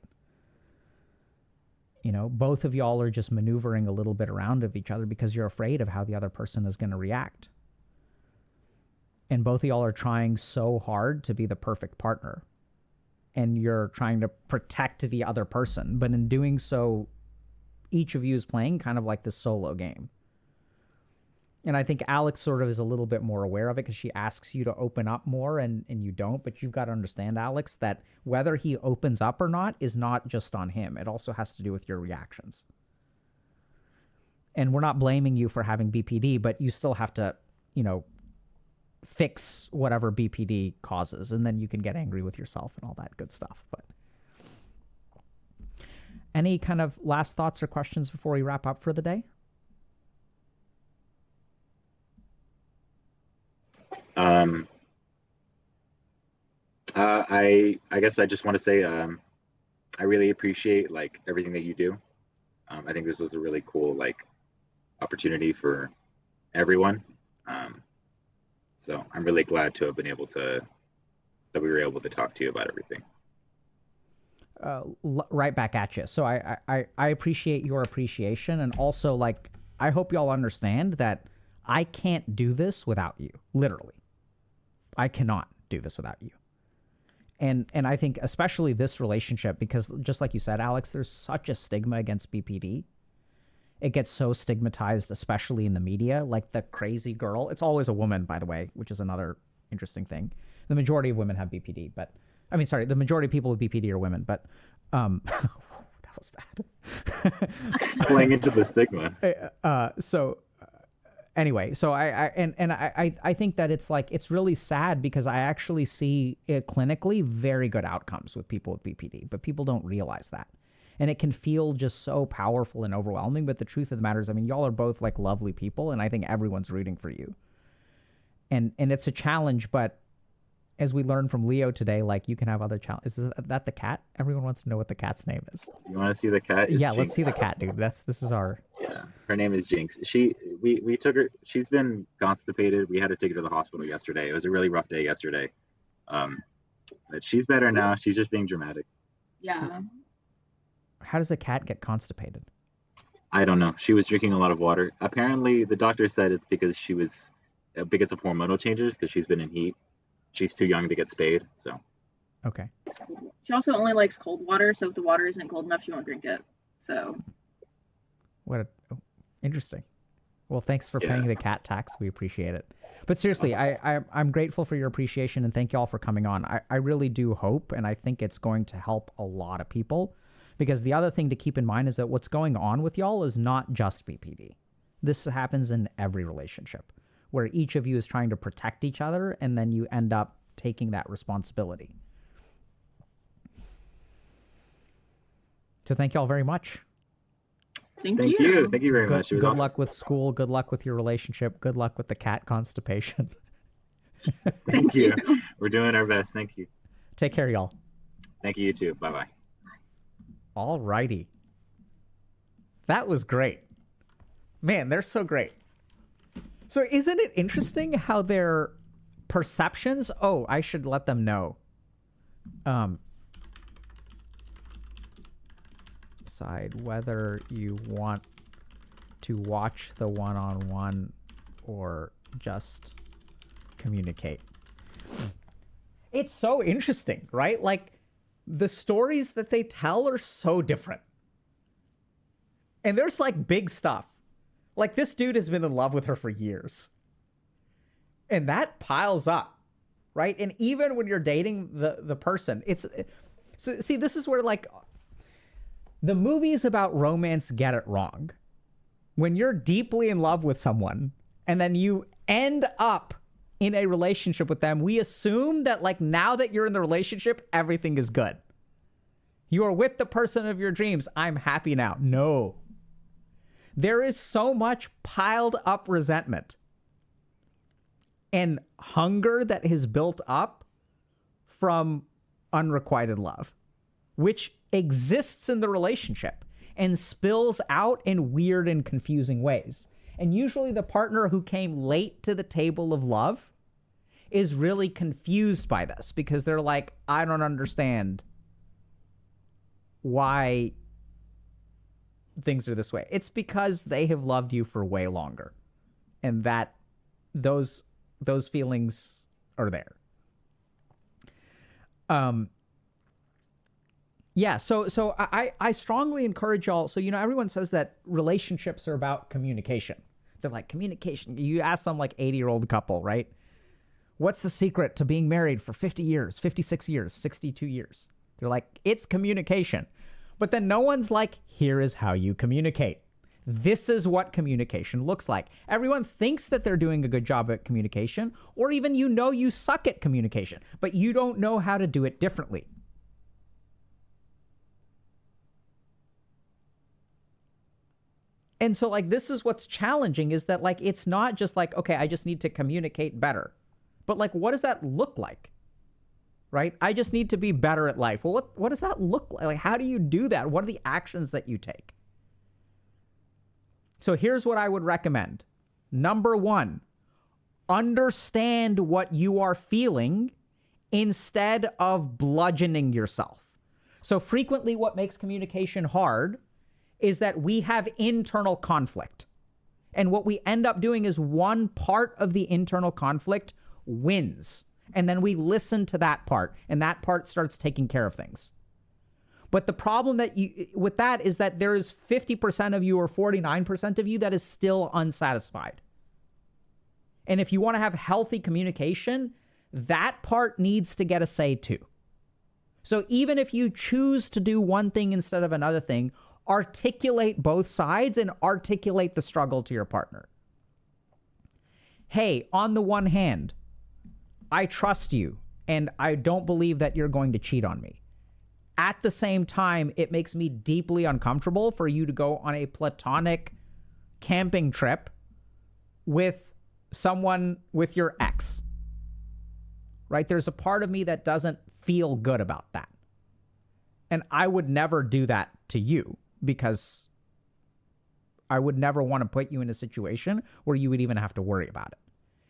You know, both of y'all are just maneuvering a little bit around of each other because you're afraid of how the other person is going to react. And both of y'all are trying so hard to be the perfect partner. And you're trying to protect the other person. But in doing so, each of you is playing kind of like this solo game. And I think Alex sort of is a little bit more aware of it because she asks you to open up more and you don't. But you've got to understand, Alex, that whether he opens up or not is not just on him. It also has to do with your reactions. And we're not blaming you for having BPD, but you still have to, you know, fix whatever BPD causes. And then you can get angry with yourself and all that good stuff. But any kind of last thoughts or questions before we wrap up for the day? I guess I just want to say I really appreciate like everything that you do. I think this was a really cool like opportunity for everyone. So I'm really glad to have been able to that we were able to talk to you about everything. Right back at you. So I appreciate your appreciation, and also like I hope y'all understand that I can't do this without you. Literally, I cannot do this without you. And I think especially this relationship, because just like you said, Alex, there's such a stigma against BPD. It gets so stigmatized, especially in the media, like the crazy girl. It's always a woman, by the way, which is another interesting thing. The majority of women have BPD, but I mean, sorry, the majority of people with BPD are women, but that was bad. Playing into the stigma. Anyway, so I think that it's like it's really sad because I actually see it clinically very good outcomes with people with BPD, but people don't realize that. And it can feel just so powerful and overwhelming, but the truth of the matter is, I mean, y'all are both like lovely people, and I think everyone's rooting for you. And it's a challenge, but as we learned from Leo today, like you can have other challenges. Is that the cat? Everyone wants to know what the cat's name is. You want to see the cat? Yeah, Jinx. let's see the cat, dude. This is our. Yeah, her name is Jinx. We took her. She's been constipated. We had to take her to the hospital yesterday. It was a really rough day yesterday. But she's better now. She's just being dramatic. Yeah. How does a cat get constipated? I don't know. She was drinking a lot of water. Apparently, the doctor said it's because because of hormonal changes, because she's been in heat. She's too young to get spayed, so. Okay. She also only likes cold water, so if the water isn't cold enough, she won't drink it. So. Interesting. Well, thanks for paying the cat tax. We appreciate it. But seriously, I'm grateful for your appreciation, and thank you all for coming on. I really do hope, and I think it's going to help a lot of people. Because the other thing to keep in mind is that what's going on with y'all is not just BPD. This happens in every relationship where each of you is trying to protect each other and then you end up taking that responsibility. So thank y'all very much. Thank you. Thank you very much. Good luck with school. Good luck with your relationship. Good luck with the cat constipation. Thank you. We're doing our best. Thank you. Take care, y'all. Thank you, you too. Bye-bye. All righty. That was great. Man, they're so great. So isn't it interesting how their perceptions... Oh, I should let them know. Decide whether you want to watch the one-on-one or just communicate. It's so interesting, right? Like, the stories that they tell are so different. And there's like big stuff. Like this dude has been in love with her for years. And that piles up, right? And even when you're dating the person, so, see, this is where like the movies about romance get it wrong. When you're deeply in love with someone and then you end up in a relationship with them, we assume that like now that you're in the relationship, everything is good. You are with the person of your dreams. I'm happy now. No. There is so much piled up resentment and hunger that has built up from unrequited love, which exists in the relationship and spills out in weird and confusing ways. And usually the partner who came late to the table of love is really confused by this because they're like, I don't understand why things are this way. It's because they have loved you for way longer, and that those feelings are there. Yeah, so I strongly encourage y'all. So, everyone says that relationships are about communication. They're like, communication. You ask some like 80-year-old couple, right? What's the secret to being married for 50 years, 56 years, 62 years? They're like, it's communication. But then no one's like, here is how you communicate. This is what communication looks like. Everyone thinks that they're doing a good job at communication, or even you suck at communication, but you don't know how to do it differently. And so, like, this is what's challenging, is that, like, it's not just like, okay, I just need to communicate better. But, like, what does that look like? Right? I just need to be better at life. Well, what does that look like? Like, how do you do that? What are the actions that you take? So here's what I would recommend. Number 1, understand what you are feeling instead of bludgeoning yourself. So frequently what makes communication hard is that we have internal conflict. And what we end up doing is one part of the internal conflict wins. And then we listen to that part, and that part starts taking care of things. But the problem with that is that there is 50% of you or 49% of you that is still unsatisfied. And if you want to have healthy communication, that part needs to get a say too. So even if you choose to do one thing instead of another thing, articulate both sides and articulate the struggle to your partner. Hey, on the one hand, I trust you and I don't believe that you're going to cheat on me. At the same time, it makes me deeply uncomfortable for you to go on a platonic camping trip with someone, with your ex. Right? There's a part of me that doesn't feel good about that. And I would never do that to you, because I would never want to put you in a situation where you would even have to worry about it.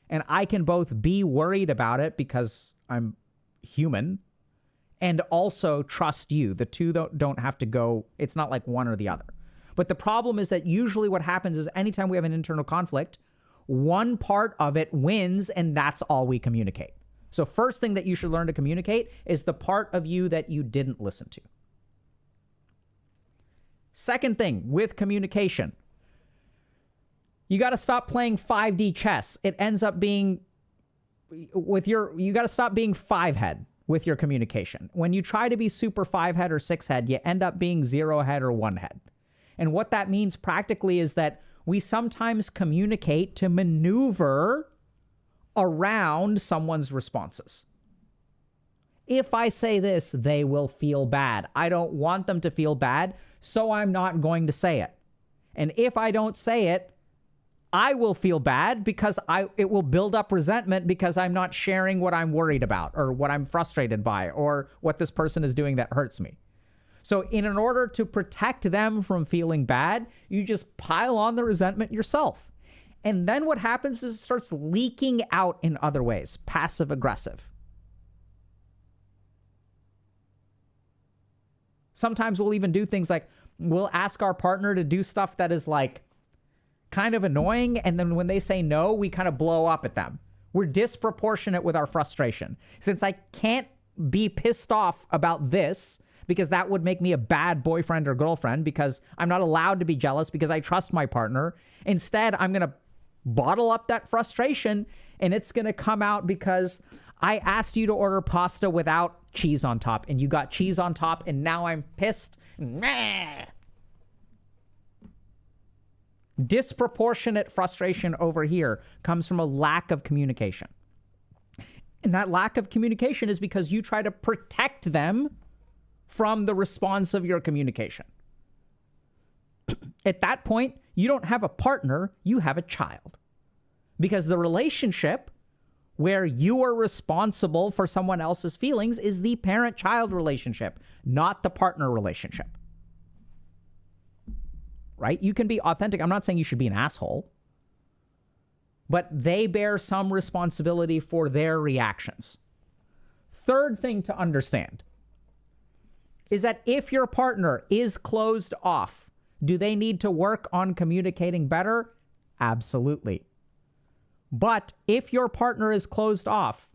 And I can both be worried about it because I'm human and also trust you. The two don't have to go. It's not like one or the other. But the problem is that usually what happens is anytime we have an internal conflict, one part of it wins, and that's all we communicate. So first thing that you should learn to communicate is the part of you that you didn't listen to. Second thing with communication, you got to stop playing 5D chess. It ends up being you got to stop being 5-head with your communication. When you try to be super 5-head or 6-head, you end up being 0-head or 1-head. And what that means practically is that we sometimes communicate to maneuver around someone's responses. If I say this, they will feel bad. I don't want them to feel bad, so I'm not going to say it. And if I don't say it, I will feel bad because it will build up resentment because I'm not sharing what I'm worried about or what I'm frustrated by or what this person is doing that hurts me. So in order to protect them from feeling bad, you just pile on the resentment yourself. And then what happens is it starts leaking out in other ways, passive aggressive. Sometimes we'll even do things like we'll ask our partner to do stuff that is like kind of annoying, and then when they say no, we kind of blow up at them. We're disproportionate with our frustration. Since I can't be pissed off about this because that would make me a bad boyfriend or girlfriend, because I'm not allowed to be jealous because I trust my partner. Instead, I'm going to bottle up that frustration, and it's going to come out because I asked you to order pasta without cheese on top, and you got cheese on top, and now I'm pissed. Disproportionate frustration over here comes from a lack of communication. And that lack of communication is because you try to protect them from the response of your communication. At that point, you don't have a partner, you have a child. Because the relationship where you are responsible for someone else's feelings is the parent-child relationship, not the partner relationship. Right? You can be authentic. I'm not saying you should be an asshole, but they bear some responsibility for their reactions. Third thing to understand is that if your partner is closed off Do they need to work on communicating better? Absolutely. But if your partner is closed off,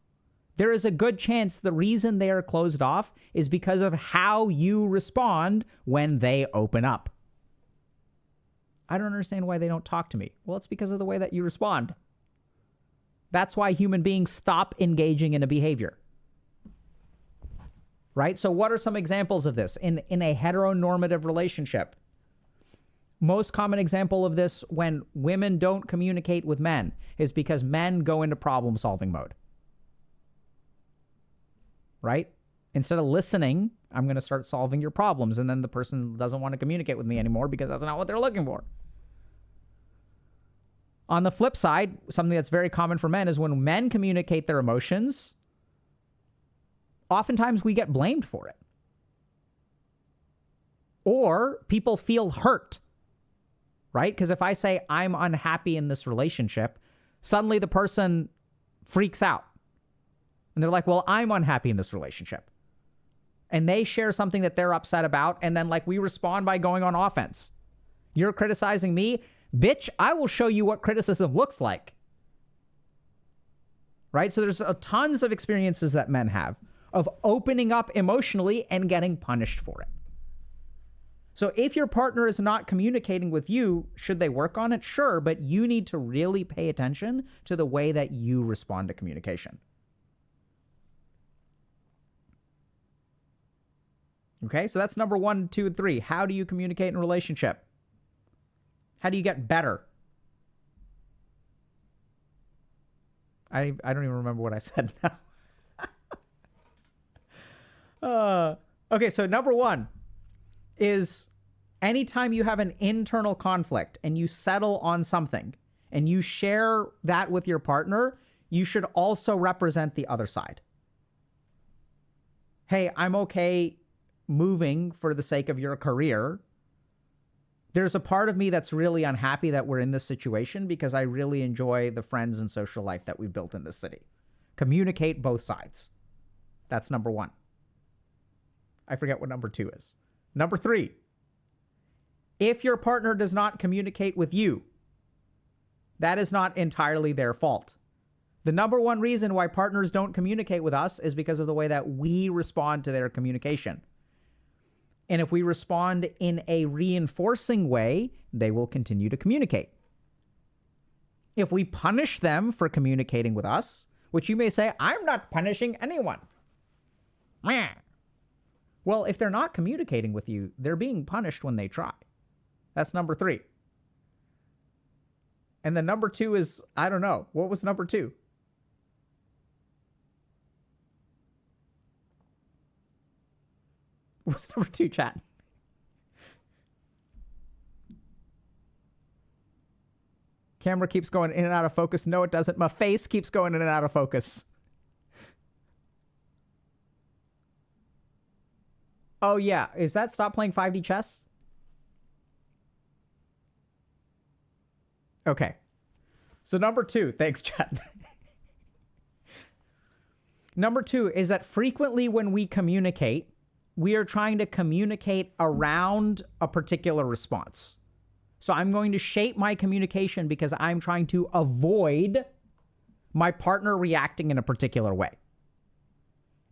there is a good chance the reason they are closed off is because of how you respond when they open up. I don't understand why they don't talk to me. Well, it's because of the way that you respond. That's why human beings stop engaging in a behavior. Right? So what are some examples of this in a heteronormative relationship? Most common example of this when women don't communicate with men is because men go into problem-solving mode. Right? Instead of listening, I'm going to start solving your problems, and then the person doesn't want to communicate with me anymore because that's not what they're looking for. On the flip side, something that's very common for men is when men communicate their emotions, oftentimes we get blamed for it. Or people feel hurt, right? Because if I say I'm unhappy in this relationship, suddenly the person freaks out. And they're like, well, I'm unhappy in this relationship. And they share something that they're upset about, and then like we respond by going on offense. You're criticizing me? Bitch, I will show you what criticism looks like. Right? So there's tons of experiences that men have of opening up emotionally and getting punished for it. So if your partner is not communicating with you, should they work on it? Sure, but you need to really pay attention to the way that you respond to communication. Okay, so that's number 1, 2, and 3. How do you communicate in a relationship? How do you get better? I don't even remember what I said now. Okay, so number 1 is anytime you have an internal conflict and you settle on something and you share that with your partner, you should also represent the other side. Hey, I'm okay moving for the sake of your career. There's a part of me that's really unhappy that we're in this situation because I really enjoy the friends and social life that we've built in this city. Communicate both sides. That's number 1. I forget what number 2 is. Number 3, if your partner does not communicate with you, that is not entirely their fault. The number 1 reason why partners don't communicate with us is because of the way that we respond to their communication. And if we respond in a reinforcing way, they will continue to communicate. If we punish them for communicating with us, which you may say, I'm not punishing anyone. Well, if they're not communicating with you, they're being punished when they try. That's number 3. And then number 2 is, I don't know. What was number 2? What's number 2, chat? Camera keeps going in and out of focus. No, it doesn't. My face keeps going in and out of focus. Oh, yeah. Is that stop playing 5D chess? Okay. So number 2, thanks, chat. Number 2 is that frequently when we communicate, we are trying to communicate around a particular response. So I'm going to shape my communication because I'm trying to avoid my partner reacting in a particular way.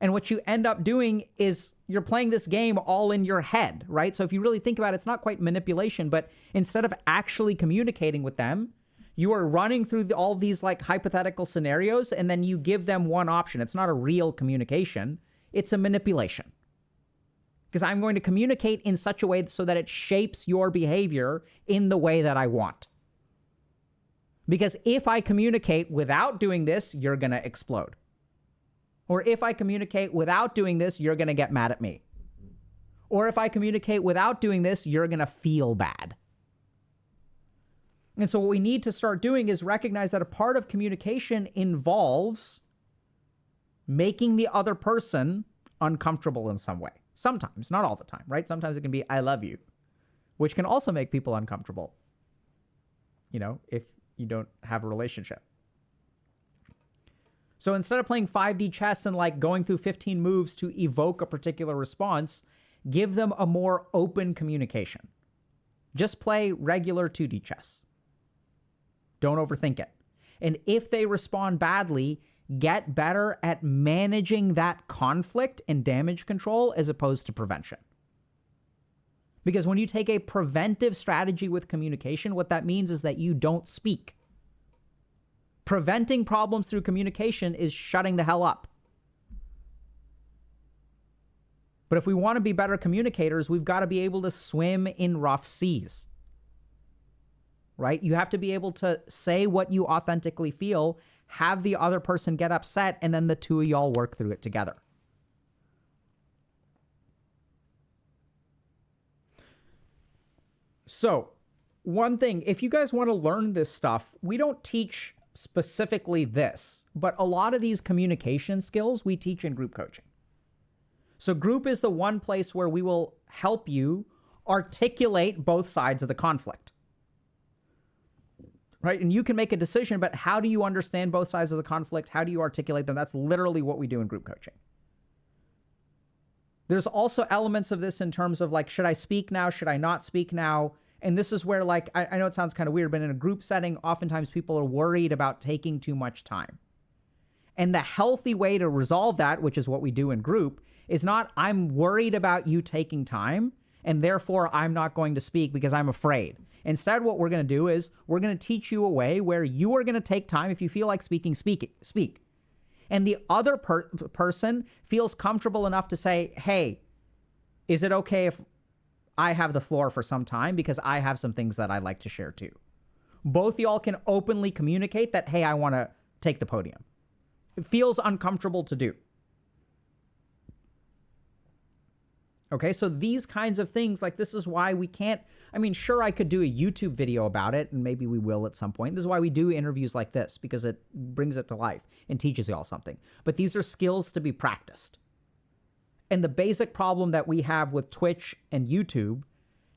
And what you end up doing is you're playing this game all in your head, right? So if you really think about it, it's not quite manipulation, but instead of actually communicating with them, you are running through all these like hypothetical scenarios, and then you give them one option. It's not a real communication. It's a manipulation. Because I'm going to communicate in such a way so that it shapes your behavior in the way that I want. Because if I communicate without doing this, you're going to explode. Or if I communicate without doing this, you're going to get mad at me. Or if I communicate without doing this, you're going to feel bad. And so what we need to start doing is recognize that a part of communication involves making the other person uncomfortable in some way. Sometimes, not all the time, right? Sometimes it can be, I love you, which can also make people uncomfortable, you know, if you don't have a relationship. So instead of playing 5D chess and like going through 15 moves to evoke a particular response, give them a more open communication. Just play regular 2D chess. Don't overthink it. And if they respond badly, get better at managing that conflict and damage control as opposed to prevention. Because when you take a preventive strategy with communication, what that means is that you don't speak. Preventing problems through communication is shutting the hell up. But if we want to be better communicators, we've got to be able to swim in rough seas. Right? You have to be able to say what you authentically feel, have the other person get upset, and then the two of y'all work through it together. So, one thing, if you guys want to learn this stuff, we don't teach specifically this, but a lot of these communication skills we teach in group coaching. So group is the one place where we will help you articulate both sides of the conflict. Right? And you can make a decision, but how do you understand both sides of the conflict? How do you articulate them? That's literally what we do in group coaching. There's also elements of this in terms of like, should I speak now? Should I not speak now? And this is where, like, I know it sounds kind of weird, but in a group setting, oftentimes people are worried about taking too much time. And the healthy way to resolve that, which is what we do in group, is not, I'm worried about you taking time, and therefore I'm not going to speak because I'm afraid. Instead, what we're going to do is we're going to teach you a way where you are going to take time. If you feel like speaking, speak. And the other person feels comfortable enough to say, hey, is it okay if I have the floor for some time because I have some things that I'd like to share too? Both y'all can openly communicate that, hey, I want to take the podium. It feels uncomfortable to do. Okay, so these kinds of things, like this is why we can't, I mean, sure, I could do a YouTube video about it, and maybe we will at some point. This is why we do interviews like this, because it brings it to life and teaches you all something. But these are skills to be practiced. And the basic problem that we have with Twitch and YouTube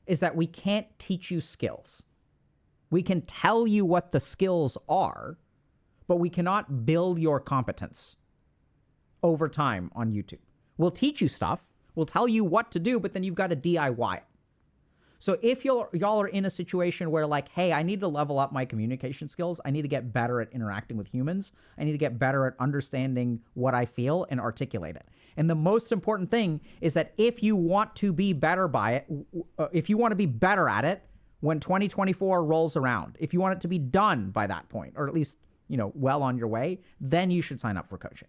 is that we can't teach you skills. We can tell you what the skills are, but we cannot build your competence over time on YouTube. We'll teach you stuff. We'll tell you what to do, but then you've got to DIY it. So if y'all are in a situation where like, hey, I need to level up my communication skills. I need to get better at interacting with humans. I need to get better at understanding what I feel and articulate it. And the most important thing is that if you want to be better by it, if you want to be better at it when 2024 rolls around, if you want it to be done by that point, or at least, well on your way, then you should sign up for coaching.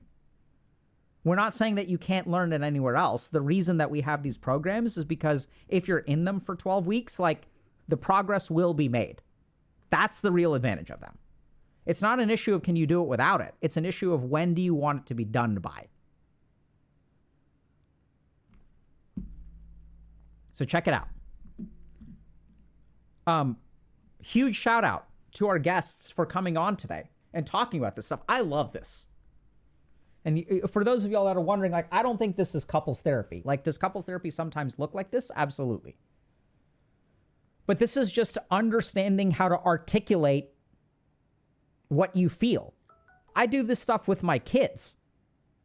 We're not saying that you can't learn it anywhere else. The reason that we have these programs is because if you're in them for 12 weeks, like the progress will be made. That's the real advantage of them. It's not an issue of can you do it without it. It's an issue of when do you want it to be done by. So check it out. Huge shout out to our guests for coming on today and talking about this stuff. I love this. And for those of y'all that are wondering, like, I don't think this is couples therapy. Like, does couples therapy sometimes look like this? Absolutely. But this is just understanding how to articulate what you feel. I do this stuff with my kids,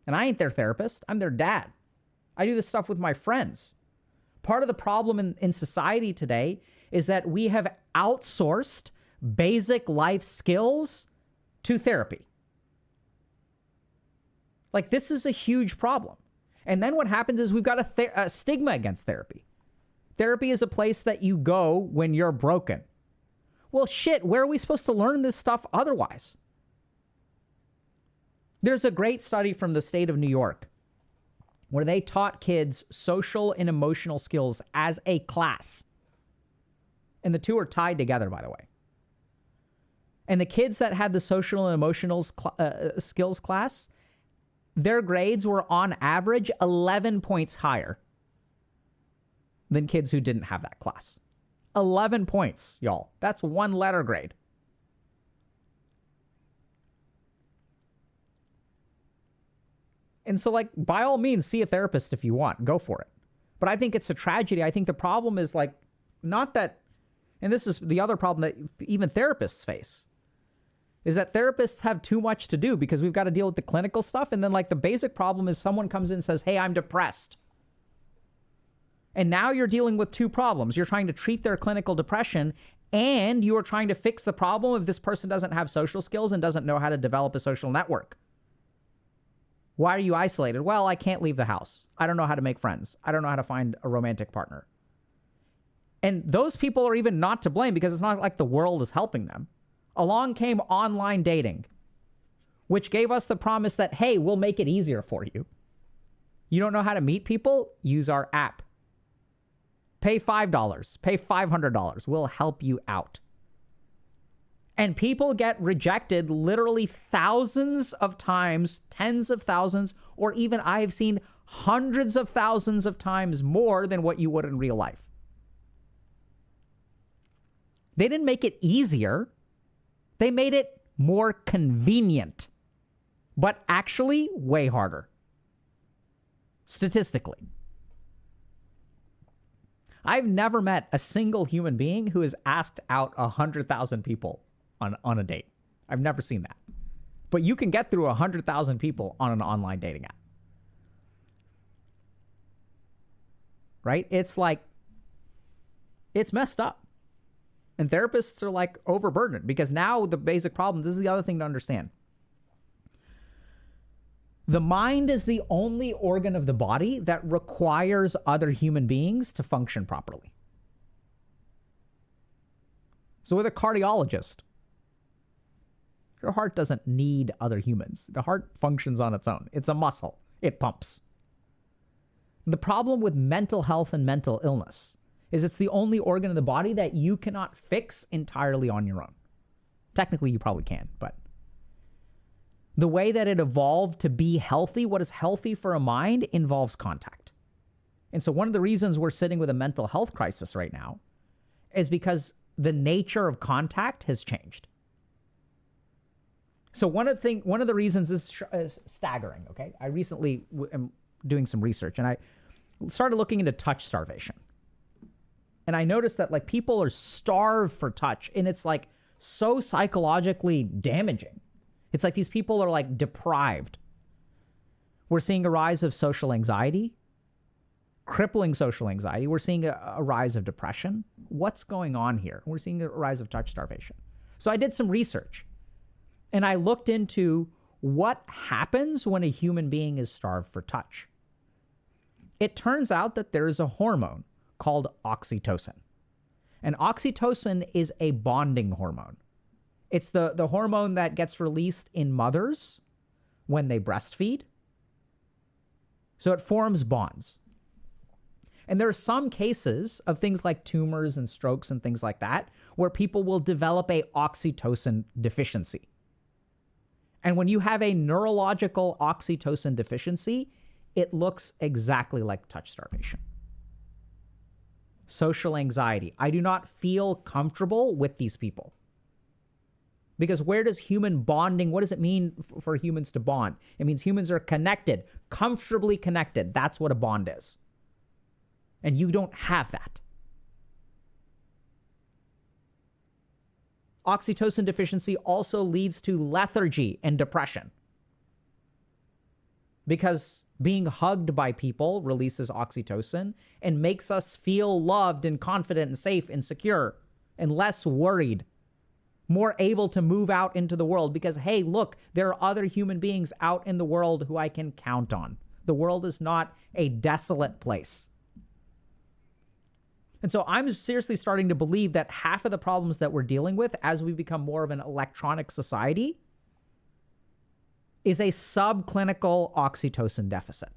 and I ain't their therapist. I'm their dad. I do this stuff with my friends. Part of the problem in society today is that we have outsourced basic life skills to therapy. Like, this is a huge problem. And then what happens is we've got a stigma against therapy. Therapy is a place that you go when you're broken. Well, shit, where are we supposed to learn this stuff otherwise? There's a great study from the state of New York where they taught kids social and emotional skills as a class. And the two are tied together, by the way. And the kids that had the social and emotional skills class, their grades were on average 11 points higher than kids who didn't have that class. 11 points, y'all. That's one letter grade. And so, like, by all means, see a therapist if you want. Go for it. But I think it's a tragedy. I think the problem is, like, not that, and this is the other problem that even therapists face, is that therapists have too much to do because we've got to deal with the clinical stuff. And then, like, the basic problem is someone comes in and says, hey, I'm depressed. And now you're dealing with two problems. You're trying to treat their clinical depression, and you are trying to fix the problem if this person doesn't have social skills and doesn't know how to develop a social network. Why are you isolated? Well, I can't leave the house. I don't know how to make friends. I don't know how to find a romantic partner. And those people are even not to blame because it's not like the world is helping them. Along came online dating, which gave us the promise that, hey, we'll make it easier for you. You don't know how to meet people? Use our app. Pay $5, pay $500. We'll help you out. And people get rejected literally thousands of times, tens of thousands, or even I've seen hundreds of thousands of times more than what you would in real life. They didn't make it easier. They made it more convenient, but actually way harder. Statistically. I've never met a single human being who has asked out 100,000 people on a date. I've never seen that. But you can get through 100,000 people on an online dating app. Right? It's like, it's messed up. And therapists are like overburdened because now the basic problem, this is the other thing to understand. The mind is the only organ of the body that requires other human beings to function properly. So with a cardiologist, your heart doesn't need other humans. The heart functions on its own. It's a muscle. It pumps. The problem with mental health and mental illness is it's the only organ of the body that you cannot fix entirely on your own. Technically, you probably can, but the way that it evolved to be healthy, what is healthy for a mind, involves contact. And so one of the reasons we're sitting with a mental health crisis right now is because the nature of contact has changed. So one of the reasons is staggering, okay? I recently am doing some research, and I started looking into touch starvation. And I noticed that like people are starved for touch, and it's like so psychologically damaging. It's like these people are like deprived. We're seeing a rise of social anxiety, crippling social anxiety. We're seeing a rise of depression. What's going on here? We're seeing a rise of touch starvation. So I did some research, and I looked into what happens when a human being is starved for touch. It turns out that there is a hormone called oxytocin. And oxytocin is a bonding hormone. It's the hormone that gets released in mothers when they breastfeed. So it forms bonds. And there are some cases of things like tumors and strokes and things like that where people will develop a oxytocin deficiency. And when you have a neurological oxytocin deficiency, it looks exactly like touch starvation. Social anxiety. I do not feel comfortable with these people. Because where does human bonding, what does it mean for humans to bond? It means humans are connected, comfortably connected. That's what a bond is. And you don't have that. Oxytocin deficiency also leads to lethargy and depression. Because being hugged by people releases oxytocin and makes us feel loved and confident and safe and secure and less worried, more able to move out into the world because, hey, look, there are other human beings out in the world who I can count on. The world is not a desolate place. And so I'm seriously starting to believe that half of the problems that we're dealing with as we become more of an electronic society is a subclinical oxytocin deficit.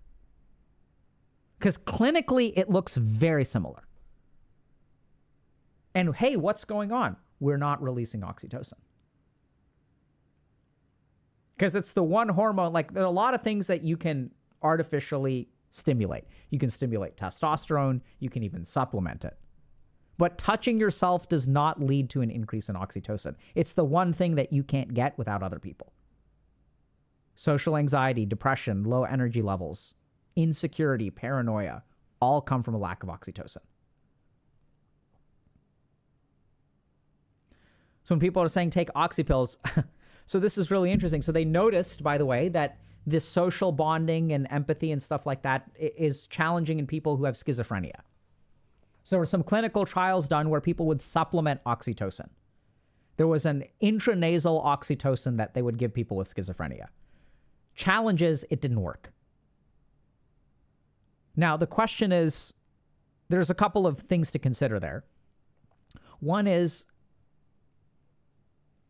Because clinically, it looks very similar. And hey, what's going on? We're not releasing oxytocin. Because it's the one hormone, like there are a lot of things that you can artificially stimulate. You can stimulate testosterone, you can even supplement it. But touching yourself does not lead to an increase in oxytocin. It's the one thing that you can't get without other people. Social anxiety, depression, low energy levels, insecurity, paranoia, all come from a lack of oxytocin. So when people are saying take oxy pills, so this is really interesting. So they noticed, by the way, that this social bonding and empathy and stuff like that is challenging in people who have schizophrenia. So there were some clinical trials done where people would supplement oxytocin. There was an intranasal oxytocin that they would give people with schizophrenia. Challenge is, it didn't work. Now, the question is, there's a couple of things to consider there. One is,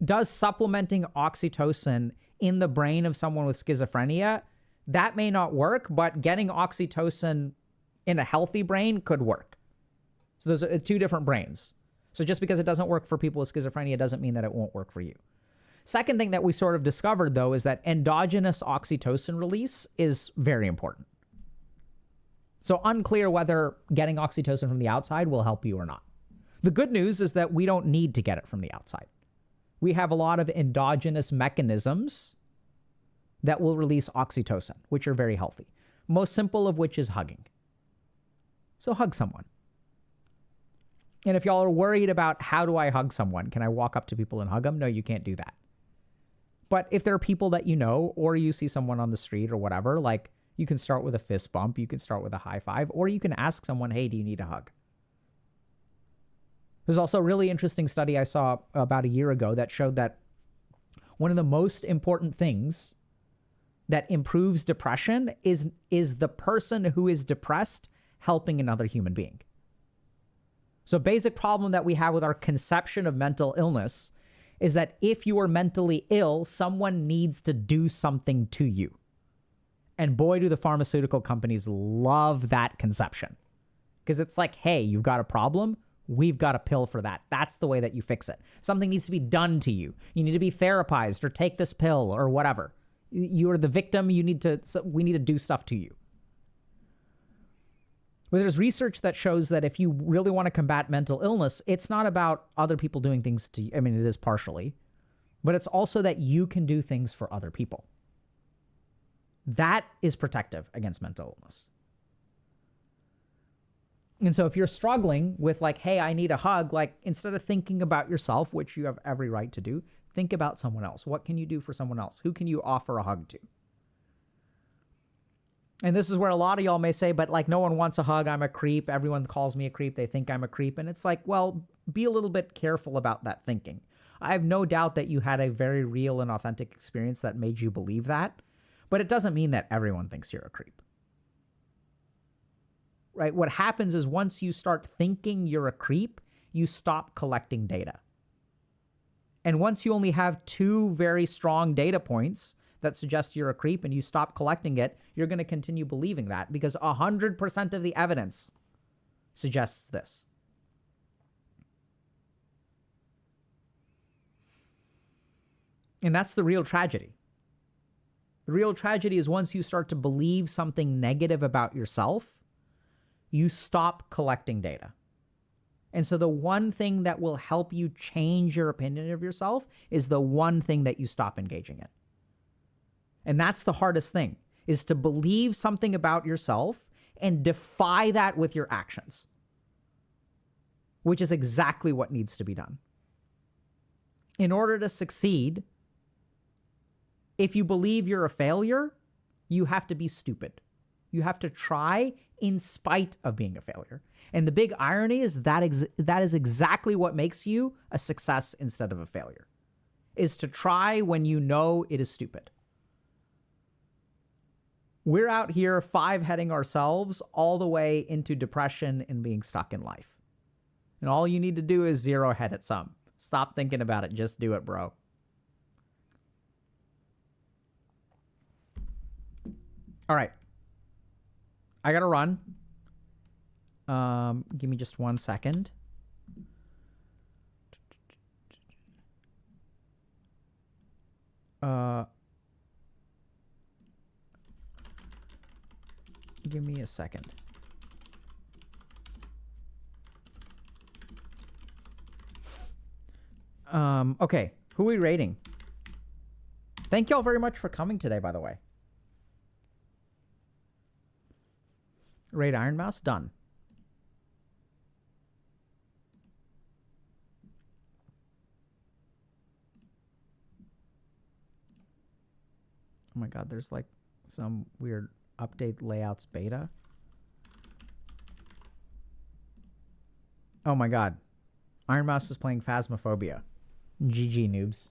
does supplementing oxytocin in the brain of someone with schizophrenia, that may not work, but getting oxytocin in a healthy brain could work. So those are two different brains. So just because it doesn't work for people with schizophrenia doesn't mean that it won't work for you. Second thing that we sort of discovered, though, is that endogenous oxytocin release is very important. So unclear whether getting oxytocin from the outside will help you or not. The good news is that we don't need to get it from the outside. We have a lot of endogenous mechanisms that will release oxytocin, which are very healthy. Most simple of which is hugging. So hug someone. And if y'all are worried about how do I hug someone, can I walk up to people and hug them? No, you can't do that. But if there are people that you know, or you see someone on the street or whatever, like you can start with a fist bump, you can start with a high five, or you can ask someone, hey, do you need a hug? There's also a really interesting study I saw about a year ago that showed that one of the most important things that improves depression is the person who is depressed helping another human being. So basic problem that we have with our conception of mental illness is that if you are mentally ill, someone needs to do something to you. And boy, do the pharmaceutical companies love that conception. Because it's like, hey, you've got a problem. We've got a pill for that. That's the way that you fix it. Something needs to be done to you. You need to be therapized or take this pill or whatever. You are the victim. We need to do stuff to you. But there's research that shows that if you really want to combat mental illness, it's not about other people doing things to you. I mean, it is partially, but it's also that you can do things for other people. That is protective against mental illness. And so if you're struggling with like, hey, I need a hug, like instead of thinking about yourself, which you have every right to do, think about someone else. What can you do for someone else? Who can you offer a hug to? And this is where a lot of y'all may say, but like no one wants a hug. I'm a creep. Everyone calls me a creep. They think I'm a creep. And it's like, well, be a little bit careful about that thinking. I have no doubt that you had a very real and authentic experience that made you believe that, but it doesn't mean that everyone thinks you're a creep. Right? What happens is once you start thinking you're a creep, you stop collecting data. And once you only have two very strong data points that suggest you're a creep and you stop collecting it, you're going to continue believing that because 100% of the evidence suggests this. And that's the real tragedy. The real tragedy is once you start to believe something negative about yourself, you stop collecting data. And so the one thing that will help you change your opinion of yourself is the one thing that you stop engaging in. And that's the hardest thing, is to believe something about yourself and defy that with your actions, which is exactly what needs to be done. In order to succeed, if you believe you're a failure, you have to be stupid. You have to try in spite of being a failure. And the big irony is that is exactly what makes you a success instead of a failure, is to try when you know it is stupid. We're out here five-heading ourselves all the way into depression and being stuck in life. And all you need to do is zero head at some. Stop thinking about it. Just do it, bro. All right. I gotta run. Give me just 1 second. Give me a second. Okay, who are we rating? Thank y'all very much for coming today, by the way. Raid Iron Mouse, done. Oh my god, there's like some weird update layouts beta. Oh my god. Iron Mouse is playing Phasmophobia. GG noobs.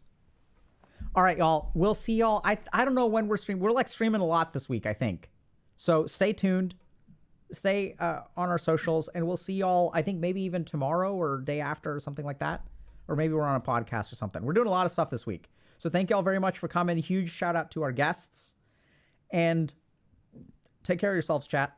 All right, y'all. We'll see y'all. I don't know when we're streaming. We're like streaming a lot this week, I think. So stay tuned. Stay on our socials, and we'll see y'all, I think maybe even tomorrow or day after or something like that. Or maybe we're on a podcast or something. We're doing a lot of stuff this week. So thank y'all very much for coming. Huge shout out to our guests. And take care of yourselves, chat.